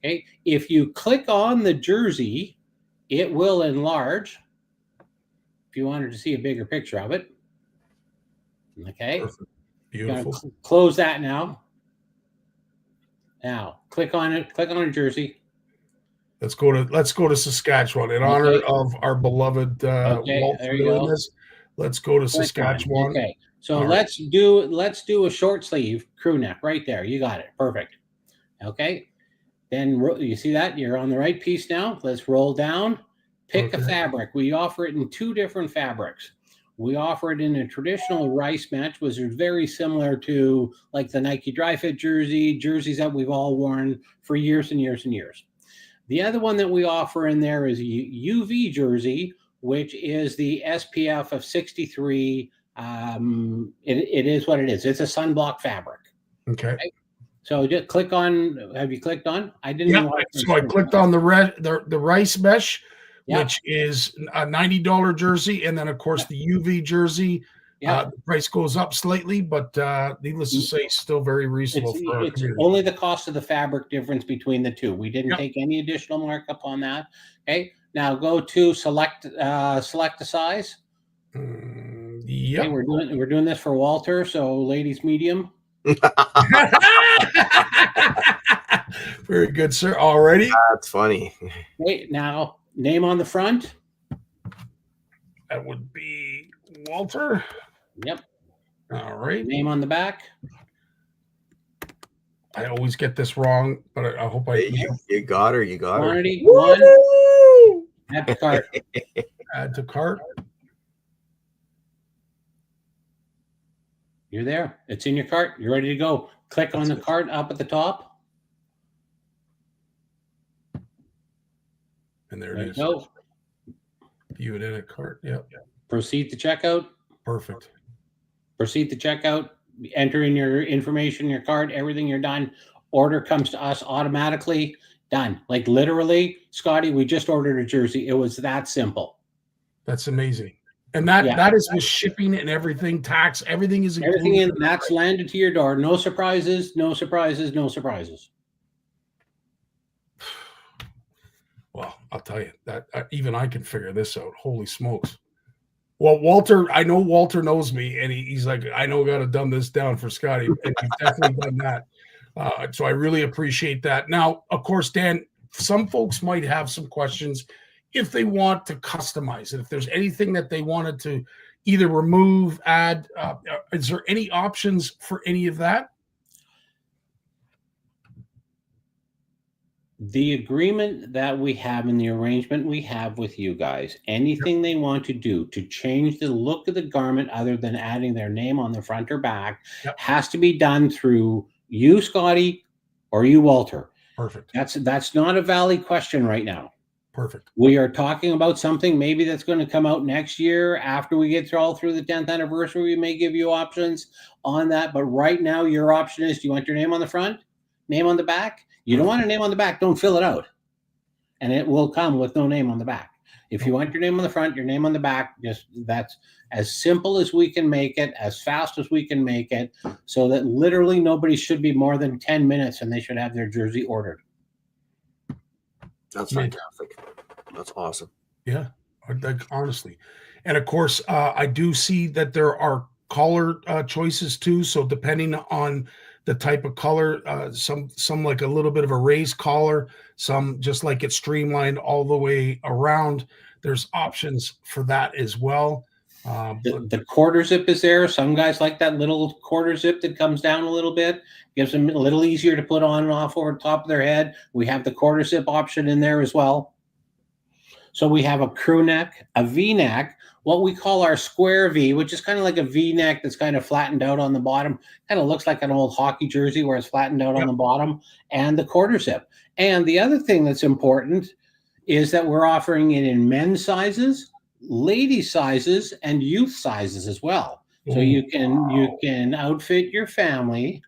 Okay. If you click on the jersey, it will enlarge. If you wanted to see a bigger picture of it. Okay. Perfect. Beautiful. Close that now. Now, click on it. Click on a jersey. Let's go to Saskatchewan in honor of our beloved Walt for doing this. Let's go to Saskatchewan. Okay, so let's do a short sleeve crew neck right there. You got it. Perfect. Okay, then you see that you're on the right piece now. Let's roll down. Pick a fabric. We offer it in two different fabrics. We offer it in a traditional rice match, which is very similar to like the Nike Dry Fit jerseys that we've all worn for years and years and years. The other one that we offer in there is a UV jersey, which is the SPF of 63. It is what it is. It's a sunblock fabric. Okay. So just click on. Have you clicked on? I didn't. Yeah, so I clicked on the rice mesh. Yep. Which is a $90 jersey. And then, of course, the UV jersey, the price goes up slightly, but needless to say, still very reasonable for our community. Only the cost of the fabric difference between the two. We didn't take any additional markup on that. Okay. Now go to select a size. Yeah. Okay, we're doing this for Walter, so ladies medium. Very good, sir. Already? That's funny. Wait, now name on the front. That would be Walter. Yep. All right. Name on the back. I always get this wrong, but I hope You got her. You got her. Quantity, one. Add to cart. Add to cart. You're there. It's in your cart. You're ready to go. Click on the cart up at the top. And there There it you is. go. View it in a cart. Yep. Proceed to checkout. Perfect. Proceed to checkout. Enter in your information, your card, everything. You're done. Order comes to us automatically. Done. Like literally, Scottie, we just ordered a jersey. It was that simple. That's amazing. And that is with shipping and everything, tax, everything is included. Everything in that's landed to your door. No surprises, no surprises, no surprises. Well, I'll tell you that even I can figure this out. Holy smokes. Well, Walter, I know Walter knows me, and he's like, I know I got to dumb this down for Scottie, and you've definitely done that. So I really appreciate that. Now, of course, Dan, some folks might have some questions if they want to customize it. If there's anything that they wanted to either remove, add, is there any options for any of that? The agreement that we have and the arrangement we have with you guys, anything they want to do to change the look of the garment other than adding their name on the front or back has to be done through you, Scottie, or you, Walter. Perfect. That's not a valid question right now. Perfect. We are talking about something maybe that's going to come out next year after we get all through the 10th anniversary. We may give you options on that, but right now your option is: do you want your name on the front, name on the back? You don't want a name on the back, don't fill it out. And it will come with no name on the back. If you want your name on the front, your name on the back, that's as simple as we can make it, as fast as we can make it, so that literally nobody should be more than 10 minutes and they should have their jersey ordered. That's fantastic. That's awesome. Yeah, like, honestly. And of course, I do see that there are color choices too. So depending on the type of color, some like a little bit of a raised collar, some just like it streamlined all the way around. There's options for that as well. The quarter zip is there. Some guys like that little quarter zip that comes down a little bit, gives them a little easier to put on and off over the top of their head. We have the quarter zip option in there as well. So we have a crew neck, a V-neck, what we call our square V, which is kind of like a V-neck that's kind of flattened out on the bottom. Kind of looks like an old hockey jersey where it's flattened out on the bottom, and the quarter zip. And the other thing that's important is that we're offering it in men's sizes, ladies sizes, and youth sizes as well. So you can outfit your family.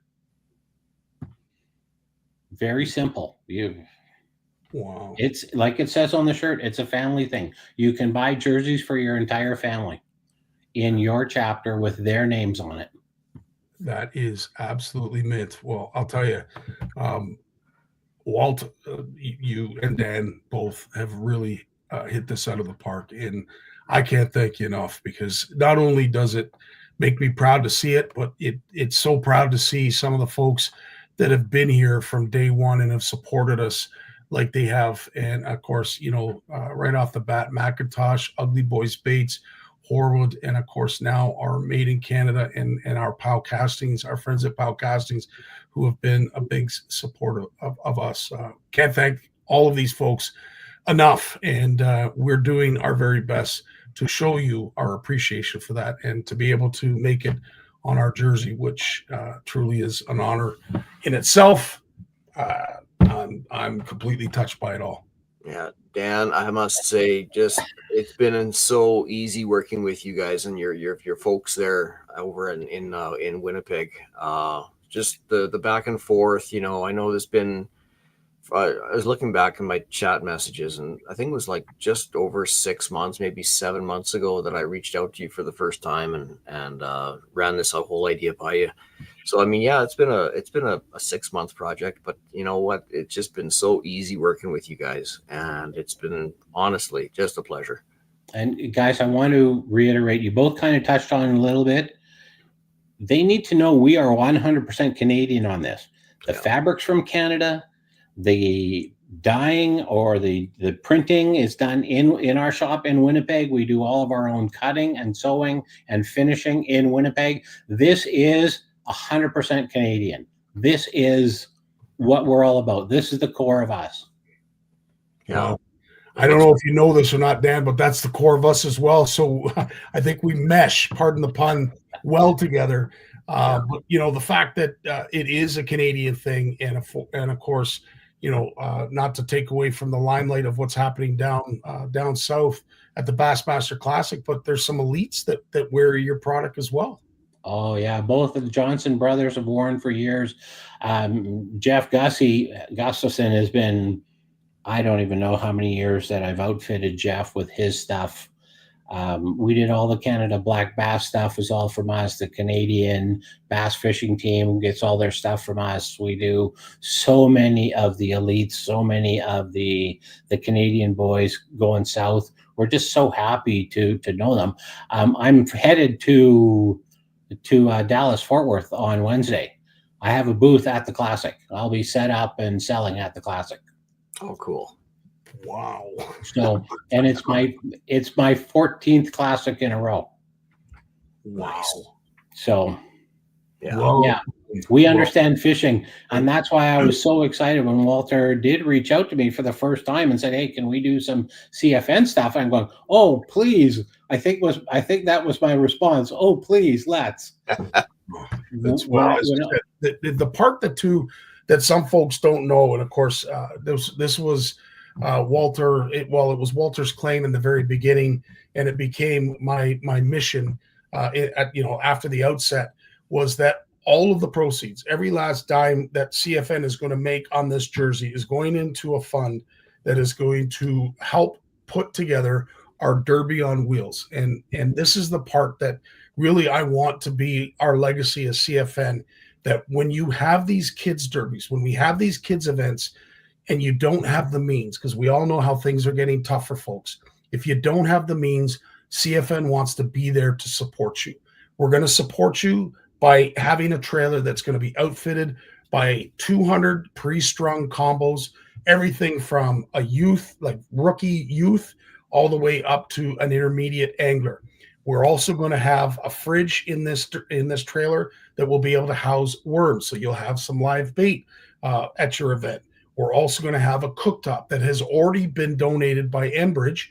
Very simple. Wow. It's like it says on the shirt, it's a family thing. You can buy jerseys for your entire family in your chapter with their names on it. That is absolutely mint. Well, I'll tell you, Walt, you and Dan both have really hit this out of the park. And I can't thank you enough, because not only does it make me proud to see it, but it's so proud to see some of the folks that have been here from day one and have supported us like they have. And of course, right off the bat, McIntosh, Ugly Boys Bates, Horwood, and of course now our Made in Canada and our POW Castings, our friends at POW Castings, who have been a big supporter of us. Can't thank all of these folks enough. And we're doing our very best to show you our appreciation for that, and to be able to make it on our jersey, which truly is an honor in itself. I'm completely touched by it all. Yeah, Dan, I must say, it's been so easy working with you guys and your folks there over in Winnipeg. Just the back and forth. I know there's been. I was looking back in my chat messages, and I think it was like just over 6 months, maybe 7 months ago, that I reached out to you for the first time and ran this whole idea by you. So I mean, yeah, it's been a 6 month project, but you know what? It's just been so easy working with you guys, and it's been honestly just a pleasure. And guys, I want to reiterate, you both kind of touched on it a little bit. They need to know we are 100% Canadian on this. The fabric's from Canada. The dyeing or the printing is done in our shop in Winnipeg. We do all of our own cutting and sewing and finishing in Winnipeg. This is 100% Canadian. This is what we're all about. This is the core of us. Yeah. I don't know if you know this or not, Dan, but that's the core of us as well. So I think we mesh, pardon the pun, well together. But you know, the fact that it is a Canadian thing, and of course, you know, not to take away from the limelight of what's happening down south at the Bassmaster Classic, but there's some elites that wear your product as well. Oh yeah, both of the Johnson brothers have worn for years. Jeff Gustafson has been, I don't even know how many years that I've outfitted Jeff with his stuff. We did all the Canada Black Bass stuff is all from us. The Canadian bass fishing team gets all their stuff from us. We do so many of the elites, so many of the Canadian boys going south. We're just so happy to know them. I'm headed to Dallas Fort Worth on Wednesday. I have a booth at the Classic. I'll be set up and selling at the Classic. Oh, cool. Wow. So, and it's my 14th Classic in a row. Wow. So, yeah. Yeah, we understand fishing, and that's why I was so excited when Walter did reach out to me for the first time and said, "Hey, can we do some CFN stuff?" I'm going, "Oh, please." I think that was my response. "Oh, please, let's." That's the part that some folks don't know, and of course, this was Walter. It was Walter's claim in the very beginning, and it became my mission. After the outset, was that all of the proceeds, every last dime that CFN is going to make on this jersey, is going into a fund that is going to help put together our Derby on wheels. And this is the part that really I want to be our legacy as CFN, that when you have these kids derbies, when we have these kids events, and you don't have the means, because we all know how things are getting tough for folks. If you don't have the means, CFN wants to be there to support you. We're going to support you by having a trailer that's going to be outfitted by 200 pre-strung combos, everything from a youth, like rookie youth, all the way up to an intermediate angler. We're also going to have a fridge in this trailer that will be able to house worms, so you'll have some live bait at your event. We're also going to have a cooktop that has already been donated by Enbridge,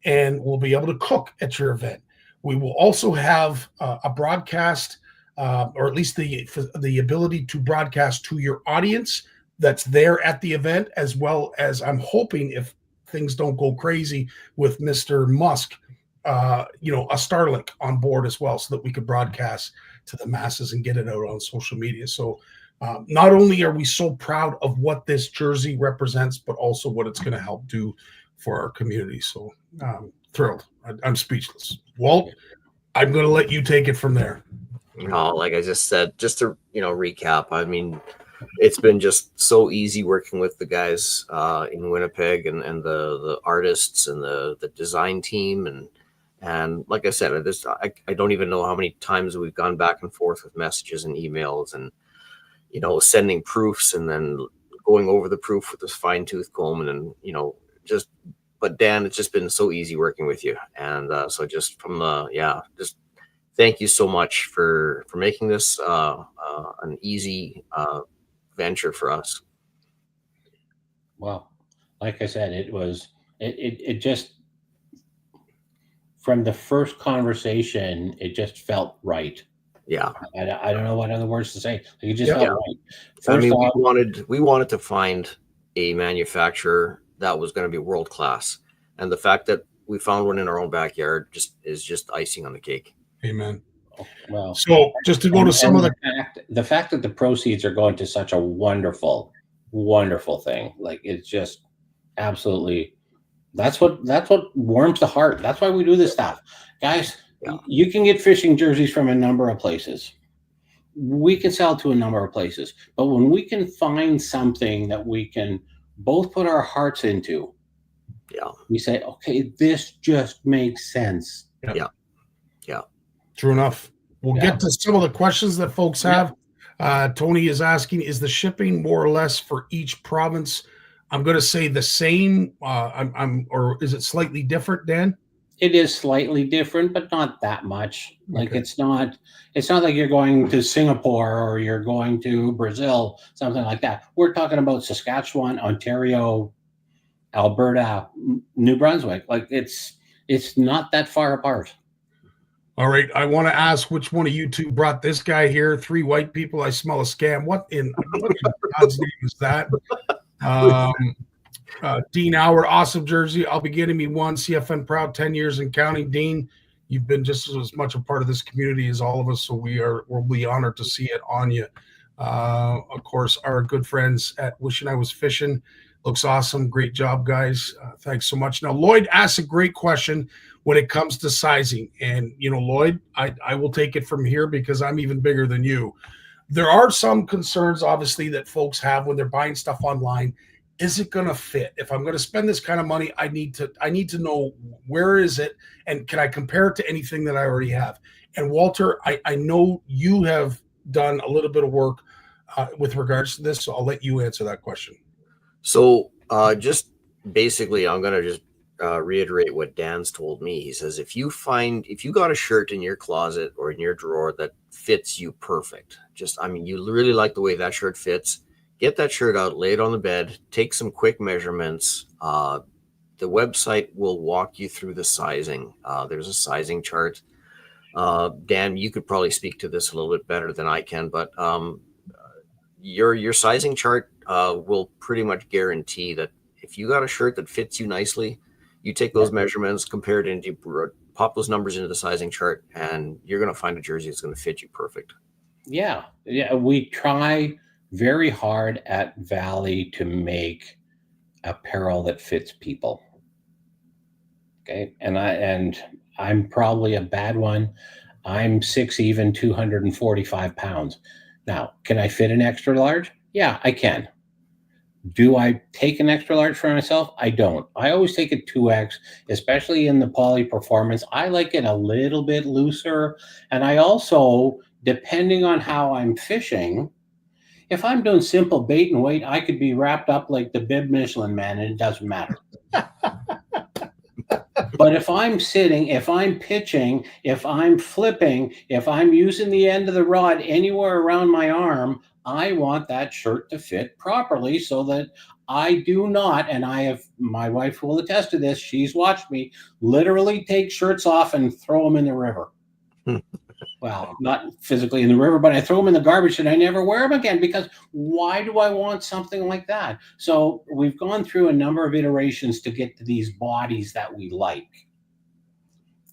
and we'll be able to cook at your event. We will also have a broadcast, or at least the ability to broadcast to your audience that's there at the event, as well as, I'm hoping, if things don't go crazy with Mr. Musk, a Starlink on board as well, so that we could broadcast to the masses and get it out on social media. So not only are we so proud of what this jersey represents, but also what it's going to help do for our community. So thrilled. I'm speechless. Walt, I'm going to let you take it from there. Like I just said, just to recap, I mean, it's been just so easy working with the guys in Winnipeg and the artists and the design team, and like I said, I don't even know how many times we've gone back and forth with messages and emails, and sending proofs and then going over the proof with this fine-tooth comb, and but Dan, it's just been so easy working with you, and so just from just thank you so much for making this an easy venture for us. Well, like I said, it just, from the first conversation, it just felt right. Yeah. I don't know what other words to say. It just felt right. First we wanted to find a manufacturer that was going to be world class, and the fact that we found one in our own backyard is just icing on the cake. Amen. Well, so just to go to some of the fact that the proceeds are going to such a wonderful, wonderful thing, like it's just absolutely, that's what warms the heart. That's why we do this stuff, guys. You can get fishing jerseys from a number of places. We can sell to a number of places, but when we can find something that we can both put our hearts into, we say, okay, this just makes sense. Yeah. True enough. We'll get to some of the questions that folks have. Tony is asking, is the shipping more or less for each province I'm going to say the same. Or is it slightly different, Dan? It is slightly different, but not that much. Like Okay. it's not like you're going to Singapore or you're going to Brazil, something like that. We're talking about Saskatchewan, Ontario, Alberta, New Brunswick. Like it's not that far apart. All right. I want to ask which one of you two brought this guy here. 3 white people. I smell a scam. What in God's name is that? Dean Howard, awesome jersey. I'll be getting me one. CFN proud, 10 years and counting. Dean, you've been just as much a part of this community as all of us, so we'll be honored to see it on you. Of course, our good friends at Wishing I Was Fishing. Looks awesome. Great job, guys. Thanks so much. Now, Lloyd asked a great question when it comes to sizing. And, Lloyd, I will take it from here because I'm even bigger than you. There are some concerns, obviously, that folks have when they're buying stuff online. Is it going to fit? If I'm going to spend this kind of money, I need to know where is it, and can I compare it to anything that I already have? And Walter, I know you have done a little bit of work with regards to this, so I'll let you answer that question. So just basically, I'm going to just reiterate what Dan's told me. He says, if you got a shirt in your closet or in your drawer that fits you perfect, you really like the way that shirt fits, get that shirt out, lay it on the bed, take some quick measurements. The website will walk you through the sizing. There's a sizing chart. Dan, you could probably speak to this a little bit better than I can, but your sizing chart will pretty much guarantee that if you got a shirt that fits you nicely, you take those measurements, compare it into, pop those numbers into the sizing chart, and you're going to find a jersey that's going to fit you perfect. Yeah. We try very hard at Valley to make apparel that fits people. Okay. And I'm probably a bad one. I'm 6 even 245 pounds. Now, can I fit an extra large? Yeah, I can. Do I take an extra large for myself? I don't. I always take a 2X, especially in the Poly Performance. I like it a little bit looser. And I also, depending on how I'm fishing, if I'm doing simple bait and weight, I could be wrapped up like the Bib Michelin man, and it doesn't matter. But if I'm sitting, if I'm pitching, if I'm flipping, if I'm using the end of the rod anywhere around my arm, I want that shirt to fit properly so that I do not, and my wife will attest to this, she's watched me literally take shirts off and throw them in the river. Well, not physically in the river, but I throw them in the garbage and I never wear them again, because why do I want something like that? So we've gone through a number of iterations to get to these bodies that we like.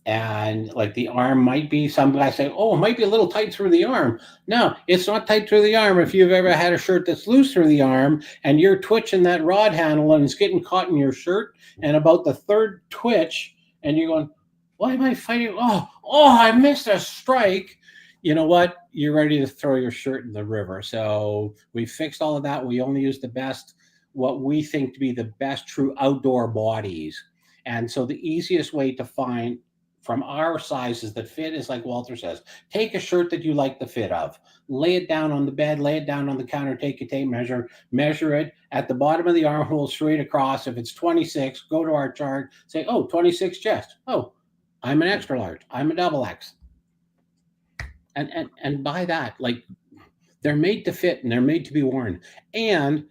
And like the arm might be, some guys say, oh, it might be a little tight through the arm. No, it's not tight through the arm. If you've ever had a shirt that's loose through the arm and you're twitching that rod handle and it's getting caught in your shirt, and about the third twitch and you're going, why am I fighting? Oh, I missed a strike. You know what? You're ready to throw your shirt in the river. So we fixed all of that. We only use the best, what we think to be the best true outdoor bodies. And so the easiest way to find from our sizes that fit is like Walter says, take a shirt that you like the fit of, lay it down on the bed, lay it down on the counter, take a tape measure, measure it at the bottom of the armhole straight across. If it's 26, go to our chart, say, oh, 26 chest. Oh, I'm an extra large. I'm a double X. And by that, like, they're made to fit and they're made to be worn. And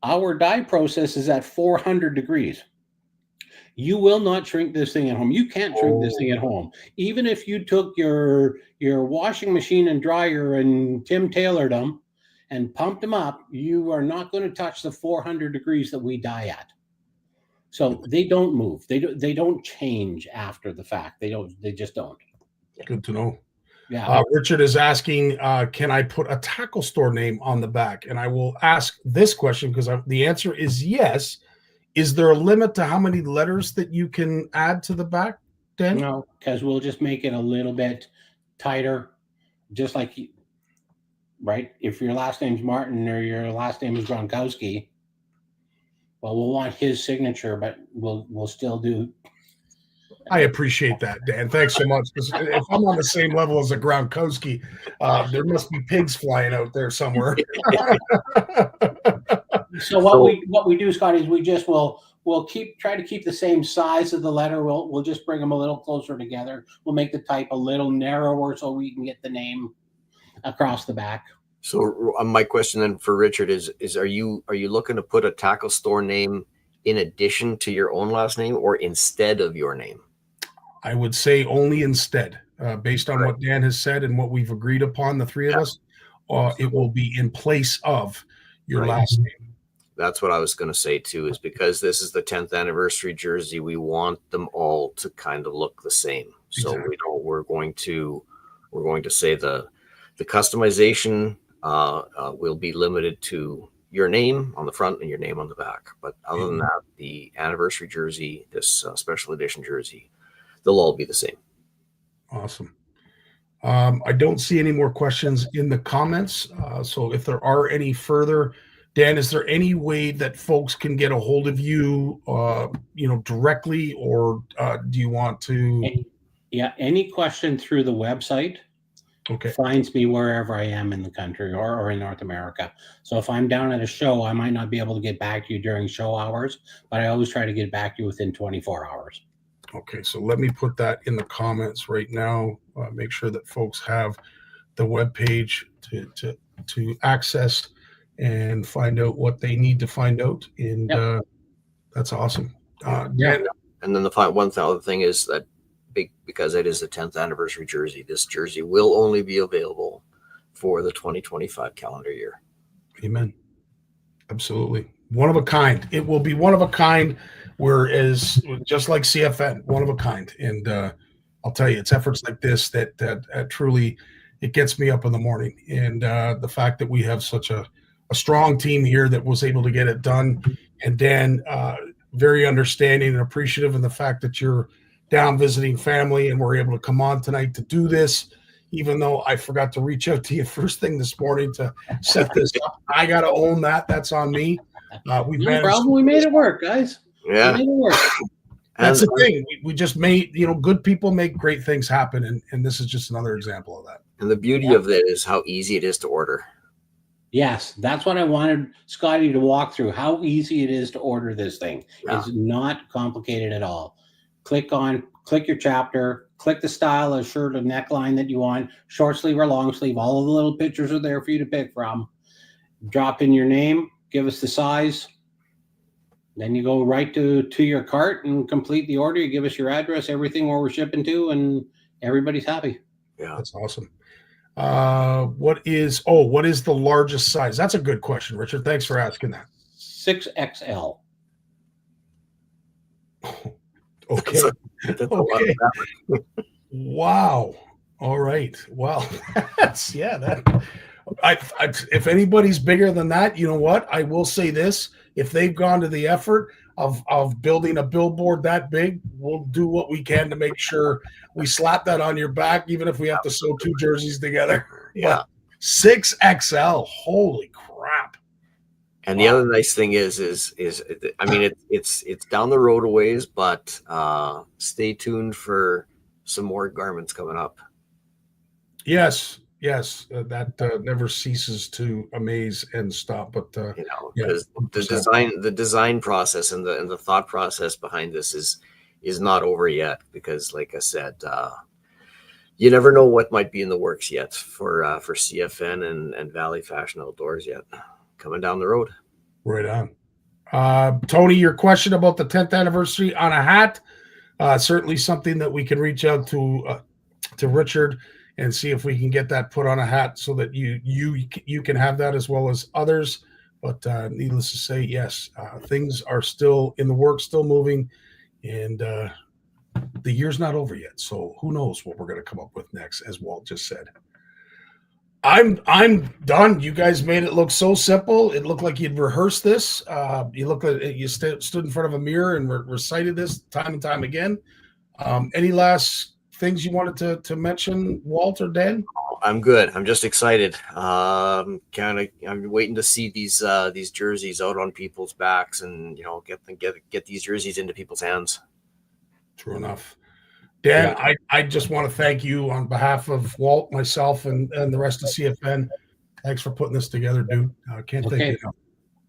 our dye process is at 400 degrees. You will not shrink this thing at home. You can't shrink this thing at home. Even if you took your washing machine and dryer and Tim tailored them and pumped them up, you are not going to touch the 400 degrees that we dye at. So they don't move. They don't change after the fact. They just don't. Good to know. Yeah. Richard is asking, can I put a tackle store name on the back? And I will ask this question because the answer is yes. Is there a limit to how many letters that you can add to the back, Dan? No, because we'll just make it a little bit tighter, just like, right? If your last name's Martin or your last name is Gronkowski, well, we'll want his signature, but we'll still do. I appreciate that, Dan. Thanks so much. Because if I'm on the same level as a Gronkowski, there must be pigs flying out there somewhere. So what we do, Scotty, is we just we'll try to keep the same size of the letter. We'll just bring them a little closer together. We'll make the type a little narrower so we can get the name across the back. So my question then for Richard is are you looking to put a tackle store name in addition to your own last name or instead of your name? I would say only instead, based on what Dan has said and what we've agreed upon, the three of us. It will be in place of your last name. That's what I was going to say too, is because this is the 10th anniversary jersey, we want them all to kind of look the same. So we're going to say the customization will be limited to your name on the front and your name on the back. But other than that, the anniversary jersey, this special edition jersey, they'll all be the same. Awesome. I don't see any more questions in the comments. So if there are any further, Dan, is there any way that folks can get a hold of you, directly, or do you want to? Any question through the website finds me wherever I am in the country or in North America. So if I'm down at a show, I might not be able to get back to you during show hours, but I always try to get back to you within 24 hours. Okay, so let me put that in the comments right now. Make sure that folks have the webpage to access and find out what they need to find out. And that's awesome. And then the one other thing is that because it is the 10th anniversary jersey, this jersey will only be available for the 2025 calendar year. Amen. Absolutely. One of a kind. It will be one of a kind. Whereas, just like CFN, one of a kind. And I'll tell you, it's efforts like this that truly, it gets me up in the morning. And the fact that we have such a strong team here that was able to get it done. And Dan, very understanding and appreciative in the fact that you're down visiting family and we're able to come on tonight to do this. Even though I forgot to reach out to you first thing this morning to set this up. I got to own that. That's on me. No problem. We made it work, guys. Yeah. That's the thing. We just made, good people make great things happen. And this is just another example of that. And the beauty of it is how easy it is to order. Yes, that's what I wanted Scottie to walk through, how easy it is to order this thing. It's not complicated at all. Click your chapter, click the style of shirt or neckline that you want, short sleeve or long sleeve. All of the little pictures are there for you to pick from. Drop in your name, give us the size. Then you go right to your cart and complete the order. You give us your address, everything where we're shipping to, and everybody's happy. Yeah, that's awesome. What is the largest size? That's a good question, Richard. Thanks for asking that. 6XL. Okay. Okay. Wow. All right. Well, if anybody's bigger than that, you know what? I will say this. If they've gone to the effort of building a billboard that big, we'll do what we can to make sure we slap that on your back, even if we have to sew two jerseys together. Yeah. 6XL. Holy crap. And the other nice thing is I mean, it's down the road a ways, but stay tuned for some more garments coming up. Yes, that never ceases to amaze and stop. But because the design process and the thought process behind this is not over yet. Because, like I said, you never know what might be in the works yet for CFN and Valley Fashion Outdoors yet. Coming down the road. Right on. Tony, your question about the 10th anniversary on a hat, certainly something that we can reach out to Richard and see if we can get that put on a hat so that you can have that as well as others. But needless to say, yes, things are still in the works, still moving, and the year's not over yet. So who knows what we're going to come up with next, as Walt just said. I'm done. You guys made it look so simple. It looked like you'd rehearsed this. You stood in front of a mirror and recited this time and time again. Any last things you wanted to mention, Walt or Dan? I'm good. I'm just excited. I'm waiting to see these jerseys out on people's backs and get these jerseys into people's hands. True enough. Dan, yeah. I just want to thank you on behalf of Walt, myself, and the rest of CFN. Thanks for putting this together, dude. Can't thank you enough.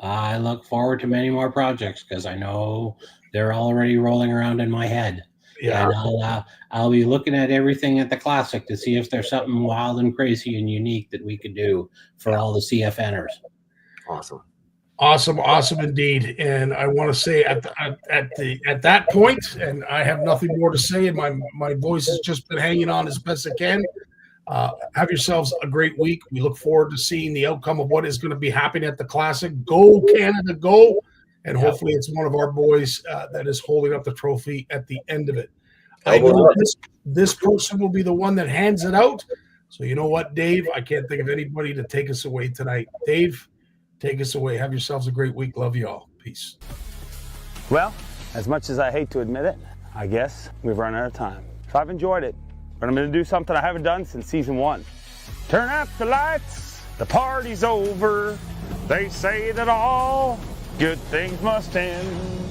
I look forward to many more projects because I know they're already rolling around in my head. Yeah. And I'll be looking at everything at the Classic to see if there's something wild and crazy and unique that we could do for all the CFNers. Awesome. Awesome indeed. And I want to say at that point, and I have nothing more to say, and my voice has just been hanging on as best it can. Have yourselves a great week. We look forward to seeing the outcome of what is going to be happening at the Classic. Go Canada, go! And hopefully it's one of our boys that is holding up the trophy at the end of it. I know this person will be the one that hands it out. So you know what, Dave? I can't think of anybody to take us away tonight. Dave, take us away. Have yourselves a great week. Love you all. Peace. Well, as much as I hate to admit it, I guess we've run out of time. So I've enjoyed it, but I'm going to do something I haven't done since season 1. Turn out the lights. The party's over. They say that all good things must end.